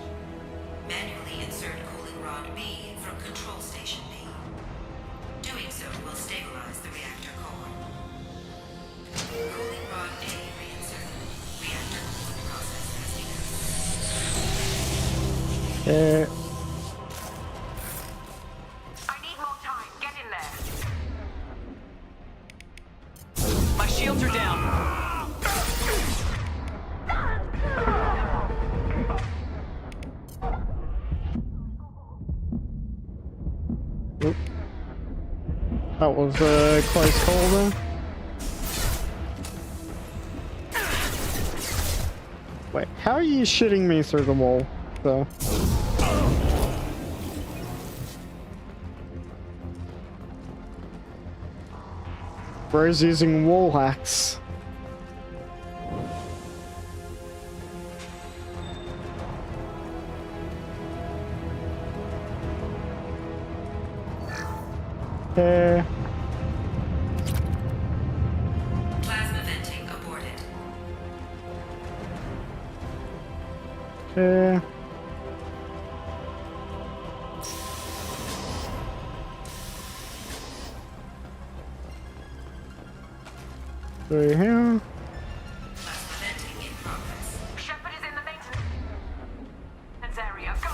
Manually insert cooling rod B from control station B. Doing so will stabilize the reactor core. Cooling rod A reinserted. Reactor cooling process has begun. I need more time. Get in there. My shields are down. Oop. That was a close call there. Wait, how are you shooting me through the wall, though? Bro's using wall hacks. Plasma venting aborted. Through here. Plasma venting in progress. Shepard is in the maintenance area. Go!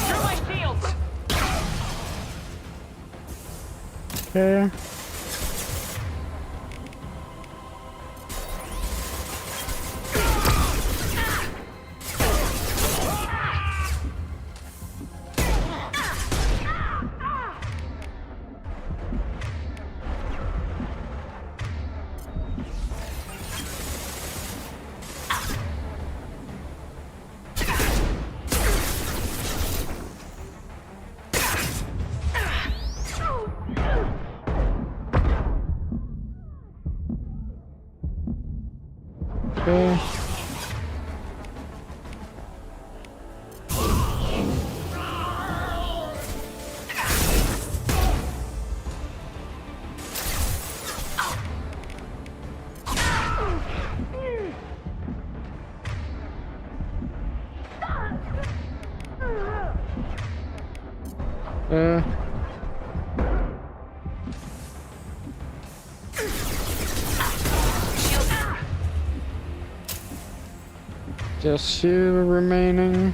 Through my shields! Okay. Just you remaining.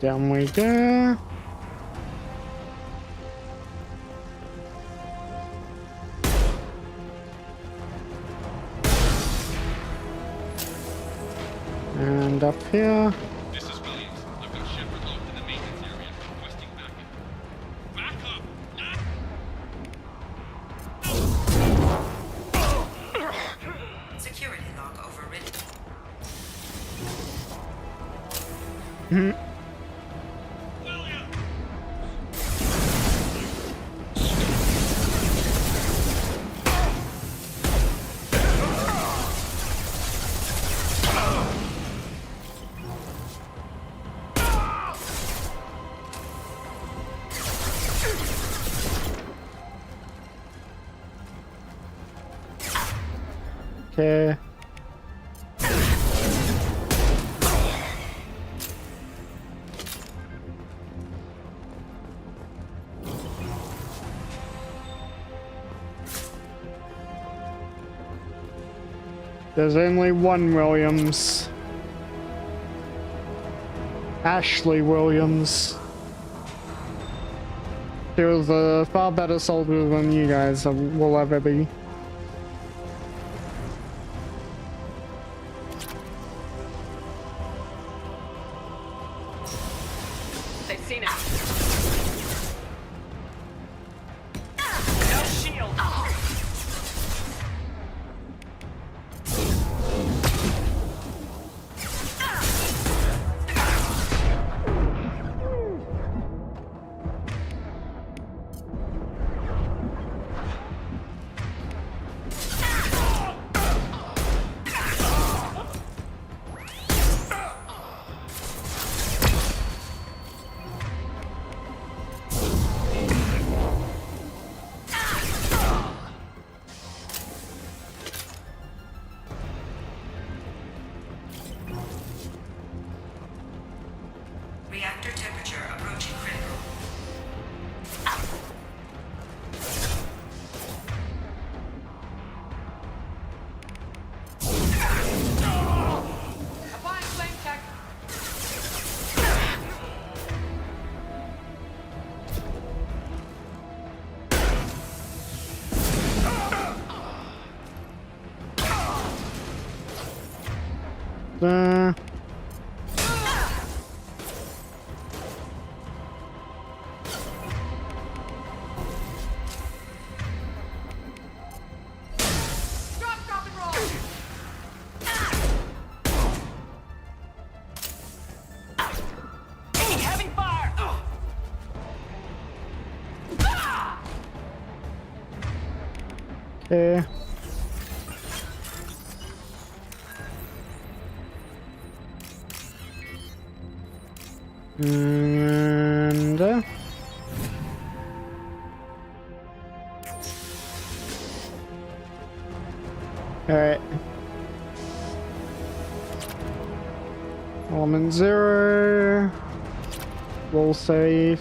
Down we go. And up here. This is Williams. I've got Shepard locked in the maintenance area, requesting backup. Backup! Hmm. Okay. There's only one Williams. Ashley Williams. She was a far better soldier than you guys will ever be. They've seen it. No shield. Reactor temperature approaching critical. Applying flame tech. Drop and roll. Hey, heavy fire. Okay. And all right. Element 0. Roll save.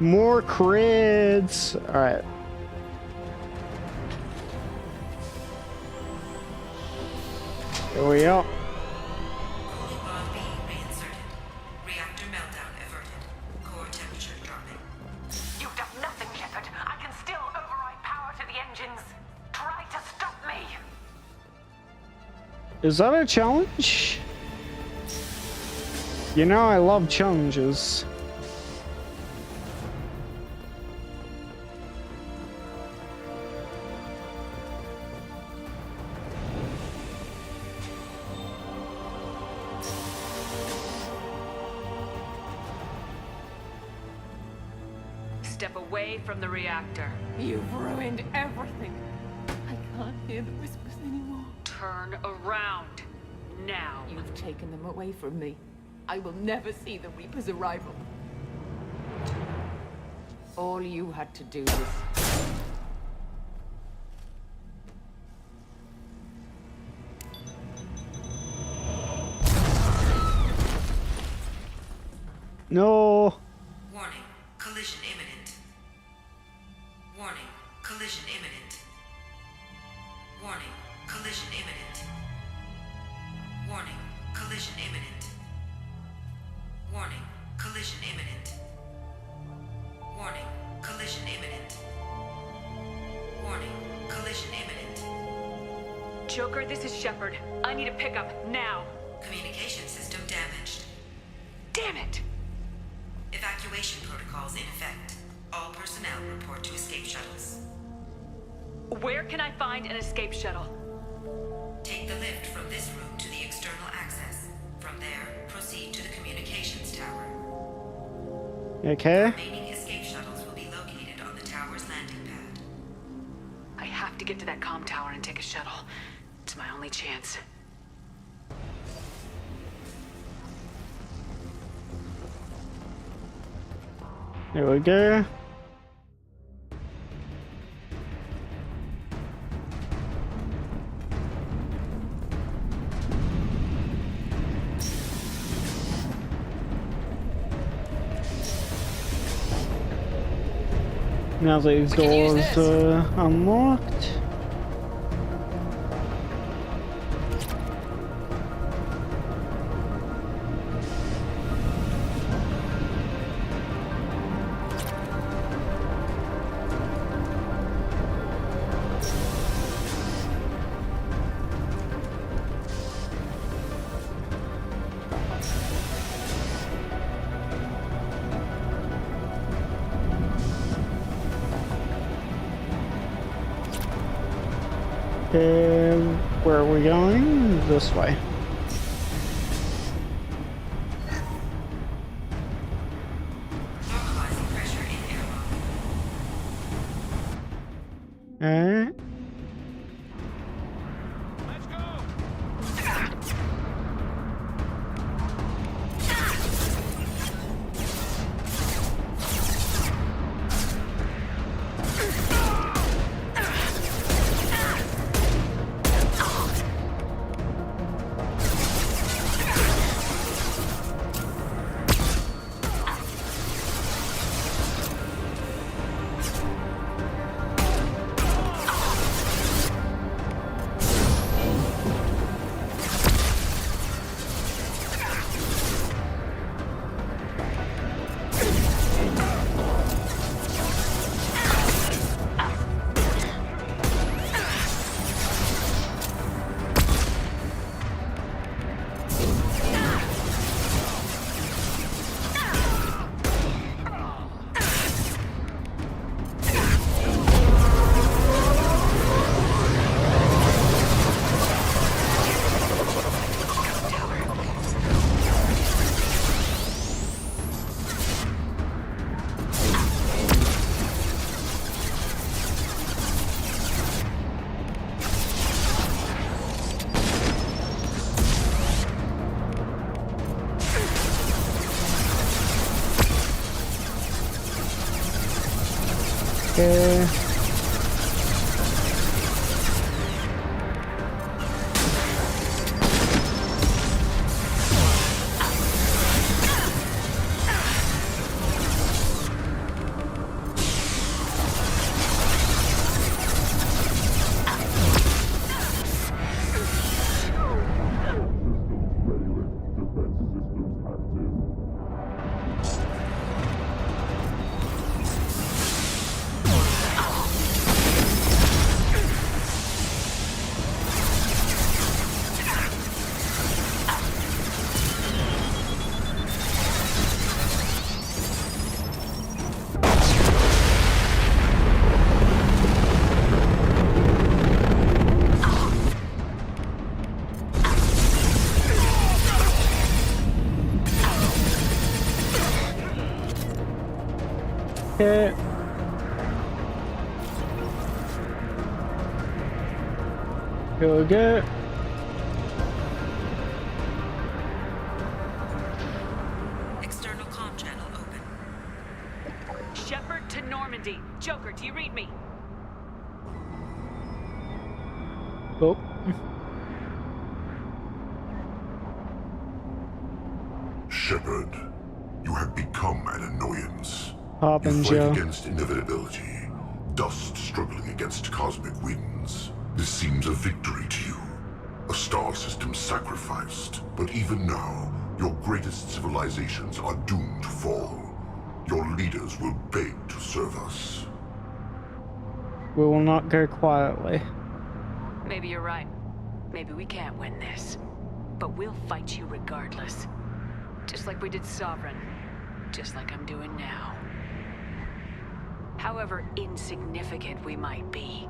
More crits. All right. Here we go. Cooling rod being reinserted. Reactor meltdown averted. Core temperature dropping. You've done nothing, Shepard. I can still override power to the engines. Try to stop me. Is that a challenge? You know I love challenges. Step away from the reactor. You've ruined everything. I can't hear the whispers anymore. Turn around. Now. You've taken them away from me. I will never see the Reaper's arrival. All you had to do was... No. Warning. Collision imminent. Warning. Collision imminent. Warning. Collision imminent. Warning. Collision imminent. Warning. Collision imminent. Warning. Collision imminent. Warning. Collision imminent. Joker, this is Shepard. I need a pickup now. Communication system damaged. Damn it! Evacuation protocols in effect. All personnel report to escape shuttles. Where can I find an escape shuttle? Take the lift from this room to the external access. From there, proceed to the communications Okay. Remaining escape shuttles will be located on the tower's landing pad. I have to get to that comm tower and take a shuttle. It's my only chance. There we go. Now these doors are unlocked. Where are we going? This way. Normalizing pressure in airlock. Alright. Okay. Okay. Here we go. External comm channel open. Shepard to Normandy. Joker, do you read me? Oh. Shepard, you have become an annoyance. Harbinger. You fight against inevitability, dust struggling against cosmic winds. This seems a victory to you. A star system sacrificed. But even now, your greatest civilizations are doomed to fall. Your leaders will beg to serve us. We will not go quietly. Maybe you're right. Maybe we can't win this. But we'll fight you regardless. Just like we did Sovereign. Just like I'm doing now. However insignificant we might be,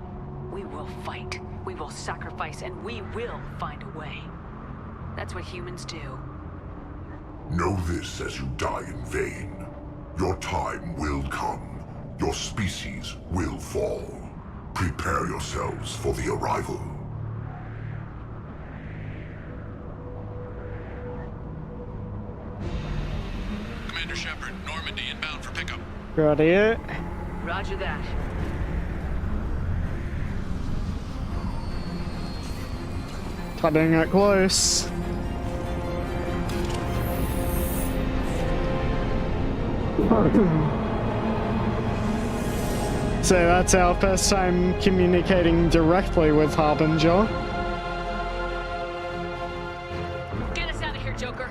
we will fight, we will sacrifice, and we will find a way. That's what humans do. Know this as you die in vain. Your time will come. Your species will fall. Prepare yourselves for the arrival. Commander Shepard, Normandy inbound for pickup. Got it. Roger that. Cutting it close. So that's our first time communicating directly with Harbinger. Get us out of here, Joker.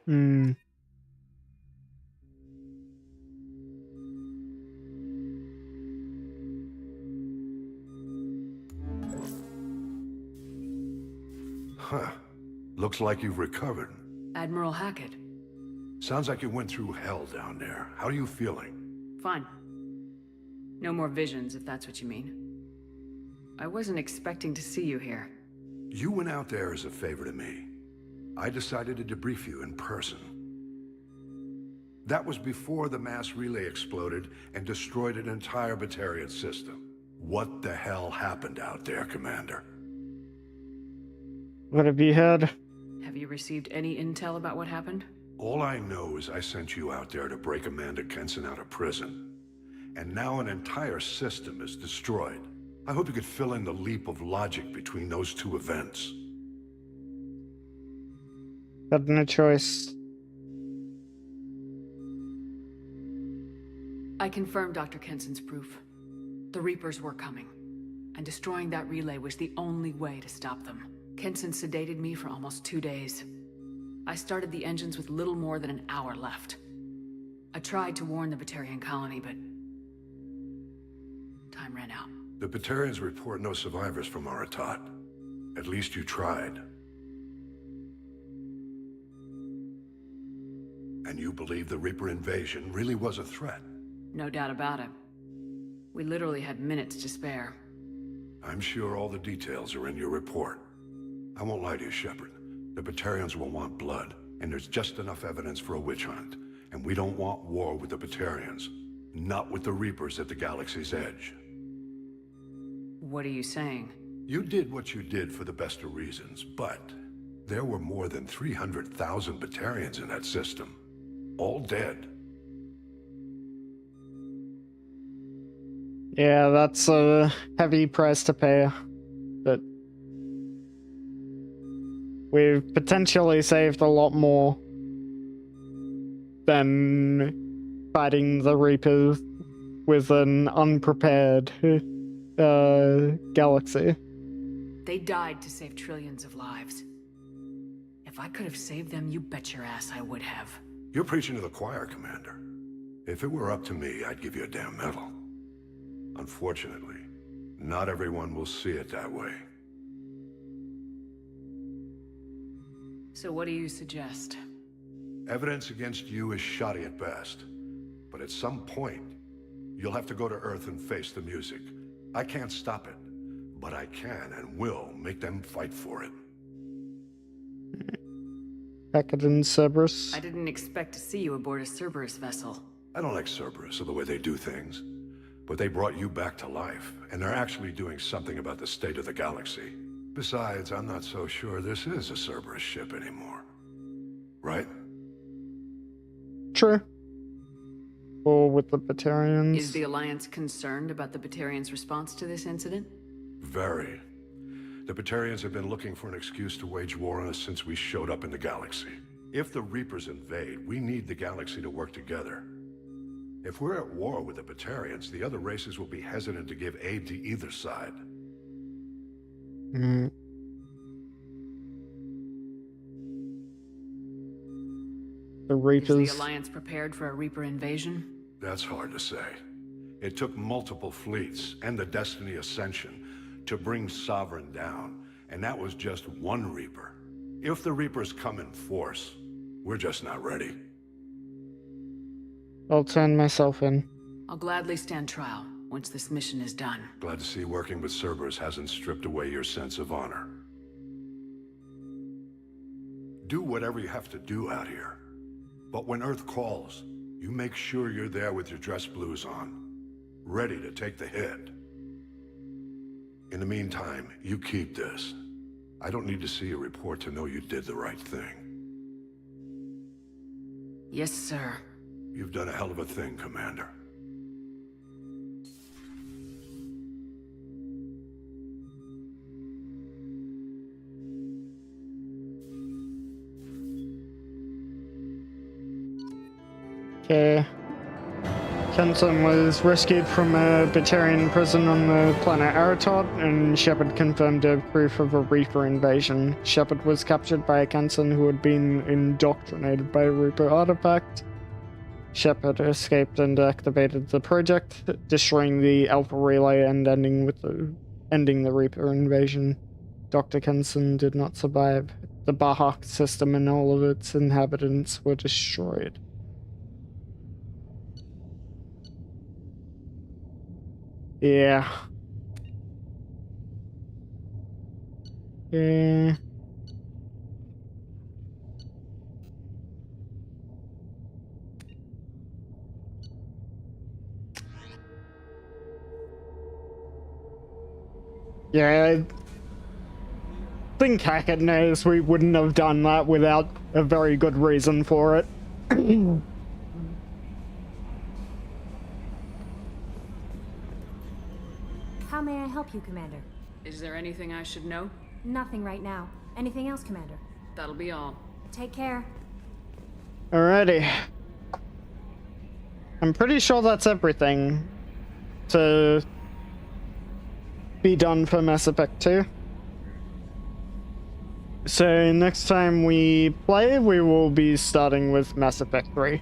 Hmm. Huh. Looks like you've recovered. Admiral Hackett. Sounds like you went through hell down there. How are you feeling? Fine. No more visions, if that's what you mean. I wasn't expecting to see you here. You went out there as a favor to me. I decided to debrief you in person. That was before the mass relay exploded and destroyed an entire Batarian system. What the hell happened out there, Commander? What have you heard? Have you received any intel about what happened? All I know is I sent you out there to break Amanda Kenson out of prison. And now an entire system is destroyed. I hope you could fill in the leap of logic between those two events. Had no choice. I confirmed Dr. Kenson's proof. The Reapers were coming, and destroying that relay was the only way to stop them. Kenson sedated me for almost 2 days. I started the engines with little more than an hour left. I tried to warn the Batarian colony, but time ran out. The Batarians report no survivors from Aratat. At least you tried. And you believe the Reaper invasion really was a threat? No doubt about it. We literally had minutes to spare. I'm sure all the details are in your report. I won't lie to you, Shepard. The Batarians will want blood, and there's just enough evidence for a witch hunt. And we don't want war with the Batarians. Not with the Reapers at the galaxy's edge. What are you saying? You did what you did for the best of reasons, but there were more than 300,000 Batarians in that system. All dead. Yeah, that's a heavy price to pay. But we've potentially saved a lot more than fighting the Reapers with an unprepared galaxy. They died to save trillions of lives. If I could have saved them, you bet your ass I would have. You're preaching to the choir, Commander. If it were up to me, I'd give you a damn medal. Unfortunately, not everyone will see it that way. So what do you suggest? Evidence against you is shoddy at best. But at some point, you'll have to go to Earth and face the music. I can't stop it, but I can and will make them fight for it. Hackett and Cerberus. I didn't expect to see you aboard a Cerberus vessel. I don't like Cerberus or the way they do things. But they brought you back to life, and they're actually doing something about the state of the galaxy. Besides, I'm not so sure this is a Cerberus ship anymore. right? True. Or with the Batarians. Is the Alliance concerned about the Batarians' response to this incident? Very. The Batarians have been looking for an excuse to wage war on us since we showed up in the galaxy. If the Reapers invade, we need the galaxy to work together. If we're at war with the Batarians, the other races will be hesitant to give aid to either side. Hmm. The Reapers. Is the Alliance prepared for a Reaper invasion? That's hard to say. It took multiple fleets and the Destiny Ascension to bring Sovereign down, and that was just one Reaper. If the Reapers come in force, we're just not ready. I'll turn myself in. I'll gladly stand trial once this mission is done. Glad to see working with Cerberus hasn't stripped away your sense of honor. Do whatever you have to do out here. But when Earth calls, you make sure you're there with your dress blues on, ready to take the hit. In the meantime, you keep this. I don't need to see a report to know you did the right thing. Yes, sir. You've done a hell of a thing, Commander. Okay. Kenton was rescued from a Batarian prison on the planet Aratot, and Shepard confirmed a proof of a Reaper invasion. Shepard was captured by a Kenton who had been indoctrinated by a Reaper artifact. Shepard escaped and activated the project, destroying the Alpha Relay and ending the Reaper invasion. Dr. Kenson did not survive. The Bahak system and all of its inhabitants were destroyed. Yeah. Yeah. Yeah, I think Hackett knows we wouldn't have done that without a very good reason for it. How may I help you, Commander? Is there anything I should know? Nothing right now. Anything else, Commander? That'll be all. Take care. Alrighty. I'm pretty sure that's everything to be done for Mass Effect 2. So next time we play, we will be starting with Mass Effect 3.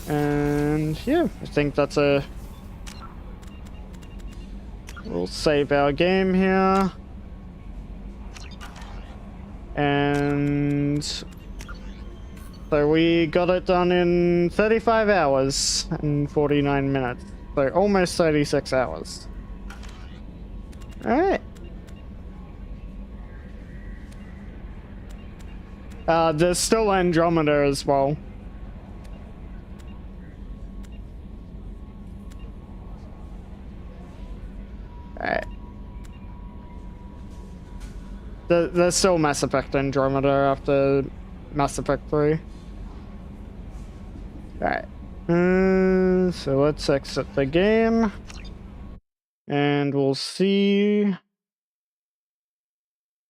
And yeah, I think that's a... We'll save our game here. And so we got it done in 35 hours and 49 minutes. So almost 36 hours. Alright. There's still Andromeda as well. Alright. There's still Mass Effect Andromeda after Mass Effect 3. Alright. So let's exit the game. And we'll see...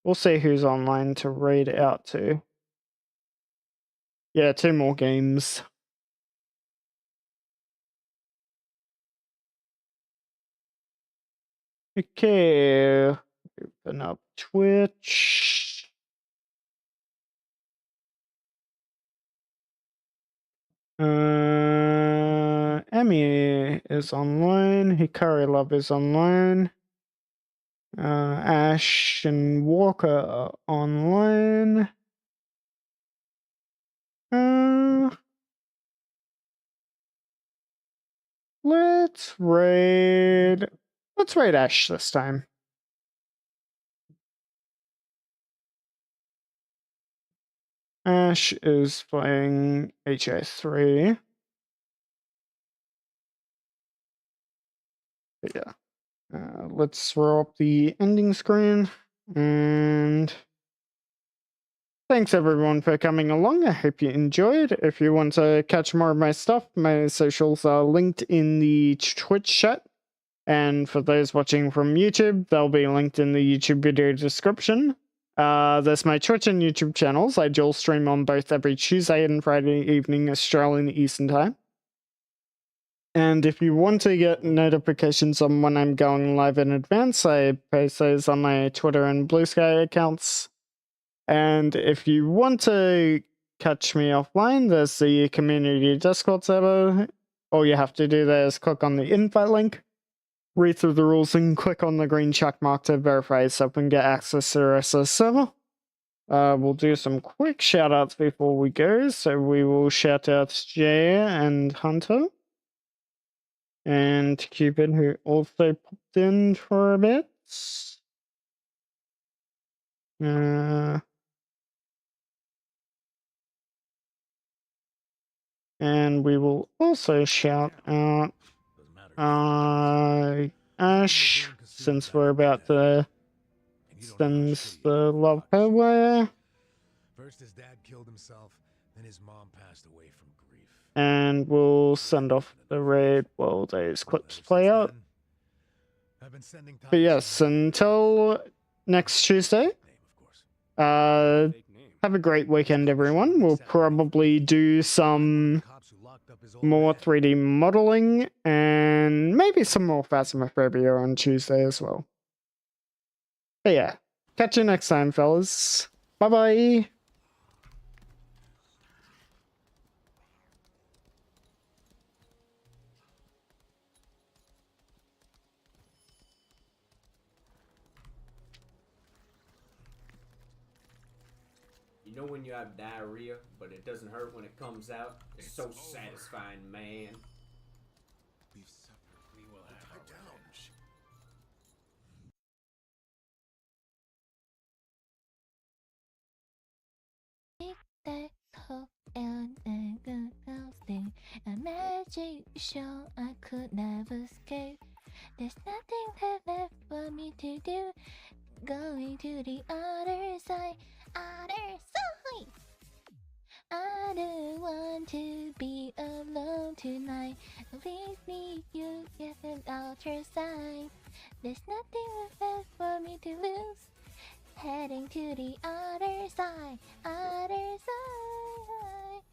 We'll see who's online to raid out to. Yeah, 2 more games. Okay. Open up Twitch. Emmy is online. Hikari Love is online. Ash and Walker are online. Let's raid Ash this time. Ash is playing HA3. But yeah. Let's throw up the ending screen and thanks everyone for coming along. I hope you enjoyed. If you want to catch more of my stuff, my socials are linked in the Twitch chat. And for those watching from YouTube, they'll be linked in the YouTube video description. There's my Twitch and YouTube channels. I dual stream on both every Tuesday and Friday evening Australian Eastern Time. And if you want to get notifications on when I'm going live in advance, I post those on my Twitter and Blue Sky accounts. And if you want to catch me offline, there's the community Discord server. All you have to do there is click on the invite link, read through the rules, and click on the green check mark to verify yourself and get access to the rest of the server. We'll do some quick shoutouts before we go. So we will shout out Jay and Hunter. And Cupid, who also popped in for a bit. And we will also shout out Ash, since we're about to send the love her way. First his dad killed himself, then his mom passed away from grief. And we'll send off the raid while those clips play out. But yes, until next Tuesday, have a great weekend, everyone. We'll probably do some more 3D modeling and maybe some more Phasmophobia on Tuesday as well. But yeah, catch you next time, fellas. Bye-bye. You know when you have diarrhea, but it doesn't hurt when it comes out? It's so satisfying, man. We've suffered. We will have our revenge. That hope and a good thing. A magic show I could never escape. There's nothing left for me to do. Going to the other side. Other side! I don't want to be alone tonight. With me, you get an outer side. There's nothing left for me to lose. Heading to the other side. Other side.